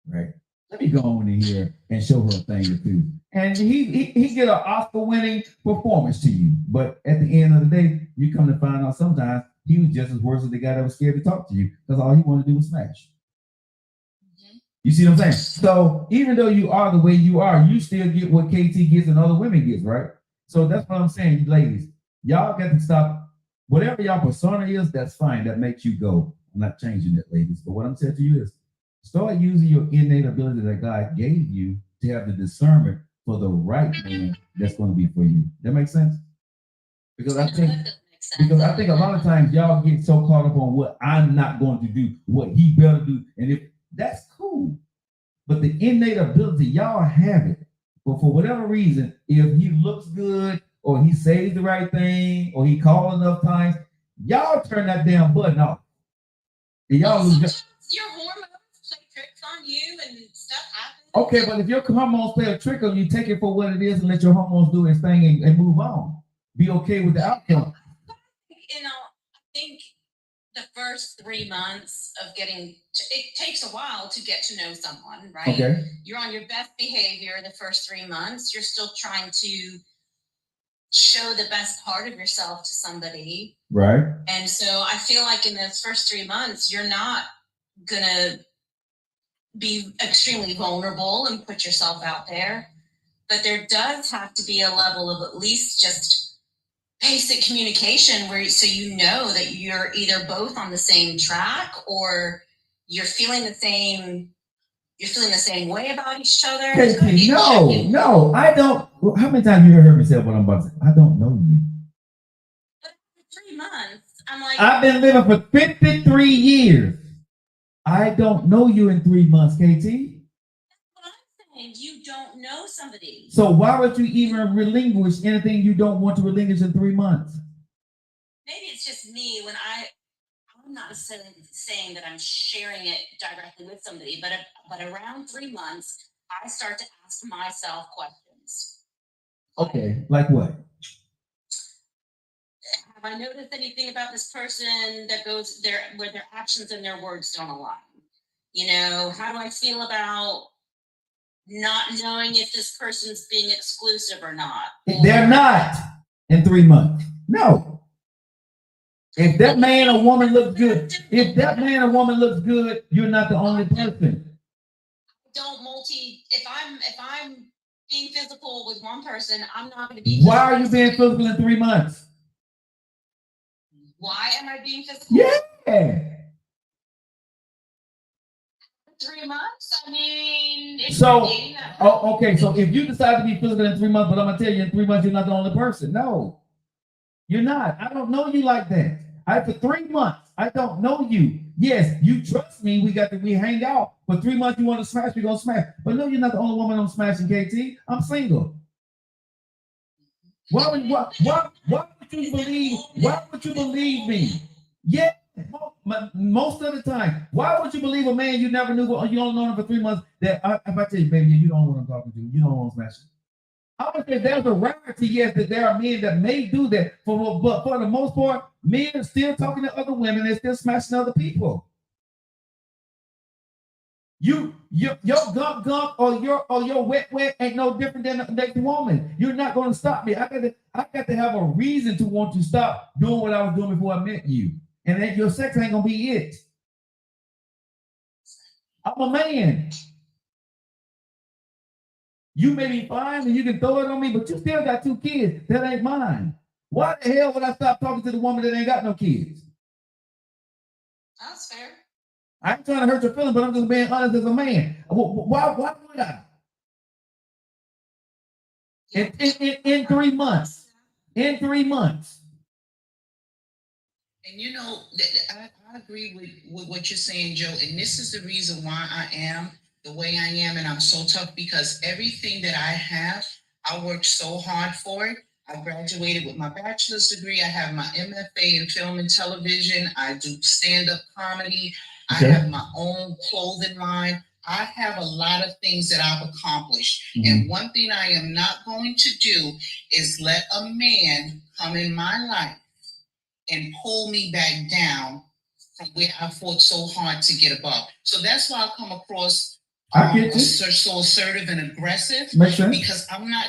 right? Let me go on in here and show her a thing or two. And he get an Oscar-winning performance to you. But at the end of the day, you come to find out sometimes he was just as worse as the guy that was scared to talk to you, because all he wanted to do was smash. You see what I'm saying? So even though you are the way you are, you still get what KT gets and other women gets, right? So that's what I'm saying, ladies. Y'all got to stop. Whatever y'all persona is, that's fine. That makes you go. I'm not changing it, ladies. But what I'm saying to you is, start using your innate ability that God gave you to have the discernment for the right man that's going to be for you. That makes sense? Because I think a lot of times y'all get so caught up on what I'm not going to do, what he better do, and if that's cool. But the innate ability, y'all have it. But for whatever reason, if he looks good, or he says the right thing, or he calls enough times, y'all turn that damn button off. And y'all lose your hormones play tricks on you and stuff happens. Okay, but if your hormones play a trick on you, take it for what it is and let your hormones do its thing and move on. Be okay with the outcome. I think the first 3 months of it takes a while to get to know someone, right? Okay. You're on your best behavior the first 3 months. You're still trying to show the best part of yourself to somebody. Right. And so I feel like in those first 3 months, you're not going to be extremely vulnerable and put yourself out there. But there does have to be a level of at least just basic communication so you know that you're either both on the same track or you're feeling the same way about each other. No, I don't. How many times you heard me say what I'm about to say? I don't know you. But after 3 months, I'm like, I've been living for 53 years. I don't know you in 3 months, KT. That's what I'm saying. You don't know somebody. So why would you even relinquish anything you don't want to relinquish in 3 months? Maybe it's just me when I'm not necessarily saying that I'm sharing it directly with somebody, but around 3 months, I start to ask myself questions. Okay, like what? Have I noticed anything about this person that goes there where their actions and their words don't align? How do I feel about not knowing if this person's being exclusive or not? They're not in 3 months. No. If that man or woman looks good, you're not the only person. If I'm being physical with one person, I'm not going to be. Why are you being physical in 3 months? Why am I being physical? Yeah. 3 months? I mean, okay. So if you decide to be physical in 3 months, but I'm gonna tell you in 3 months you're not the only person. No, you're not. I don't know you like that. For 3 months, I don't know you. Yes, you trust me. We hang out. For 3 months, you want to smash, we're gonna smash. But no, you're not the only woman I'm smashing, KT. I'm single. Why would you believe me? Yeah, most of the time. Why would you believe a man you never knew, you only know him for 3 months, that if I tell you, baby, you don't want to talk to you, you don't want to smash it. I would say there's a rarity, yes, that there are men that may do that, but for the most part, men are still talking to other women and still smashing other people. Your gunk or your wet ain't no different than the next woman. You're not going to stop me. I got to have a reason to want to stop doing what I was doing before I met you, and that your sex ain't gonna be it. I'm a man. You may be fine and you can throw it on me, but you still got 2 kids. That ain't mine. Why the hell would I stop talking to the woman that ain't got no kids? That's fair. I ain't trying to hurt your feelings, but I'm just being honest as a man. Why would I? In 3 months. In 3 months. And you know, I agree with what you're saying, Joe. And this is the reason why I am the way I am, and I'm so tough, because everything that I have, I worked so hard for it. I graduated with my bachelor's degree. I have my MFA in film and television. I do stand-up comedy. Okay. I have my own clothing line. I have a lot of things that I've accomplished. Mm-hmm. And one thing I am not going to do is let a man come in my life and pull me back down from where I fought so hard to get above. So that's why I come across so assertive and aggressive, because I'm not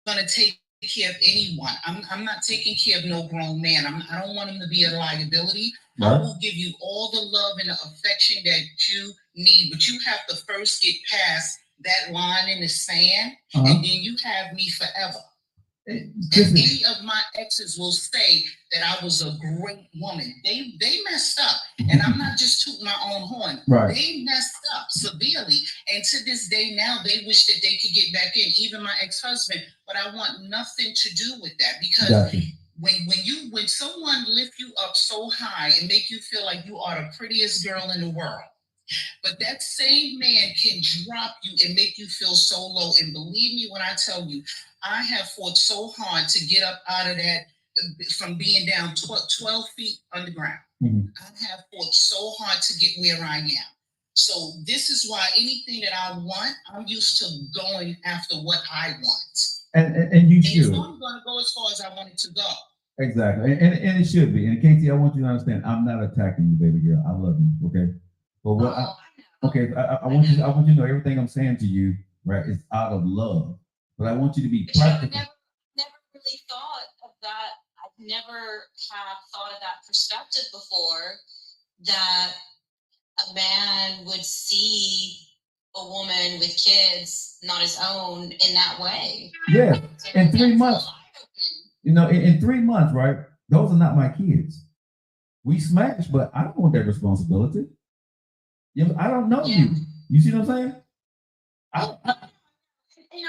going to take care of anyone. I'm not taking care of no grown man. I don't want him to be a liability. Right. I will give you all the love and the affection that you need, but you have to first get past that line in the sand, and then you have me forever. And any of my exes will say that I was a great woman. They messed up, and I'm not just tooting my own horn. Right. They messed up severely, and to this day now they wish that they could get back in. Even my ex-husband, but I want nothing to do with that, because when someone lift you up so high and make you feel like you are the prettiest girl in the world, but that same man can drop you and make you feel so low. And believe me when I tell you, I have fought so hard to get up out of that, from being down 12 feet underground. Mm-hmm. I have fought so hard to get where I am. So this is why anything that I want, I'm used to going after what I want. And you should. So I'm going to go as far as I want it to go. Exactly. And it should be. And Casey, I want you to understand, I'm not attacking you, baby girl. I love you. Okay. But what I want you to know, everything I'm saying to you, right, is out of love. But I want you to be practical. Never really thought of that. I've never have thought of that perspective before, that a man would see a woman with kids not his own in that way. Yeah. In 3 months. You know, in 3 months, right? Those are not my kids. We smashed, but I don't want that responsibility. I don't know you. You see what I'm saying?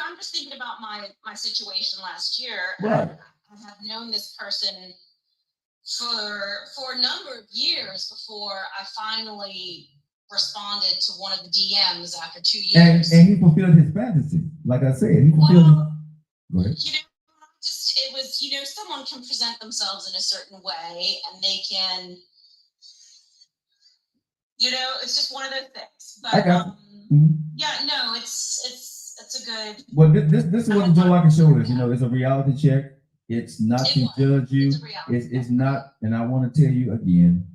I'm just thinking about my situation last year. Right. I have known this person for a number of years before I finally responded to one of the DMs after 2 years. And he fulfilled his fantasy. Like I said, he fulfilled Go ahead. It was, someone can present themselves in a certain way, and they can, it's just one of those things. But it's a good. Well, this is what the Joe Locker show is. It's a reality check. It's not to judge you. It's not, and I want to tell you again,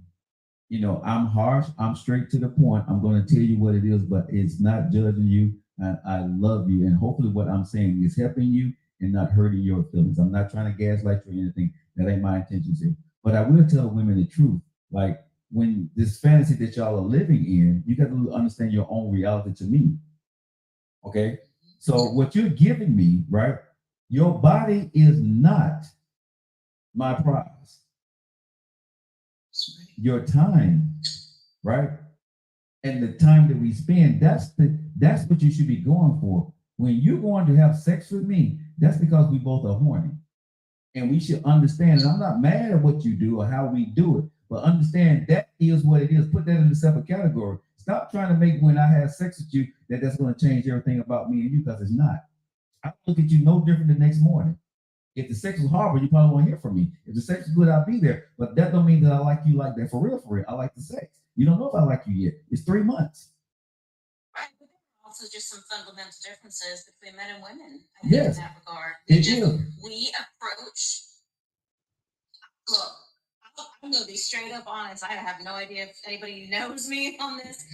I'm harsh. I'm straight to the point. I'm going to tell you what it is, but it's not judging you. I love you, and hopefully what I'm saying is helping you and not hurting your feelings. I'm not trying to gaslight you or anything. That ain't my intentions here. But I will tell women the truth. Like, when this fantasy that y'all are living in, you got to understand your own reality to me. Okay? So what you're giving me, right? Your body is not my prize. Your time, right? And the time that we spend, that's what you should be going for. When you're going to have sex with me, that's because we both are horny. And we should understand, and I'm not mad at what you do or how we do it, but understand that is what it is. Put that in a separate category. Stop trying to make when I have sex with you that's going to change everything about me and you, because it's not. I look at you no different the next morning. If the sex was horrible, you probably won't hear from me. If the sex is good, I'll be there. But that don't mean that I like you like that for real, for real. I like the sex. You don't know if I like you yet. It's 3 months. Right, but there are also just some fundamental differences between men and women. In that regard. We approach. Look, I'm going to be straight up honest. I have no idea if anybody knows me on this.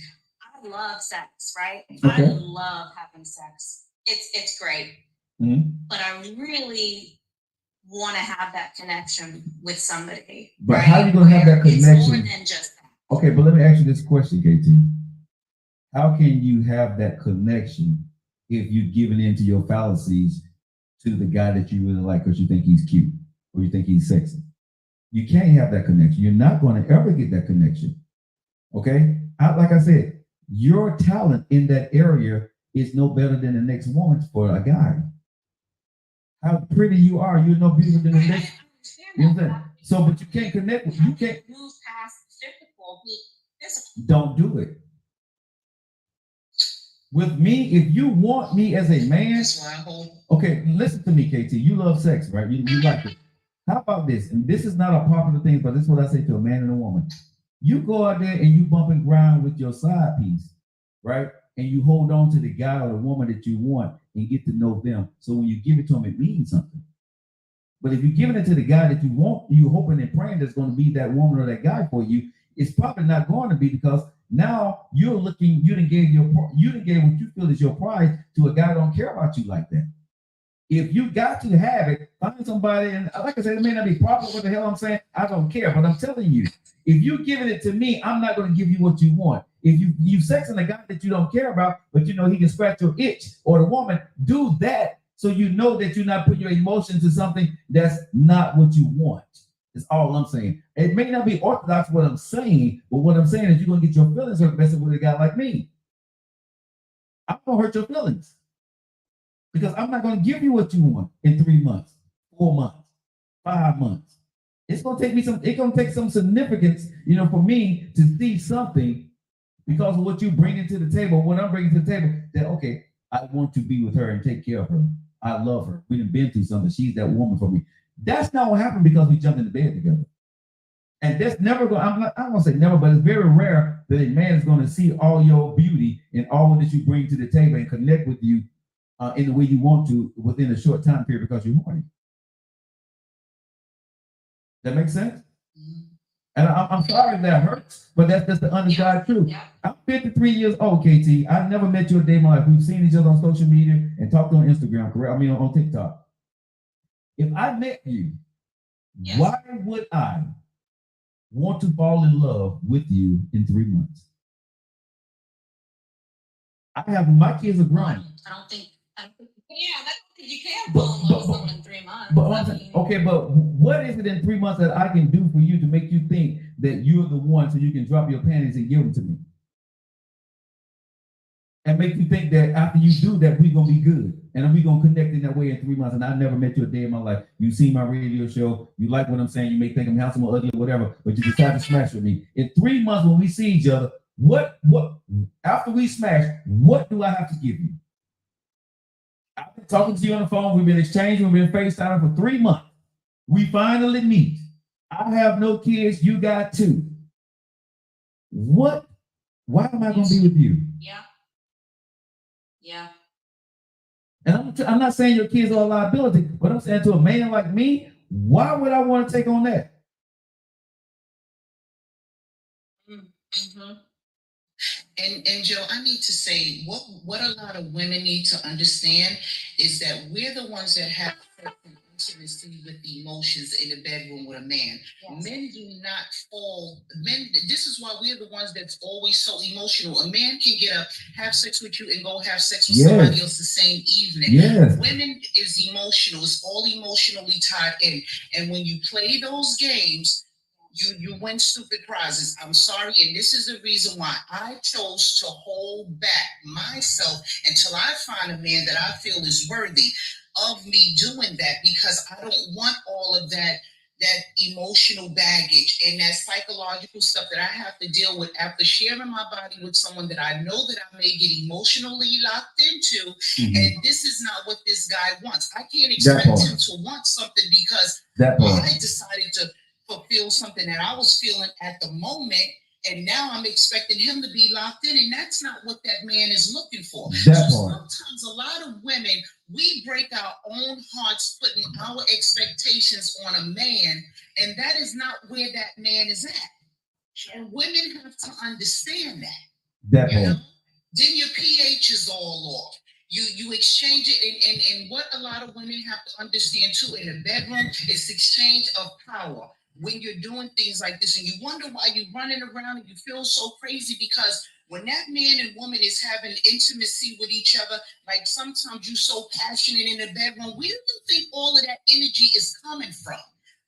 I love sex, right? Okay. I love having sex. It's great. Mm-hmm. But I really want to have that connection with somebody. But how are you going to have that connection? It's more than just that. Okay, but let me ask you this question, KT. How can you have that connection if you've given in to your fallacies to the guy that you really like because you think he's cute or you think he's sexy? You can't have that connection. You're not going to ever get that connection. Okay, like I said, your talent in that area is no better than the next woman for a guy. How pretty you are, you're no beautiful than the Right, I next. understand You know that, what I'm saying? So, but you can't connect with. You can't. move past the physical, be physical. Don't do it. With me, if you want me as a man, That's why I hold. okay, listen to me, KT. You love sex, right? You like it. How about this? And this is not a popular thing, but this is what I say to a man and a woman. You go out there and you bump and grind with your side piece, right? And you hold on to the guy or the woman that you want and get to know them. So when you give it to them, it means something. But if you're giving it to the guy that you want, you hoping and praying that's going to be that woman or that guy for you, it's probably not going to be, because now you're looking, you didn't give what you feel is your prize to a guy that don't care about you like that. If you got to have it, find somebody, and like I said, it may not be proper what the hell I'm saying. I don't care, but I'm telling you, if you're giving it to me, I'm not going to give you what you want. If you sexing a guy that you don't care about, but you know he can scratch your itch, or the woman, do that so you know that you're not putting your emotions to something that's not what you want. That's all I'm saying. It may not be orthodox what I'm saying, but what I'm saying is you're gonna get your feelings hurt messing with a guy like me. I'm gonna hurt your feelings because I'm not gonna give you what you want in 3 months, 4 months, 5 months. It's gonna take me some. It's gonna take some significance, for me to see something because of what you bring to the table. What I'm bringing to the table, that okay, I want to be with her and take care of her. I love her. We've been through something. She's that woman for me. That's not what happened because we jumped in the bed together. And that's never going. I don't want to say never, but it's very rare that a man is going to see all your beauty and all that you bring to the table and connect with you in the way you want to within a short time period because you're horny. That makes sense? Mm-hmm. And I'm sorry if that hurts, but that's just the honest God truth. Yeah. I'm 53 years old, KT. I've never met you a day in my life. We've seen each other on social media and talked on Instagram, correct? I mean, on TikTok. If I met you, yes, why would I want to fall in love with you in 3 months? My kids are grown. I don't think you can fall in love with someone in 3 months. Okay, but what is it in 3 months that I can do for you to make you think that you're the one so you can drop your panties and give them to me? And make you think that after you do that, we're going to be good. And we're going to connect in that way in 3 months. And I never met you a day in my life. You see my radio show. You like what I'm saying. You may think I'm handsome or ugly or whatever, but you decide to smash with me. In 3 months when we see each other, what after we smash, what do I have to give you? I've been talking to you on the phone. We've been exchanging. We've been FaceTiming for 3 months. We finally meet. I have no kids. You got 2. What? Why am I going to be with you? Yeah. Yeah. And I'm not saying your kids are a liability, but I'm saying to a man like me, why would I want to take on that? Mm-hmm. And Joe, I need to say what a lot of women need to understand is that we're the ones that have intimacy with the emotions in the bedroom with a man. Yes. Men do not fall. Men. This is why we're the ones that's always so emotional. A man can get up, have sex with you, and go have sex with somebody else the same evening. Yes. Women is emotional. It's all emotionally tied in. And when you play those games, you win stupid prizes. I'm sorry, and this is the reason why I chose to hold back myself until I find a man that I feel is worthy of me doing that, because I don't want all of that emotional baggage and that psychological stuff that I have to deal with after sharing my body with someone that I know that I may get emotionally locked into. Mm-hmm. And this is not what this guy wants. I can't expect him to want something because I decided to fulfill something that I was feeling at the moment, and now I'm expecting him to be locked in, and that's not what that man is looking for. So sometimes a lot of women, we break our own hearts putting our expectations on a man, and that is not where that man is at. And women have to understand that. Then your pH is all off. You exchange it, and what a lot of women have to understand too in the bedroom is exchange of power. When you're doing things like this and you wonder why you're running around and you feel so crazy, because when that man and woman is having intimacy with each other, like sometimes you're so passionate in the bedroom, where do you think all of that energy is coming from?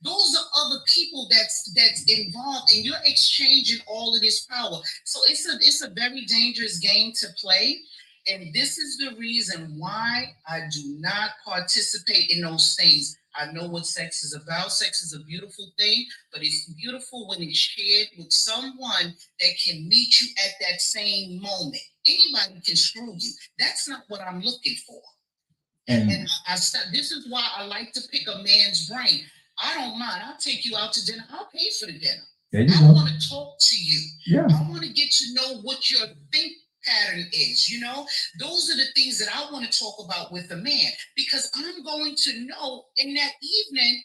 Those are other people that's involved, and you're exchanging all of this power. So it's a very dangerous game to play. And this is the reason why I do not participate in those things. I know what sex is about. Sex is a beautiful thing, but it's beautiful when it's shared with someone that can meet you at that same moment. Anybody can screw you. That's not what I'm looking for. And I said, this is why I like to pick a man's brain. I don't mind. I'll take you out to dinner. I'll pay for the dinner. I want to talk to you. Yeah. I want to get to know what your think pattern is. Those are the things that I want to talk about with a man, because I'm going to know in that evening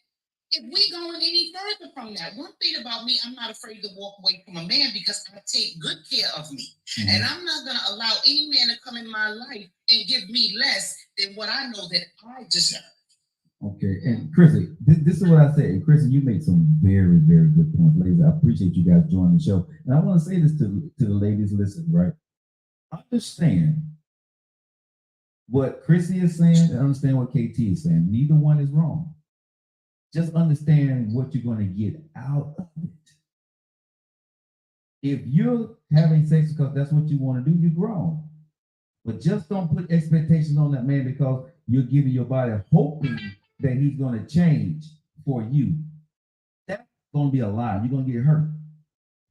if we going any further from that. One thing about me, I'm not afraid to walk away from a man because I take good care of me. Mm-hmm. And I'm not going to allow any man to come in my life and give me less than what I know that I deserve. Okay, and Chrissy, this is what I say. Chrissy, you made some very, very good points. Ladies, I appreciate you guys joining the show. And I want to say this to the ladies listening, right? Understand what Chrissy is saying and understand what KT is saying. Neither one is wrong. Just understand what you're going to get out of it. If you're having sex because that's what you want to do, you're grown. But just don't put expectations on that man because you're giving your body hoping that he's going to change for you. That's going to be a lie. You're going to get hurt.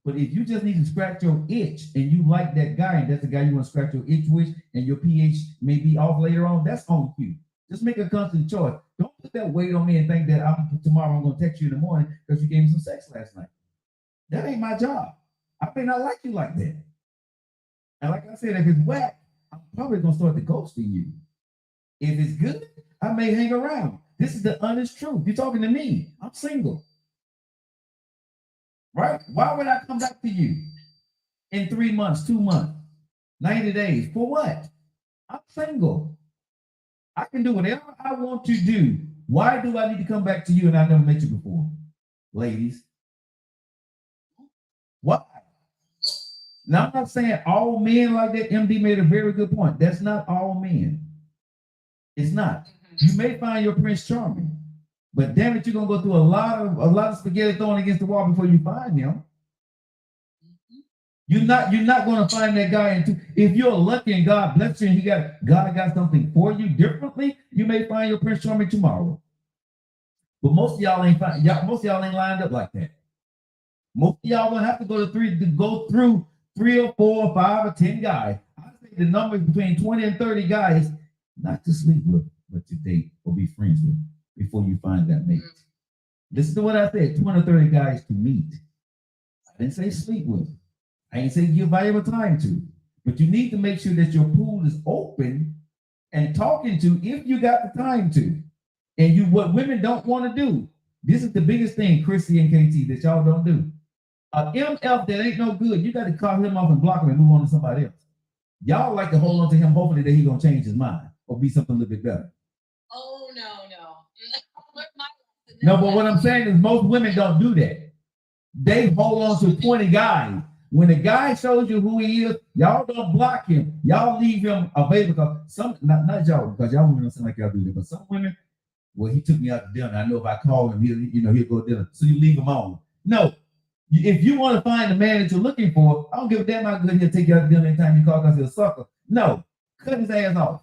But if you just need to scratch your itch and you like that guy and that's the guy you want to scratch your itch with and your pH may be off later on, that's on you. Just make a conscious choice. Don't put that weight on me and think that tomorrow I'm going to text you in the morning because you gave me some sex last night. That ain't my job. I may not like you like that. And like I said, if it's whack, I'm probably going to start to ghosting you. If it's good, I may hang around. This is the honest truth. You're talking to me. I'm single. Right? Why would I come back to you in 3 months, 2 months, 90 days? For what? I'm single. I can do whatever I want to do. Why do I need to come back to you and I never met you before? Ladies. Why? Now, I'm not saying all men like that. MD made a very good point. That's not all men. It's not. You may find your Prince Charming, but damn it, you're gonna go through a lot of spaghetti thrown against the wall before you find him. You're not gonna find that guy if you're lucky and God bless you and God got something for you differently, you may find your Prince Charming tomorrow. But most of y'all ain't lined up like that. Most of y'all gonna have to go through 3 or 4 or 5 or 10 guys. I think the number is between 20 and 30 guys, not to sleep with, but to date or be friends with before you find that mate. Listen to what I said, 20 or 30 guys to meet. I didn't say sleep with. I ain't say give valuable time to. But you need to make sure that your pool is open and talking to if you got the time to. And what women don't want to do. This is the biggest thing, Chrissy and KT, that y'all don't do. An MF that ain't no good, you got to cut him off and block him and move on to somebody else. Y'all like to hold on to him, hoping that he's going to change his mind or be something a little bit better. Oh, no. No, but what I'm saying is most women don't do that. They hold on to 20 guys. When the guy shows you who he is, y'all don't block him. Y'all leave him available. Not y'all, because y'all women don't seem like y'all do that, but some women, well, he took me out to dinner. I know if I call him, he'll go to dinner. So you leave him on. No. If you want to find the man that you're looking for, I don't give a damn how good he'll take you out to dinner anytime you call because he's a sucker. No. Cut his ass off.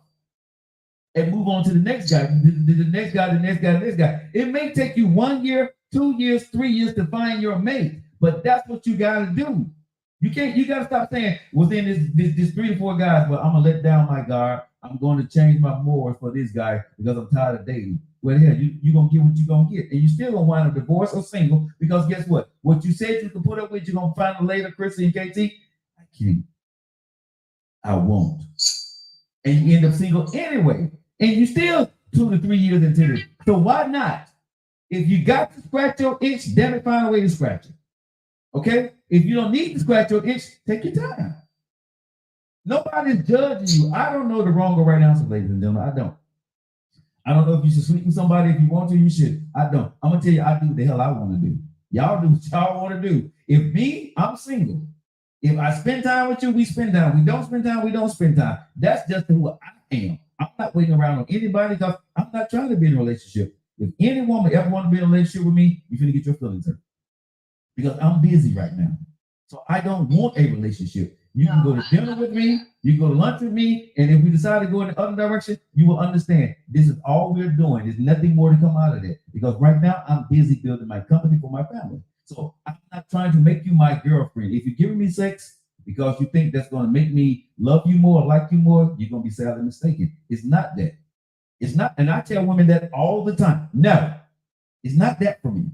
And move on to the next guy, the next guy, the next guy, the next guy. It may take you 1 year, 2 years, 3 years to find your mate, but that's what you got to do. You got to stop saying within this 3 to 4 guys, well, I'm going to let down my guard. I'm going to change my morals for this guy because I'm tired of dating. Well, hell, you're going to get what you're going to get. And you still going to wind up divorced or single because guess what? What you said you could put up with, you're going to find it later, Chrissy and KT. I can't. I won't. And you end up single anyway. And you still 2 to 3 years into this. So why not? If you got to scratch your itch, damn it, find a way to scratch it. Okay? If you don't need to scratch your itch, take your time. Nobody's judging you. I don't know the wrong or right answer, ladies and gentlemen. I don't. I don't know if you should sleep with somebody. If you want to, you should. I don't. I'm going to tell you, I do what the hell I want to do. Y'all do what y'all want to do. If me, I'm single. If I spend time with you, we spend time. We don't spend time, we don't spend time. That's just who I am. I'm not waiting around on anybody because I'm not trying to be in a relationship. If any woman ever want to be in a relationship with me, you're gonna get your feelings hurt because I'm busy right now. So I don't want a relationship. You can go to dinner with me, you can go to lunch with me, and if we decide to go in the other direction, you will understand this is all we're doing. There's nothing more to come out of it because right now I'm busy building my company for my family. So I'm not trying to make you my girlfriend. If you're giving me sex because you think that's going to make me love you more, like you more, you're going to be sadly mistaken. It's not that. It's not, and I tell women that all the time. No, it's not that for me.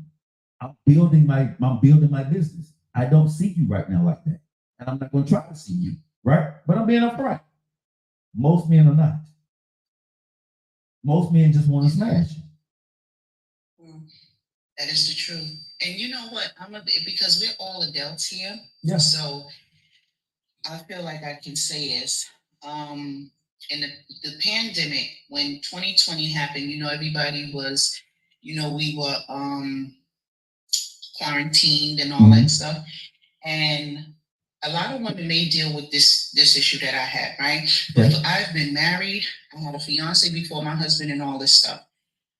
I'm building my business. I don't see you right now like that. And I'm not going to try to see you, right? But I'm being upfront. Most men are not. Most men just want to smash. That is the truth. And you know what? Because we're all adults here. Yeah. So I feel like I can say this. In the pandemic, when 2020 happened, everybody was, we were quarantined and all that stuff. And a lot of women may deal with this issue that I had, right? But I've been married. I had a fiance before my husband and all this stuff.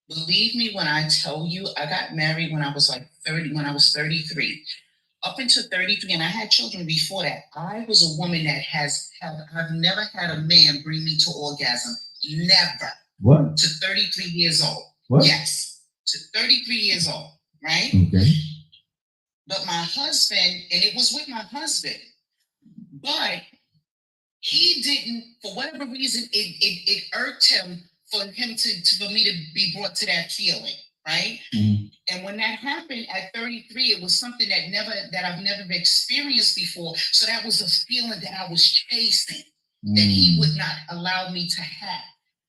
Believe me when I tell you, I got married when I was like 30, when I was 33. Up until 33, and I had children before that. I was a woman that I've never had a man bring me to orgasm. Never. What? To 33 years old. What? Yes. To 33 years old, right? Okay. But my husband, and it was with my husband, but he didn't, for whatever reason, it irked him for me to be brought to that feeling, right? Mm-hmm. And when that happened at 33, it was something that I've never experienced before. So that was a feeling that I was chasing, that he would not allow me to have,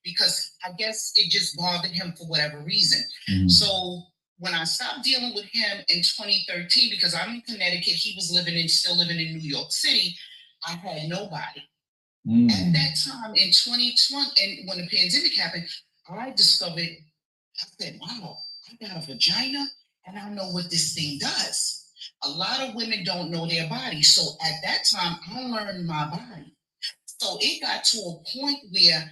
because I guess it just bothered him for whatever reason. Mm-hmm. So when I stopped dealing with him in 2013, because I'm in Connecticut, he was still living in New York City, I had nobody. At that time in 2020, and when the pandemic happened, I said, wow, I got a vagina and I know what this thing does. A lot of women don't know their body. So at that time, I learned my body. So it got to a point where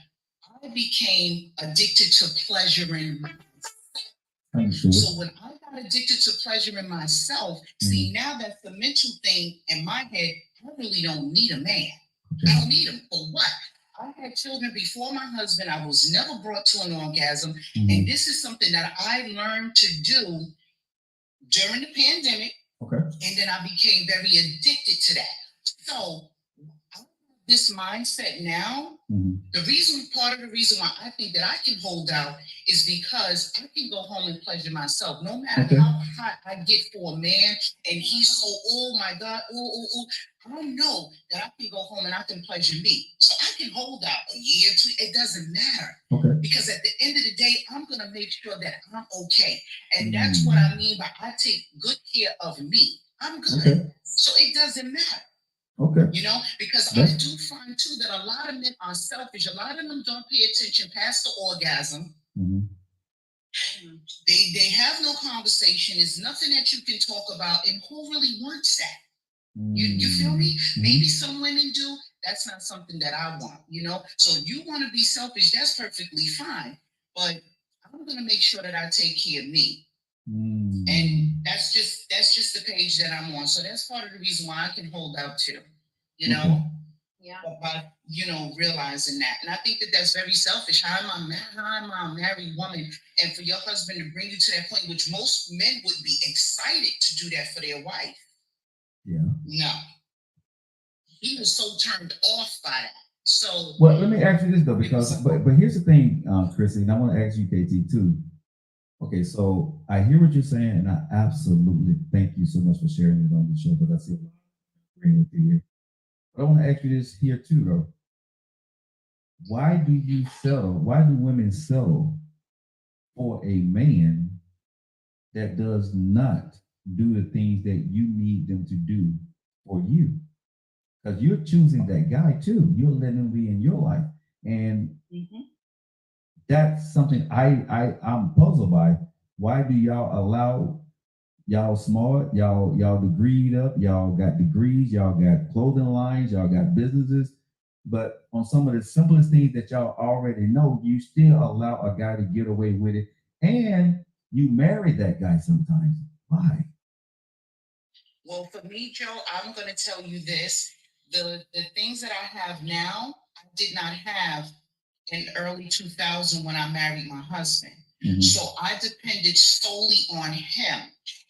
I became addicted to pleasuring myself. So when I got addicted to pleasuring myself, see, now that's the mental thing in my head, I really don't need a man. I don't need him for what? I had children before my husband. I was never brought to an orgasm. And this is something that I learned to do during the pandemic. Okay. And then I became very addicted to that. So I have this mindset now. Part of the reason why I think that I can hold out is because I can go home and pleasure myself. No matter how hot I get for a man and he's so, oh my God, I know that I can go home and I can pleasure me. So I can hold out a year, 2, it doesn't matter. Okay. Because at the end of the day, I'm going to make sure that I'm okay. And that's what I mean by I take good care of me. I'm good. Okay. So it doesn't matter. Okay. Because I do find too that a lot of men are selfish. A lot of them don't pay attention past the orgasm. They have no conversation. It's nothing that you can talk about. And who really wants that? You feel me? Maybe some women do. That's not something that I want, So if you want to be selfish, that's perfectly fine. But I'm going to make sure that I take care of me. And that's just the page that I'm on. So that's part of the reason why I can hold out too, Yeah. By realizing that. And I think that that's very selfish. How am I a married woman, and for your husband to bring you to that point, which most men would be excited to do that for their wife. Yeah. No. He was so turned off by that. So well, let me ask you this though, because but here's the thing, Chrissy, and I want to ask you, KT, too. Okay, so I hear what you're saying, and I absolutely thank you so much for sharing it on the show, because I see a lot of agreeing with you here. But I want to ask you this here too, though. Why do women settle for a man that does not do the things that you need them to do for you? Because you're choosing that guy too. You're letting him be in your life. And that's something I'm puzzled by. Why do y'all allow y'all smart, y'all degreed up, y'all got degrees, y'all got clothing lines, y'all got businesses, but on some of the simplest things that y'all already know, you still allow a guy to get away with it and you married that guy sometimes. Why? Well, for me, Joe, I'm going to tell you this. The things that I have now, I did not have in early 2000 when I married my husband. Mhm. So I depended solely on him.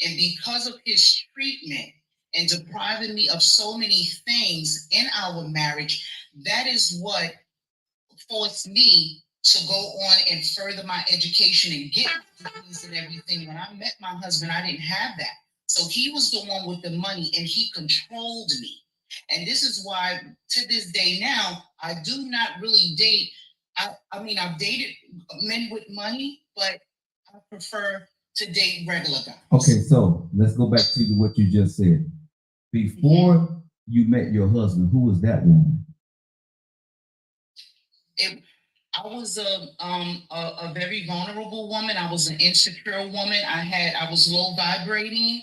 And because of his treatment and depriving me of so many things in our marriage, that is what forced me to go on and further my education and get degrees and everything. When I met my husband, I didn't have that. So he was the one with the money and he controlled me. And this is why to this day now, I do not really date. I mean, I've dated men with money, but I prefer to date regular guys. Okay, so let's go back to what you just said. Before you met your husband, who was that woman? I was a very vulnerable woman. I was an insecure woman. I was low vibrating.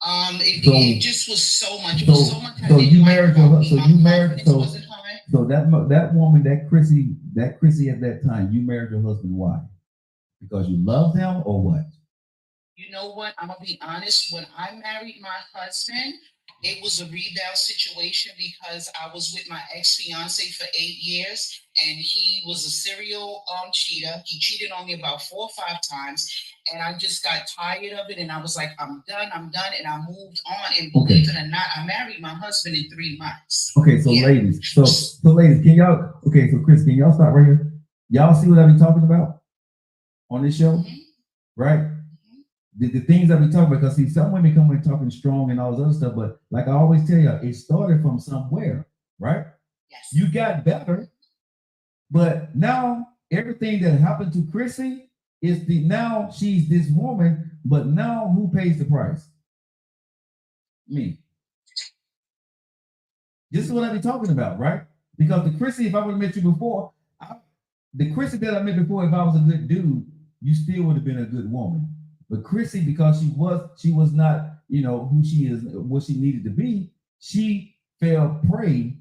It just was so much. So you married your so you married so that woman, that Chrissy at that time, you married your husband. Why? Because you loved him or what? You know what? I'm gonna be honest. When I married my husband, it was a rebound situation because I was with my ex-fiance for 8 years and he was a serial cheater. He cheated on me about 4 or 5 times and I just got tired of it and I was like, I'm done, and I moved on. And believe it or not, I married my husband in 3 months. Okay, so ladies, so ladies, can y'all, so Chris, can y'all stop right here? Y'all see what I be talking about on this show? Mm-hmm. Right? The things that we talk about, because see, some women come in talking strong and all this other stuff, but like I always tell you, it started from somewhere, right? Yes. You got better, but now everything that happened to Chrissy is now she's this woman, but now who pays the price? Me. This is what I be talking about, right? Because the Chrissy, if I would have met you before, the Chrissy that I met before, if I was a good dude, you still would have been a good woman. But Chrissy, because she was not, who she is, what she needed to be, she fell prey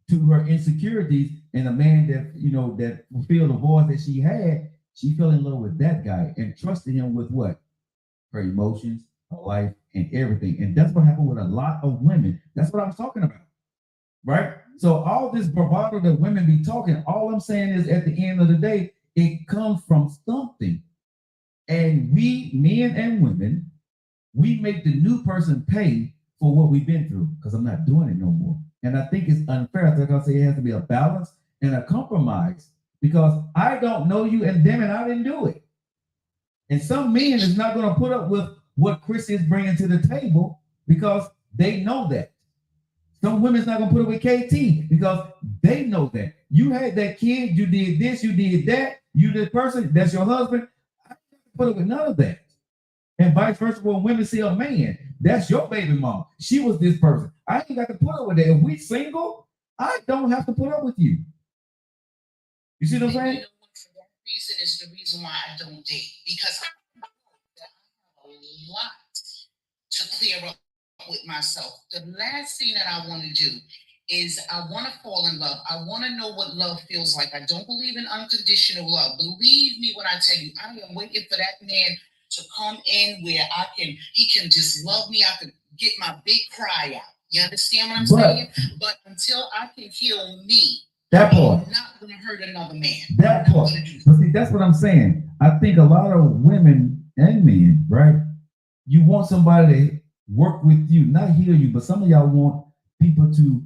to her insecurities, and a man that, that fulfilled the void that she had, she fell in love with that guy and trusted him with what? Her emotions, her life, and everything. And that's what happened with a lot of women. That's what I was talking about, right? So all this bravado that women be talking, all I'm saying is at the end of the day, it comes from something. And we, men and women, we make the new person pay for what we've been through, because I'm not doing it no more. And I think it's unfair. Like I say, it has to be a balance and a compromise, because I don't know you, and damn it, I didn't do it. And some men is not going to put up with what Chris is bringing to the table because they know that. Some women's not going to put up with KT because they know that. You had that kid, you did this, you did that, you did person, that's your husband. Put up with none of that. And vice versa, when women see a man, that's your baby mama. She was this person. I ain't got to put up with that. If we single, I don't have to put up with you. You see what I'm saying? For that reason is the reason why I don't date, because I have a lot to clear up with myself. The last thing that I want to do is I want to fall in love. I want to know what love feels like. I don't believe in unconditional love. Believe me when I tell you, I am waiting for that man to come in where he can just love me. I can get my big cry out. You understand what I'm saying? But until I can heal me, that part, I'm not going to hurt another man. That part. But see, that's what I'm saying. I think a lot of women and men, right? You want somebody to work with you, not heal you, but some of y'all want people to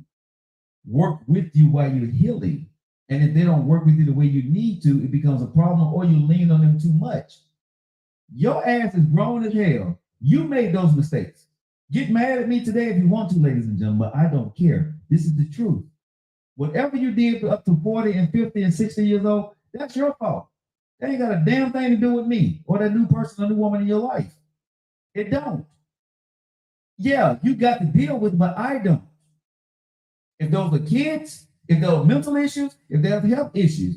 work with you while you're healing. And if they don't work with you the way you need to, it becomes a problem, or you lean on them too much. Your ass is grown as hell. You made those mistakes. Get mad at me today if you want to, ladies and gentlemen, but I don't care. This is the truth. Whatever you did up to 40 and 50 and 60 years old, that's your fault. That ain't got a damn thing to do with me or that new person or new woman in your life. It don't. Yeah, you got to deal with it, but I don't. If those are kids, if there are mental issues, if they have health issues,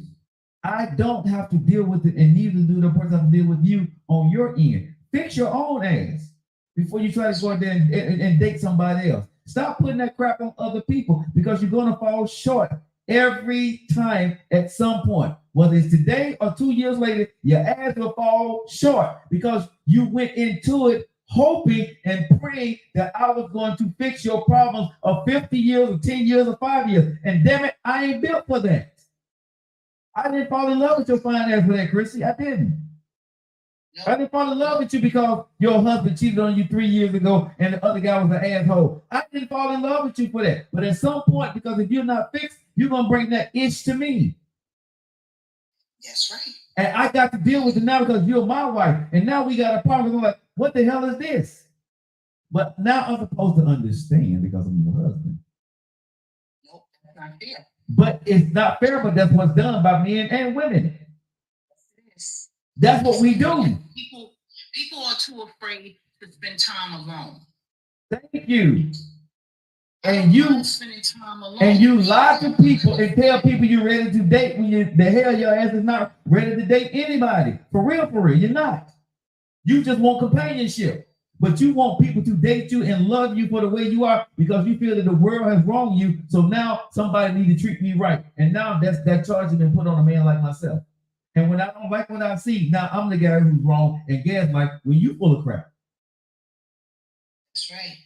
I don't have to deal with it, and neither do the person have to deal with you on your end. Fix your own ass before you try to go out there and date somebody else. Stop putting that crap on other people, because you're going to fall short every time at some point. Whether it's today or 2 years later, your ass will fall short because you went into it hoping and praying that I was going to fix your problems of 50 years or 10 years or 5 years. And damn it, I ain't built for that. I didn't fall in love with your fine ass for that, Chrissy. I didn't. I didn't fall in love with you because your husband cheated on you 3 years ago and the other guy was an asshole. I didn't fall in love with you for that. But at some point, because if you're not fixed, you're going to bring that itch to me. That's right. And I got to deal with it now because you're my wife. And now we got a problem. I'm like, what the hell is this? But now I'm supposed to understand because I'm your husband. Nope, that's not fair. But it's not fair, but that's what's done by men and women. Yes. That's what we do. People are too afraid to spend time alone. Thank you. And you spending time alone. And you lie to people and tell people you're ready to date when the hell your ass is not ready to date anybody. For real, you're not. You just want companionship. But you want people to date you and love you for the way you are because you feel that the world has wronged you. So now somebody need to treat me right. And now that charge has been put on a man like myself. And when I don't like what I see, now I'm the guy who's wrong. And guess, Mike, when you full of crap. That's right.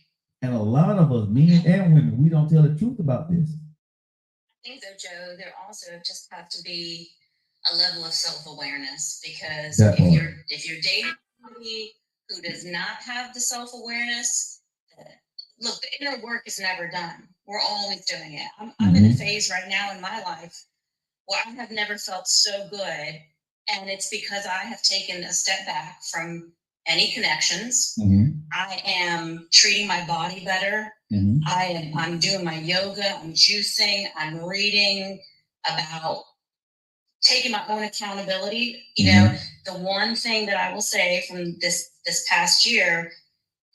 And a lot of us, men and women, we don't tell the truth about this. I think though, Joe, there also just has to be a level of self-awareness because if you're dating somebody who does not have the self-awareness, look, the inner work is never done. We're always doing it. I'm in a phase right now in my life where I have never felt so good. And it's because I have taken a step back from any connections. I am treating my body better. I'm doing my yoga. I'm juicing. I'm reading about taking my own accountability. You know, the one thing that I will say from this past year,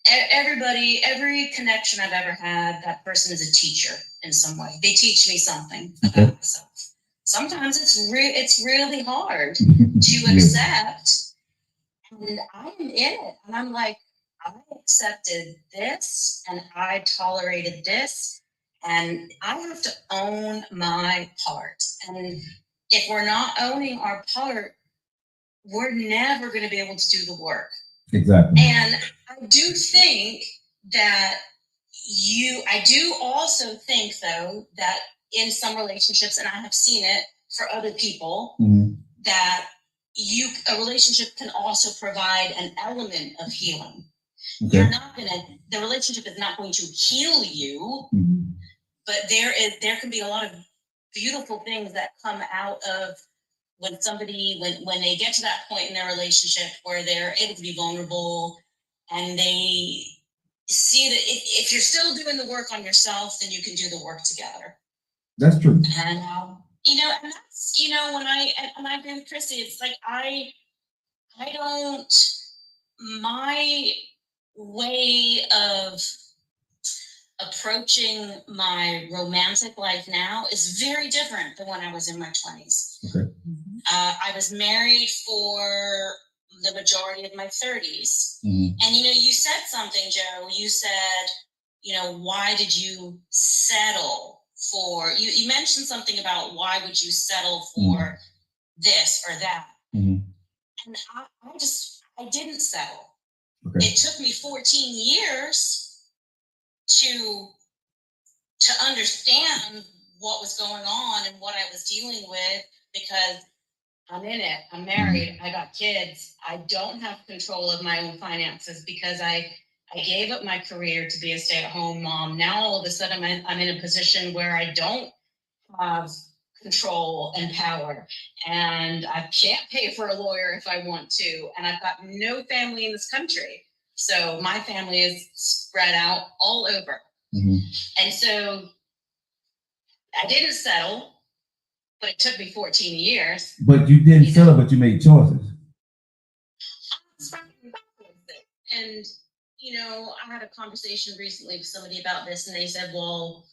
every connection I've ever had, that person is a teacher in some way. They teach me something about myself. Sometimes it's really hard to accept. And I'm in it. And I'm like, I accepted this and I tolerated this. And I have to own my part. And if we're not owning our part, we're never going to be able to do the work. Exactly. And I do think that I do also think, though, that in some relationships, and I have seen it for other people, that a relationship can also provide an element of healing. Okay. The relationship is not going to heal you, but there can be a lot of beautiful things that come out of when they get to that point in their relationship where they're able to be vulnerable and they see that if you're still doing the work on yourself, then you can do the work together. That's true. And and that's, when I agree with Chrissy, it's like my way of approaching my romantic life now is very different than when I was in my 20s. Okay. I was married for the majority of my 30s. And, you said something, Joe. You said, why did you settle for, you mentioned something about why would you settle for this or that. And I didn't settle. Okay. It took me 14 years to understand what was going on and what I was dealing with, because I'm in it. I'm married. I got kids. I don't have control of my own finances because I gave up my career to be a stay-at-home mom. Now all of a sudden I'm in a position where I don't have control and power, and I can't pay for a lawyer if I want to, and I've got no family in this country. So my family is spread out all over. And so I didn't settle, but it took me 14 years. But you didn't settle, but you made choices. And, I had a conversation recently with somebody about this, and they said, well,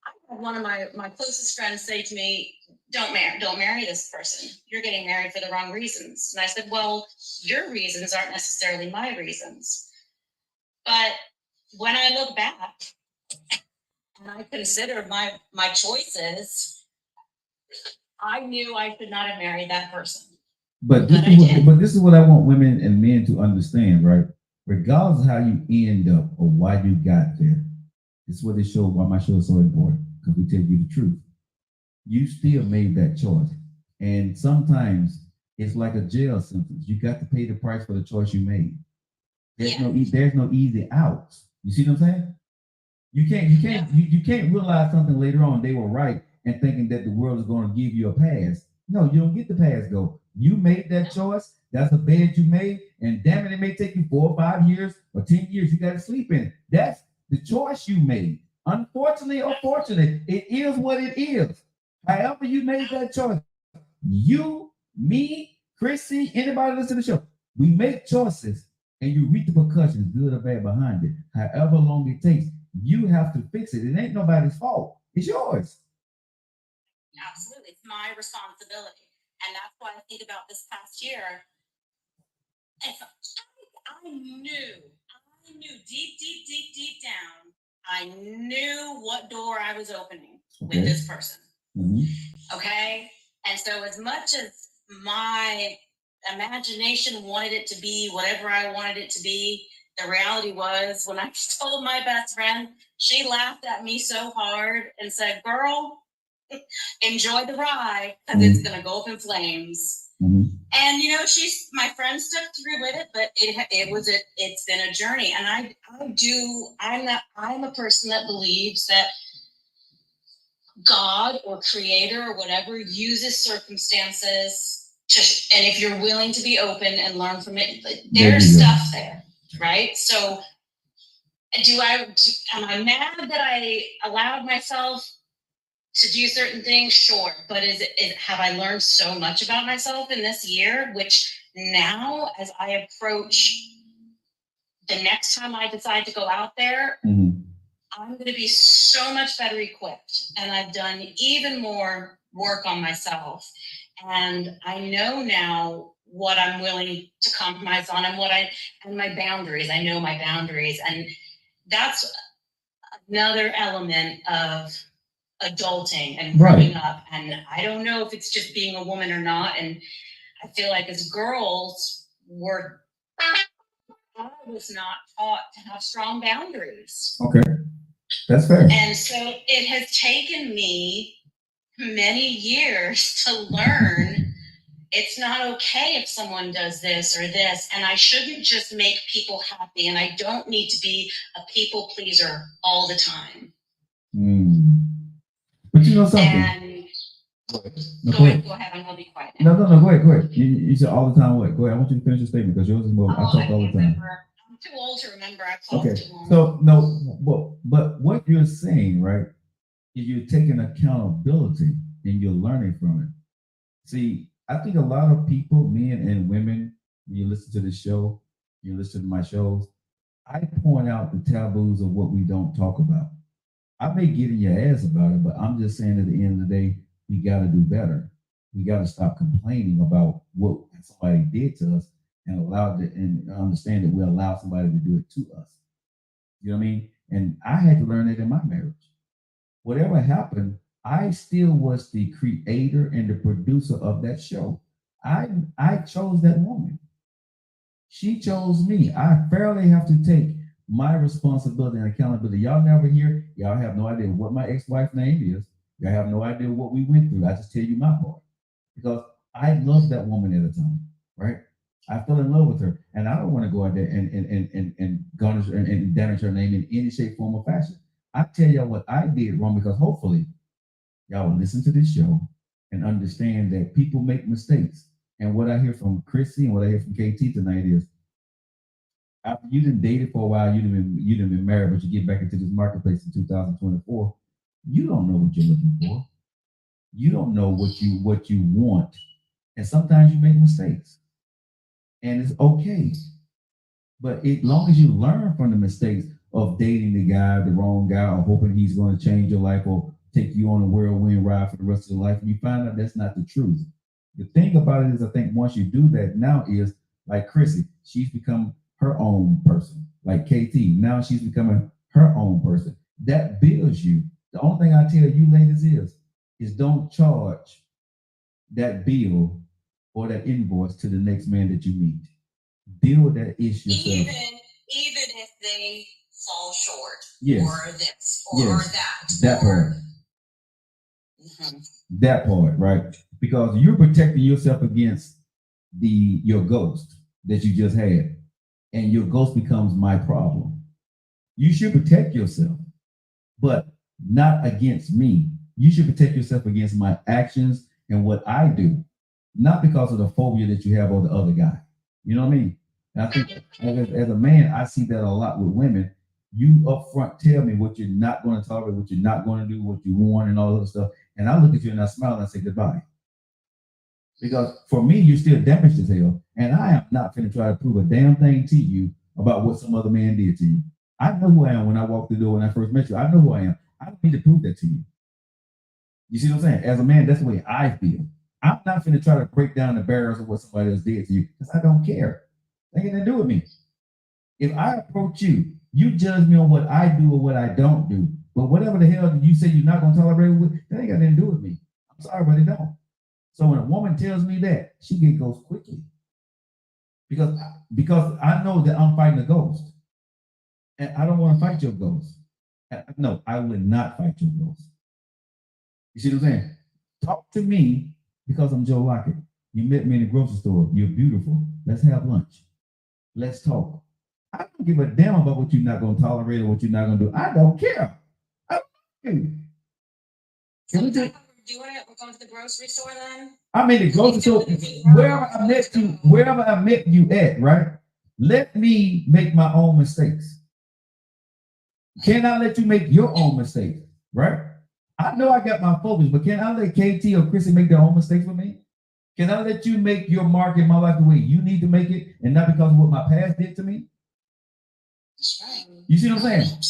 I had one of my closest friends say to me, don't marry this person. You're getting married for the wrong reasons. And I said, well, your reasons aren't necessarily my reasons. But when I look back and I consider my choices, I knew I should not have married that person. But But I did. but this is what I want women and men to understand, right? Regardless of how you end up or why you got there, this is what they show. Why my show is so important, because we tell you the truth. You still made that choice, and sometimes it's like a jail sentence. You got to pay the price for the choice you made. There's no easy outs. You see what I'm saying? You can't realize something later on they were right and thinking that the world is going to give you a pass. No, you don't get the pass. Go. You made that choice. That's a bed you made, and damn it, it may take you 4 or 5 years or 10 years. You got to sleep in it. That's the choice you made. Unfortunately or fortunately, it is what it is. However, you made that choice. You, me, Chrissy, anybody listen to the show, we make choices and you reap the repercussions, good or bad, behind it. However long it takes, you have to fix it. It ain't nobody's fault. It's yours. Absolutely. It's my responsibility. And that's why I think about this past year. If I knew deep down, I knew what door I was opening with this person. Mm-hmm. Okay. And so, as much as my imagination wanted it to be whatever I wanted it to be, the reality was when I told my best friend, she laughed at me so hard and said, "Girl, enjoy the ride because it's going to go up in flames." Mm-hmm. And my friend stuck through with it, but it's been a journey. And I'm a person that believes that God or creator or whatever uses circumstances and if you're willing to be open and learn from it, there's stuff there, right? So am I mad that I allowed myself to do certain things? Sure. But have I learned so much about myself in this year, which now as I approach the next time I decide to go out there, Mm-hmm. I'm going to be so much better equipped, and I've done even more work on myself. And I know now what I'm willing to compromise on and my boundaries. I know my boundaries. And that's another element of adulting and growing up. And I don't know if it's just being a woman or not. And I feel like as girls, I was not taught to have strong boundaries. Okay. That's fair. And so it has taken me many years to learn it's not okay if someone does this or this, and I shouldn't just make people happy, and I don't need to be a people pleaser all the time. But you know something? And go ahead. I'm going to be quiet now. No, go ahead. You said all the time what? Go ahead. I want you to finish your statement because yours is more. I talk all the time. I'm too old to remember. I talked too long. So, no, but what you're saying, right, is you're taking accountability and you're learning from it. See, I think a lot of people, men and women, when you listen to the show, you listen to my shows, I point out the taboos of what we don't talk about. I may get in your ass about it, but I'm just saying at the end of the day, we got to do better. We got to stop complaining about what somebody did to us and understand that we allow somebody to do it to us. You know what I mean? And I had to learn that in my marriage. Whatever happened, I still was the creator and the producer of that show. I chose that woman. She chose me. I fairly have to take my responsibility and accountability. Y'all never hear, y'all have no idea what my ex-wife's name is. Y'all have no idea what we went through. I just tell you my part. Because I loved that woman at the time, right? I fell in love with her. And I don't want to go out there and garnish and damage her name in any shape, form, or fashion. I tell y'all what I did wrong because hopefully y'all will listen to this show and understand that people make mistakes. And what I hear from Chrissy and what I hear from KT tonight is, after you done dated for a while, you done been married, but you get back into this marketplace in 2024, you don't know what you're looking for. You don't know what you want. And sometimes you make mistakes. And it's okay. But as long as you learn from the mistakes of dating the guy, the wrong guy, or hoping he's going to change your life or take you on a whirlwind ride for the rest of your life, and you find out that's not the truth. The thing about it is, I think once you do that now is like Chrissy, she's become her own person. Like KT, now she's becoming her own person. That builds you. The only thing I tell you ladies is is don't charge that bill or that invoice to the next man that you meet. Deal with that issue yourself. Even if they fall short, Yes. or this, or Yes. that, That part. Mhm. That part, right? Because you're protecting yourself against your ghost that you just had, and your ghost becomes my problem. You should protect yourself, but not against me. You should protect yourself against my actions and what I do, not because of the phobia that you have on the other guy. You know what I mean? And I think as a man, I see that a lot with women. You upfront tell me what you're not going to tolerate, what you're not going to do, what you want, and all that stuff. And I look at you and I smile and I say goodbye. Because for me, you're still damaged as hell. And I am not going to try to prove a damn thing to you about what some other man did to you. I know who I am when I walked the door when I first met you. I know who I am. I don't need to prove that to you. You see what I'm saying? As a man, that's the way I feel. I'm not going to try to break down the barriers of what somebody else did to you because I don't care. That ain't nothing to do with me. If I approach you, you judge me on what I do or what I don't do. But whatever the hell you say you're not going to tolerate with, that ain't got nothing to do with me. I'm sorry, but it don't. So when a woman tells me that, she get ghost quickly. Because I know that I'm fighting a ghost. And I don't want to fight your ghost. No, I would not fight your ghost. You see what I'm saying? Talk to me because I'm Joe Lockett. You met me in the grocery store. You're beautiful. Let's have lunch. Let's talk. I don't give a damn about what you're not going to tolerate or what you're not going to do. I don't care. I don't care. So we're doing it. We're going to the grocery store then. I'm in the grocery store. Wherever I met you at, right? Let me make my own mistakes. Can I let you make your own mistakes, right? I know I got my focus, but can I let KT or Chrissy make their own mistakes with me? Can I let you make your mark in my life the way you need to make it, and not because of what my past did to me? That's right. You see what I'm saying?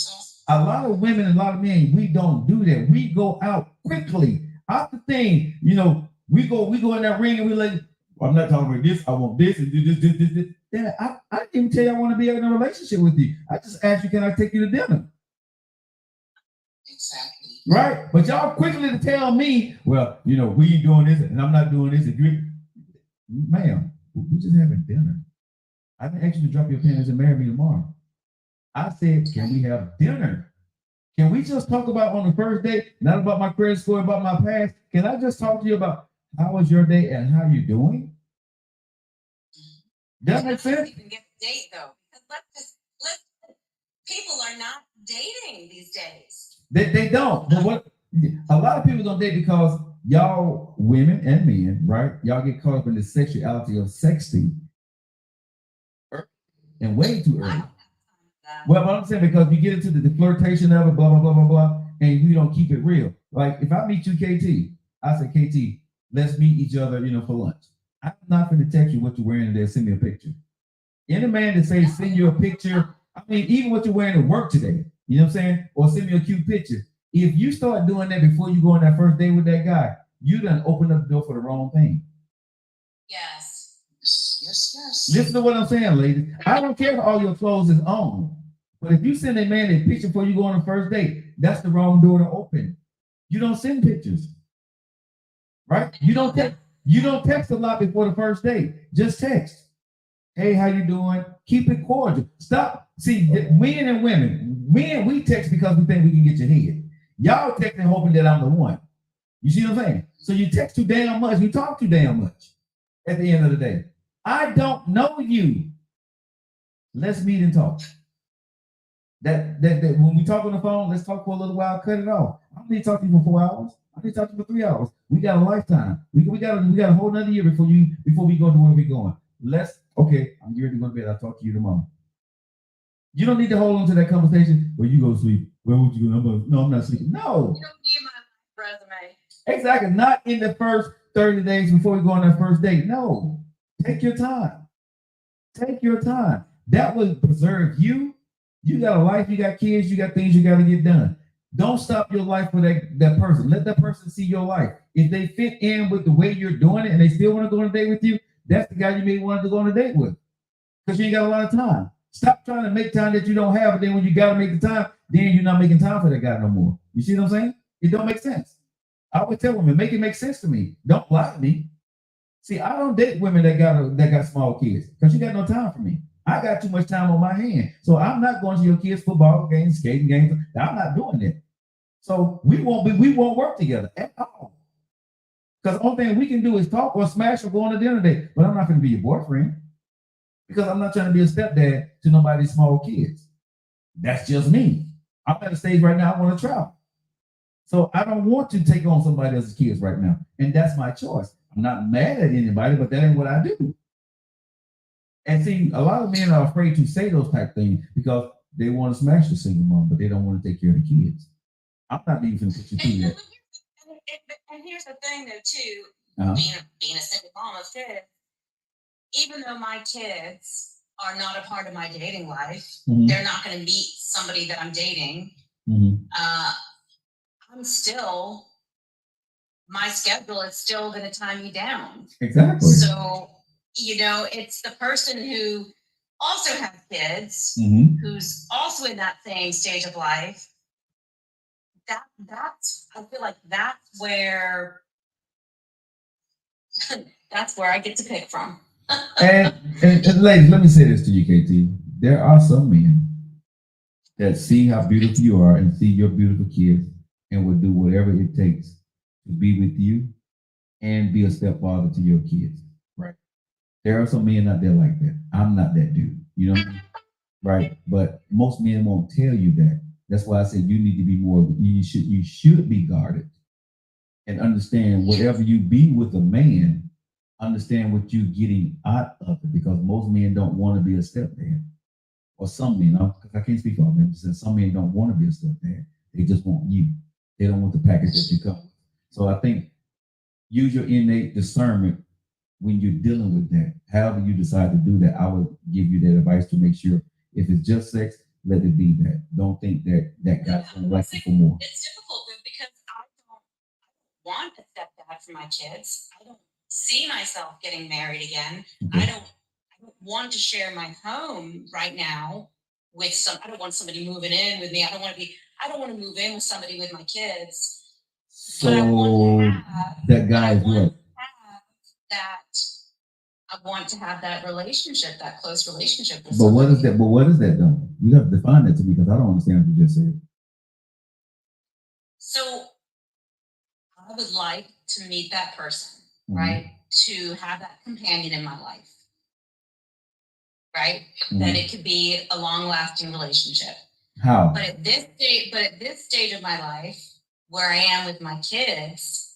A lot of women and a lot of men, we don't do that. We go out quickly. After thing, we go in that ring and we like, well, I'm not talking about this. I want this and do this. Then I didn't even tell you I want to be in a relationship with you. I just asked you, can I take you to dinner? Exactly. Right? But y'all quickly to tell me, well, we ain't doing this and I'm not doing this. If you, ma'am, we just having dinner. I didn't ask you to drop your panties and marry me tomorrow. I said, can we have dinner? Can we just talk about on the first date, not about my credit score, about my past? Can I just talk to you about how was your day and how you doing? That makes sense? Even get a date though. People are not dating these days. They don't. But what a lot of people don't date because y'all women and men, right? Y'all get caught up in the sexuality of sexting and way too early. Well, but I'm saying because you get into the flirtation of it, blah, blah, blah, blah, blah, and you don't keep it real. Like if I meet you, KT, I say, KT, let's meet each other, for lunch. I'm not going to text you what you're wearing today, send me a picture. Any man that says send you a picture, I mean, even what you're wearing to work today, you know what I'm saying? Or send me a cute picture. If you start doing that before you go on that first date with that guy, you done open up the door for the wrong thing. Yes. Yes. Listen to what I'm saying, ladies. I don't care if all your clothes is on. But if you send a man a picture before you go on the first date, that's the wrong door to open. You don't send pictures. Right? You don't text a lot before the first date. Just text. Hey, how you doing? Keep it cordial. Stop. See, men and women, we text because we think we can get your head. Y'all texting hoping that I'm the one. You see what I'm saying? So you text too damn much. You talk too damn much at the end of the day. I don't know you. Let's meet and talk. That when we talk on the phone, let's talk for a little while, cut it off. I don't need to talk to you for 4 hours. I need to talk to you for 3 hours. We got a lifetime. We got a whole nother year before we go to where we're going. Okay, I'm ready to go to bed. I'll talk to you tomorrow. You don't need to hold on to that conversation where you go to sleep. Where would you go? No, I'm not sleeping. No. You don't need my resume. Exactly. Not in the first 30 days before we go on that first date. No. Take your time. Take your time. That will preserve you. You got a life, you got kids, you got things you got to get done. Don't stop your life for that person. Let that person see your life. If they fit in with the way you're doing it and they still want to go on a date with you, that's the guy you may want to go on a date with because you ain't got a lot of time. Stop trying to make time that you don't have, and then when you got to make the time, then you're not making time for that guy no more. You see what I'm saying? It don't make sense. I would tell women, make it make sense to me. Don't lie to me. See, I don't date women that got small kids because you got no time for me. I got too much time on my hand, so I'm not going to your kids' football games, skating games. I'm not doing it. So we won't work together at all. Because the only thing we can do is talk or smash or go on a dinner date. But I'm not going to be your boyfriend because I'm not trying to be a stepdad to nobody's small kids. That's just me. I'm at a stage right now I want to travel. So I don't want to take on somebody else's kids right now. And that's my choice. I'm not mad at anybody, but that ain't what I do. And see, a lot of men are afraid to say those type things because they want to smash the single mom, but they don't want to take care of the kids. I'm not even going to put you through that. And here's the thing, though, too, Uh-huh. being a single mom of kids, even though my kids are not a part of my dating life, they're not going to meet somebody that I'm dating. I'm still, my schedule is still going to tie me down. Exactly. So, it's the person who also has kids, who's also in that same stage of life. That's I feel like that's where I get to pick from. and ladies, let me say this to you, KT. There are some men that see how beautiful you are and see your beautiful kids and will do whatever it takes to be with you and be a stepfather to your kids. Right. There are some men out there like that. I'm not that dude. You know what I mean? Right. But most men won't tell you that. That's why I said you need to be more. You should be guarded and understand whatever you be with a man. Understand what you're getting out of it because most men don't want to be a stepdad, or some men. Because I can't speak for all men. Some men don't want to be a stepdad. They just want you. They don't want the package that you come with. So I think use your innate discernment when you're dealing with that. However you decide to do that, I would give you that advice to make sure if it's just sex, let it be that. Don't think that guy's going to like you for more. It's difficult because I don't want a stepdad for my kids. I don't see myself getting married again. Okay. I don't want to share my home right now with I don't want somebody moving in with me. I don't want to move in with somebody with my kids. So that guy is what? I want to have that relationship, that close relationship with But somebody. what is that though? You have to define that to me because I don't understand what you just said. So I would like to meet that person, right? To have that companion in my life, right? That it could be a long-lasting relationship. How? But at this stage of my life, where I am with my kids,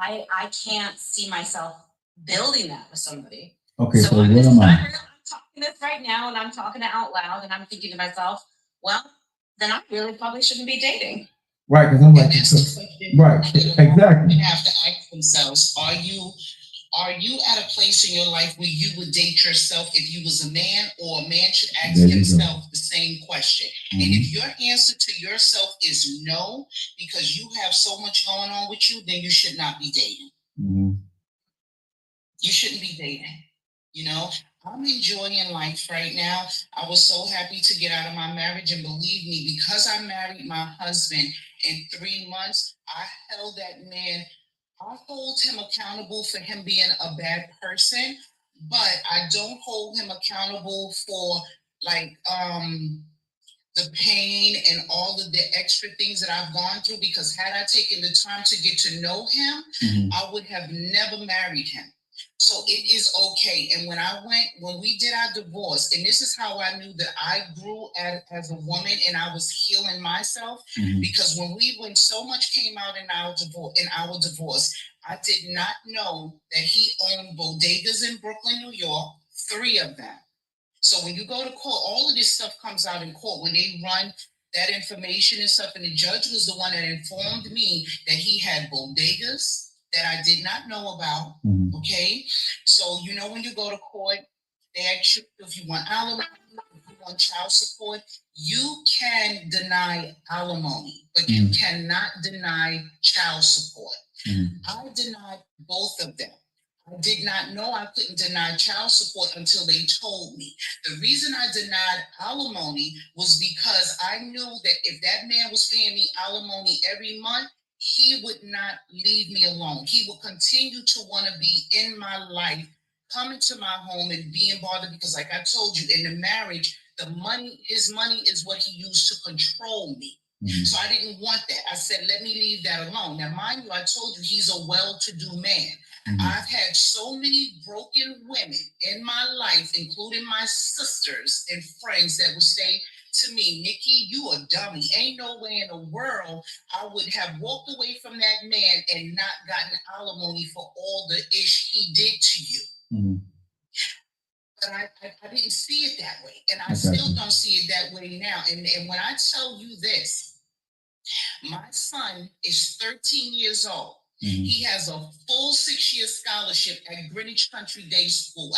I can't see myself building that with somebody. Okay, so I'm what am I? I'm talking this right now, and I'm talking it out loud, and I'm thinking to myself, well, then I really probably shouldn't be dating. Right, because I'm like, right, exactly. They have to ask themselves, are you at a place in your life where you would date yourself if you was a man, or a man should ask himself the same question? And if your answer to yourself is no, because you have so much going on with you, then you should not be dating. You shouldn't be dating. I'm enjoying life right now. I was so happy to get out of my marriage, and believe me, because I married my husband in 3 months, I held that man. I hold him accountable for him being a bad person, but I don't hold him accountable for the pain and all of the extra things that I've gone through, because had I taken the time to get to know him, I would have never married him. So it is okay. And when we did our divorce, and this is how I knew that I grew as a woman and I was healing myself, because when so much came out in our divorce, I did not know that he owned bodegas in Brooklyn, New York, 3 of them. So when you go to court, all of this stuff comes out in court when they run that information and stuff. And the judge was the one that informed me that he had bodegas that I did not know about. Okay. So, when you go to court, they ask you if you want alimony, if you want child support. You can deny alimony, but you cannot deny child support. I denied both of them. I did not know I couldn't deny child support until they told me. The reason I denied alimony was because I knew that if that man was paying me alimony every month, he would not leave me alone. He would continue to want to be in my life, come into my home and being bothered because, like I told you, in the marriage, his money is what he used to control me. Mm-hmm. So I didn't want that. I said, let me leave that alone. Now, mind you, I told you he's a well-to-do man. Mm-hmm. I've had so many broken women in my life, including my sisters and friends, that would say to me, Nikki, you a dummy. Ain't no way in the world I would have walked away from that man and not gotten alimony for all the ish he did to you. Mm-hmm. But I didn't see it that way. And I still don't see it that way now. And when I tell you this, my son is 13 years old. Mm-hmm. He has a full 6-year scholarship at Greenwich Country Day School,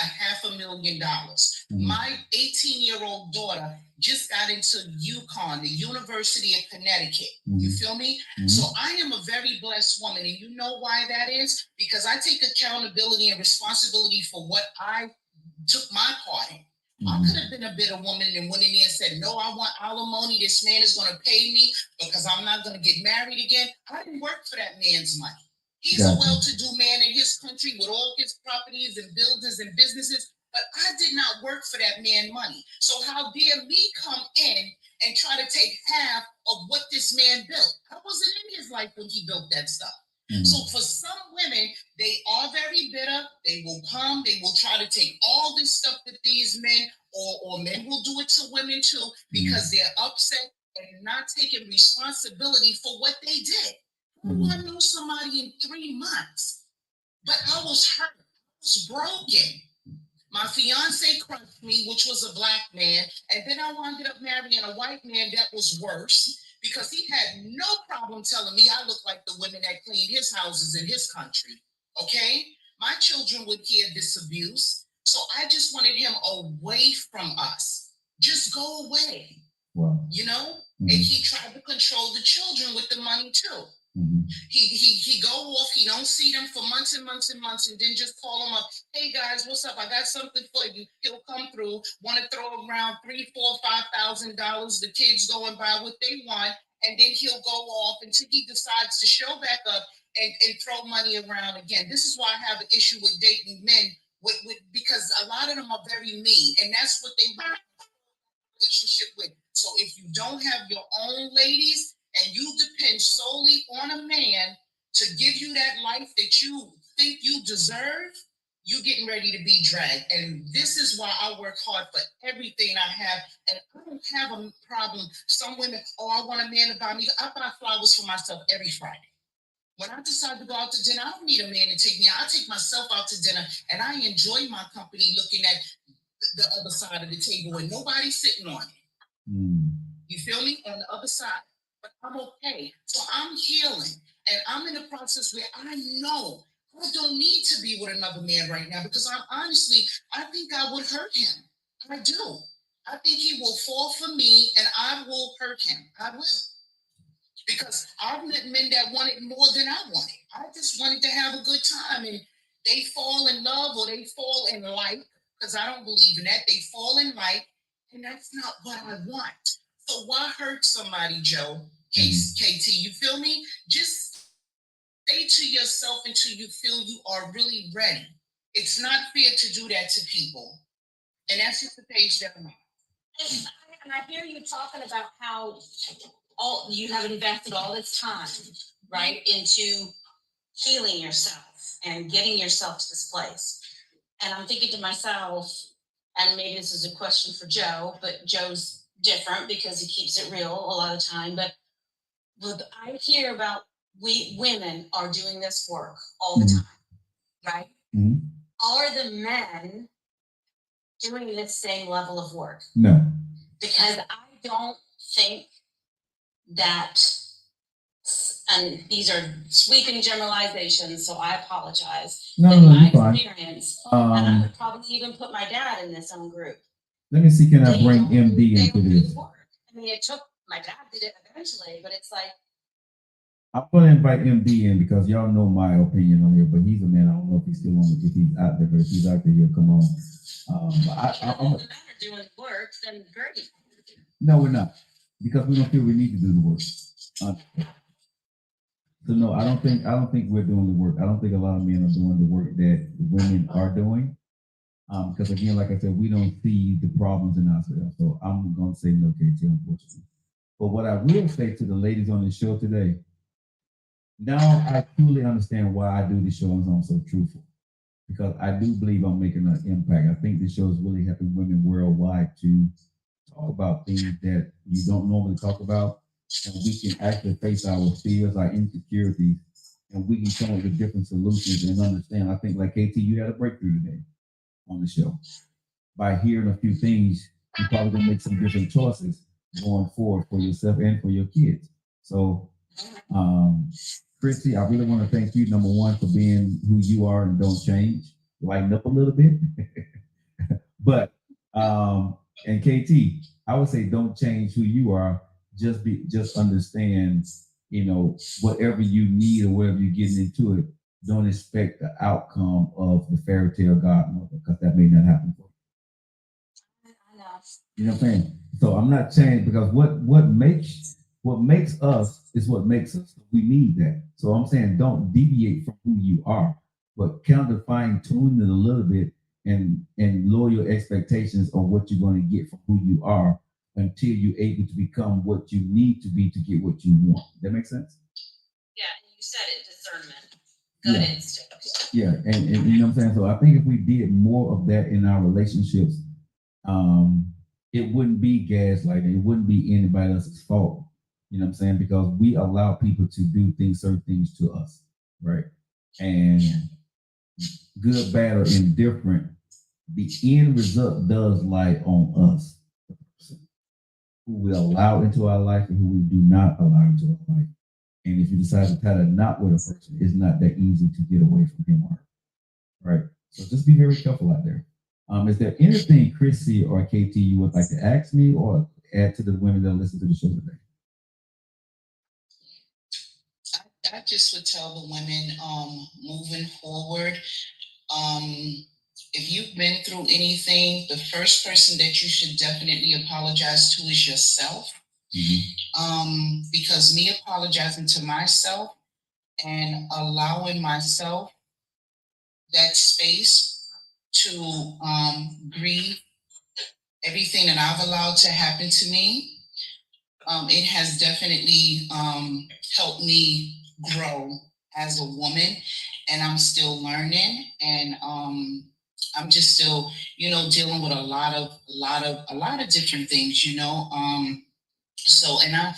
$500,000. Mm-hmm. My 18-year-old daughter just got into UConn, the University of Connecticut. Mm-hmm. You feel me? Mm-hmm. So I am a very blessed woman. And you know why that is? Because I take accountability and responsibility for what I took my part in. Mm-hmm. I could have been a bitter woman and went in there and said, no, I want alimony. This man is going to pay me because I'm not going to get married again. I didn't work for that man's money. He's a well-to-do man in his country with all his properties and buildings and businesses, but I did not work for that man money. So how dare me come in and try to take half of what this man built? I wasn't in his life when he built that stuff. Mm-hmm. So for some women, they are very bitter. They will come, they will try to take all this stuff that these men or men will do it to women too, because they're upset and not taking responsibility for what they did. I knew somebody in 3 months, but I was hurt. I was broken. My fiance crushed me, which was a black man, and then I wound up marrying a white man that was worse because he had no problem telling me I looked like the women that cleaned his houses in his country. Okay? My children would hear this abuse, so I just wanted him away from us. Just go away. Wow. You know? Mm-hmm. And he tried to control the children with the money too. Mm-hmm. He go off, he don't see them for months and months and months, and then just call them up. Hey guys, what's up? I got something for you. He'll come through, want to throw around $3,000, $4,000, $5,000. The kids go and buy what they want, and then he'll go off until he decides to show back up and throw money around again. This is why I have an issue with dating men with because a lot of them are very mean, and that's what they want a relationship with. So if you don't have your own ladies, and you depend solely on a man to give you that life that you think you deserve, you're getting ready to be dragged. And this is why I work hard for everything I have. And I don't have a problem. Some women, I want a man to buy me. I buy flowers for myself every Friday. When I decide to go out to dinner, I don't need a man to take me out. I take myself out to dinner, and I enjoy my company looking at the other side of the table and nobody's sitting on it. Mm. You feel me? On the other side. But I'm okay. So I'm healing. And I'm in a process where I know I don't need to be with another man right now because I think I would hurt him. I do. I think he will fall for me and I will hurt him. I will. Because I've met men that wanted more than I wanted. I just wanted to have a good time, and they fall in love or they fall in like, because I don't believe in that. They fall in like, and that's not what I want. So why hurt somebody, Joe? KT, you feel me? Just stay to yourself until you feel you are really ready. It's not fair to do that to people. And that's just the page that I'm on. And I hear you talking about how you have invested all this time, right, into healing yourself and getting yourself to this place. And I'm thinking to myself, and maybe this is a question for Joe, but Joe's different because he keeps it real a lot of time. But I hear about women are doing this work all the time, right? Mm-hmm. Are the men doing this same level of work? No. Because I don't think that, and these are sweeping generalizations, so I apologize. No, in my fine. experience, and I would probably even put my dad in this own group. Let me see, can I bring MD into this? I mean, my dad did it eventually, but it's like, I'm going to invite MD in because y'all know my opinion on here, but he's a man. I don't know if he's still on, if he's out there, but if he's out there, he'll come on. I'm the men are doing work, then great. No, we're not, because we don't feel we need to do the work. So no, I don't think we're doing the work. I don't think a lot of men are doing the work that women are doing. Because again, like I said, we don't see the problems in ourselves. So I'm gonna say no, KT, unfortunately. But what I will say to the ladies on the show today, now I truly understand why I do the show and I'm so truthful. Because I do believe I'm making an impact. I think the show is really helping women worldwide to talk about things that you don't normally talk about, and we can actually face our fears, our insecurities, and we can come up with different solutions and understand. I think, like KT, you had a breakthrough today on the show. By hearing a few things, you're probably gonna make some different choices going forward for yourself and for your kids. So, um, Christy, I really want to thank you, number one, for being who you are and don't change. Lighten up a little bit. But and KT, I would say don't change who you are. Just understand, whatever you need or whatever you're getting into it, don't expect the outcome of the fairy tale godmother because that may not happen for I know. you. You know what I'm saying? So I'm not saying because what makes us is what makes us. We need that. So I'm saying don't deviate from who you are, but kind of fine tune it a little bit and lower your expectations on what you're going to get from who you are until you're able to become what you need to be to get what you want. That makes sense? Yeah, and you said it, discernment, good Yeah. instinct. Yeah, and you know what I'm saying? So I think if we did more of that in our relationships, it wouldn't be gaslighting. It wouldn't be anybody else's fault. You know what I'm saying? Because we allow people to do certain things to us, right? And good, bad, or indifferent, the end result does lie on us, who we allow into our life and who we do not allow into our life. And if you decide to tie a knot with a person, it's not that easy to get away from him or her, right? So just be very careful out there. Is there anything, Chrissy or KT, you would like to ask me or add to the women that listen to the show today? I just would tell the women, moving forward, um, if you've been through anything, the first person that you should definitely apologize to is yourself. Because me apologizing to myself and allowing myself that space to grieve everything that I've allowed to happen to me, it has definitely helped me grow as a woman, and I'm still learning, and I'm just still, dealing with a lot of different things, So, and I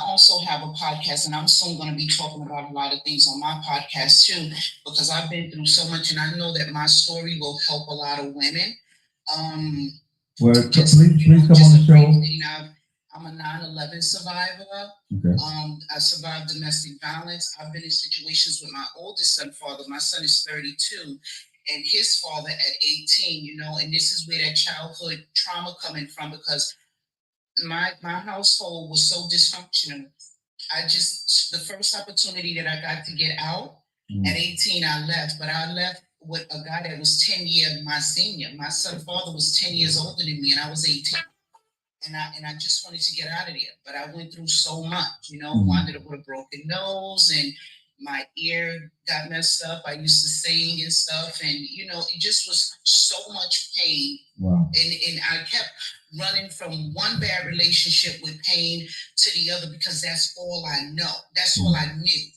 also have a podcast, and I'm soon going to be talking about a lot of things on my podcast too, because I've been through so much, and I know that my story will help a lot of women. Well, please come on the show. I'm a 9/11 survivor. Okay. I survived domestic violence. I've been in situations with my oldest son, father. My son is 32, and his father at 18. And this is where that childhood trauma coming from, because my household was so dysfunctional. The first opportunity that I got to get out at 18, I left, but I left with a guy that was 10 years my senior. My son father was 10 years older than me, and I was 18. And I just wanted to get out of there, but I went through so much, wound up with a broken nose, and my ear got messed up. I used to sing and stuff, and it just was so much pain. Wow. And I kept running from one bad relationship with pain to the other, because that's all I know. That's all I knew.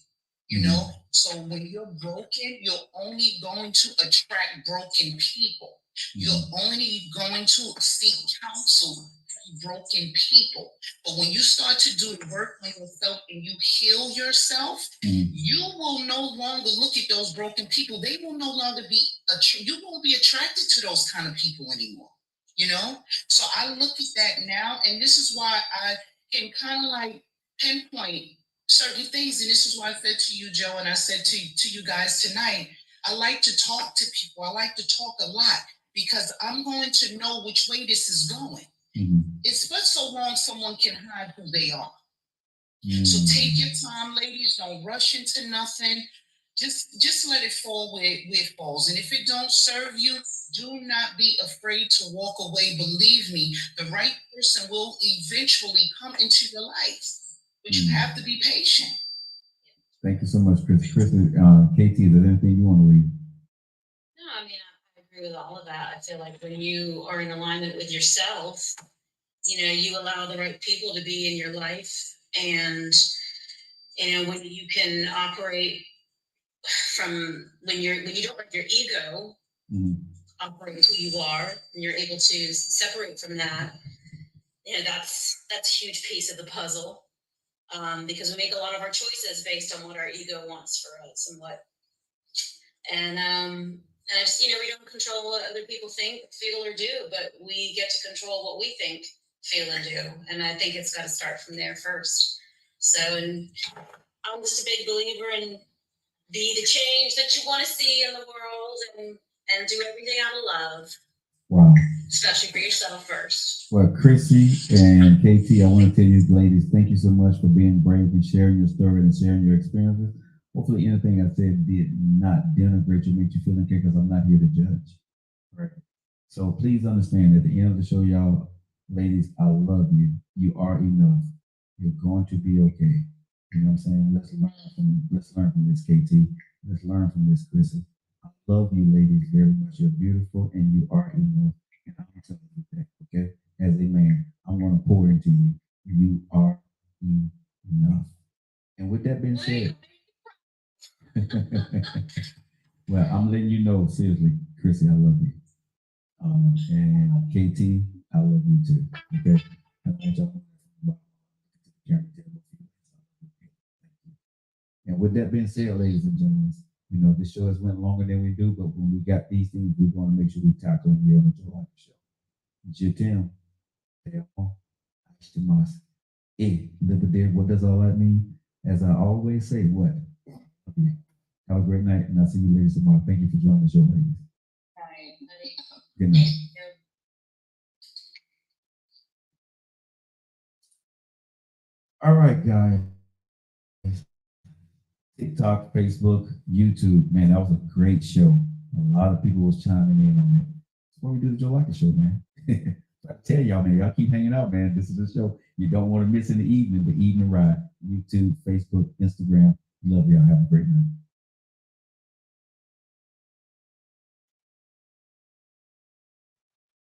So when you're broken, you're only going to attract broken people. You're only going to seek counsel from broken people. But when you start to do the work on yourself and you heal yourself, you will no longer look at those broken people. They will no longer be, you won't be attracted to those kind of people anymore. So I look at that now, and this is why I can kind of like pinpoint certain things. And this is why I said to you, Joe, and I said to you guys tonight, I like to talk to people. I like to talk a lot, because I'm going to know which way this is going. It's but so long someone can hide who they are. So take your time, ladies. Don't rush into nothing. Just let it fall where it falls. And if it don't serve you, do not be afraid to walk away. Believe me, the right person will eventually come into your life. But you have to be patient. Thank you so much, Chris. Chris, KT, is there anything you want to leave? No, I mean, I agree with all of that. I feel like when you are in alignment with yourself, you allow the right people to be in your life. And, when you can operate from when you don't let your ego operate who you are, and you're able to separate from that, that's a huge piece of the puzzle. Because we make a lot of our choices based on what our ego wants for us and I just, we don't control what other people think, feel, or do, but we get to control what we think, feel, and do. And I think it's got to start from there first. So, and I'm just a big believer in be the change that you want to see in the world and do everything out of love. Wow. Especially for yourself first. Well, Chrissy and KT, I want to tell you, ladies, thank you so much for being brave and sharing your story and sharing your experiences. Hopefully anything I said did not denigrate you, make you feel okay, because I'm not here to judge. Right. So please understand, at the end of the show, y'all, ladies, I love you. You are enough. You're going to be okay. You know what I'm saying? Let's learn from this, KT. Let's learn from this, Chrissy. I love you, ladies, very much. You're beautiful and you are enough. And I'm telling you that, okay? As a man, I'm going to pour into you. You are enough. And with that being said, well, I'm letting you know, seriously, Chrissy, I love you. And KT, I love you too. Okay? I want y'all and with that being said, ladies and gentlemen, this show has went longer than we do, but when we got these things, we're going to make sure we tackle them here on the Joe Life Show. Jitim, what does all that mean? As I always say, what? Okay. Have a great night, and I'll see you ladies tomorrow. Thank you for joining the show, ladies. All right. Good night. All right, guys. TikTok, Facebook, YouTube, man, that was a great show. A lot of people was chiming in on it. That's why we do the Joe Liker Show, man. I tell y'all, man, y'all keep hanging out, man. This is the show you don't want to miss in the evening ride. YouTube, Facebook, Instagram. Love y'all. Have a great night.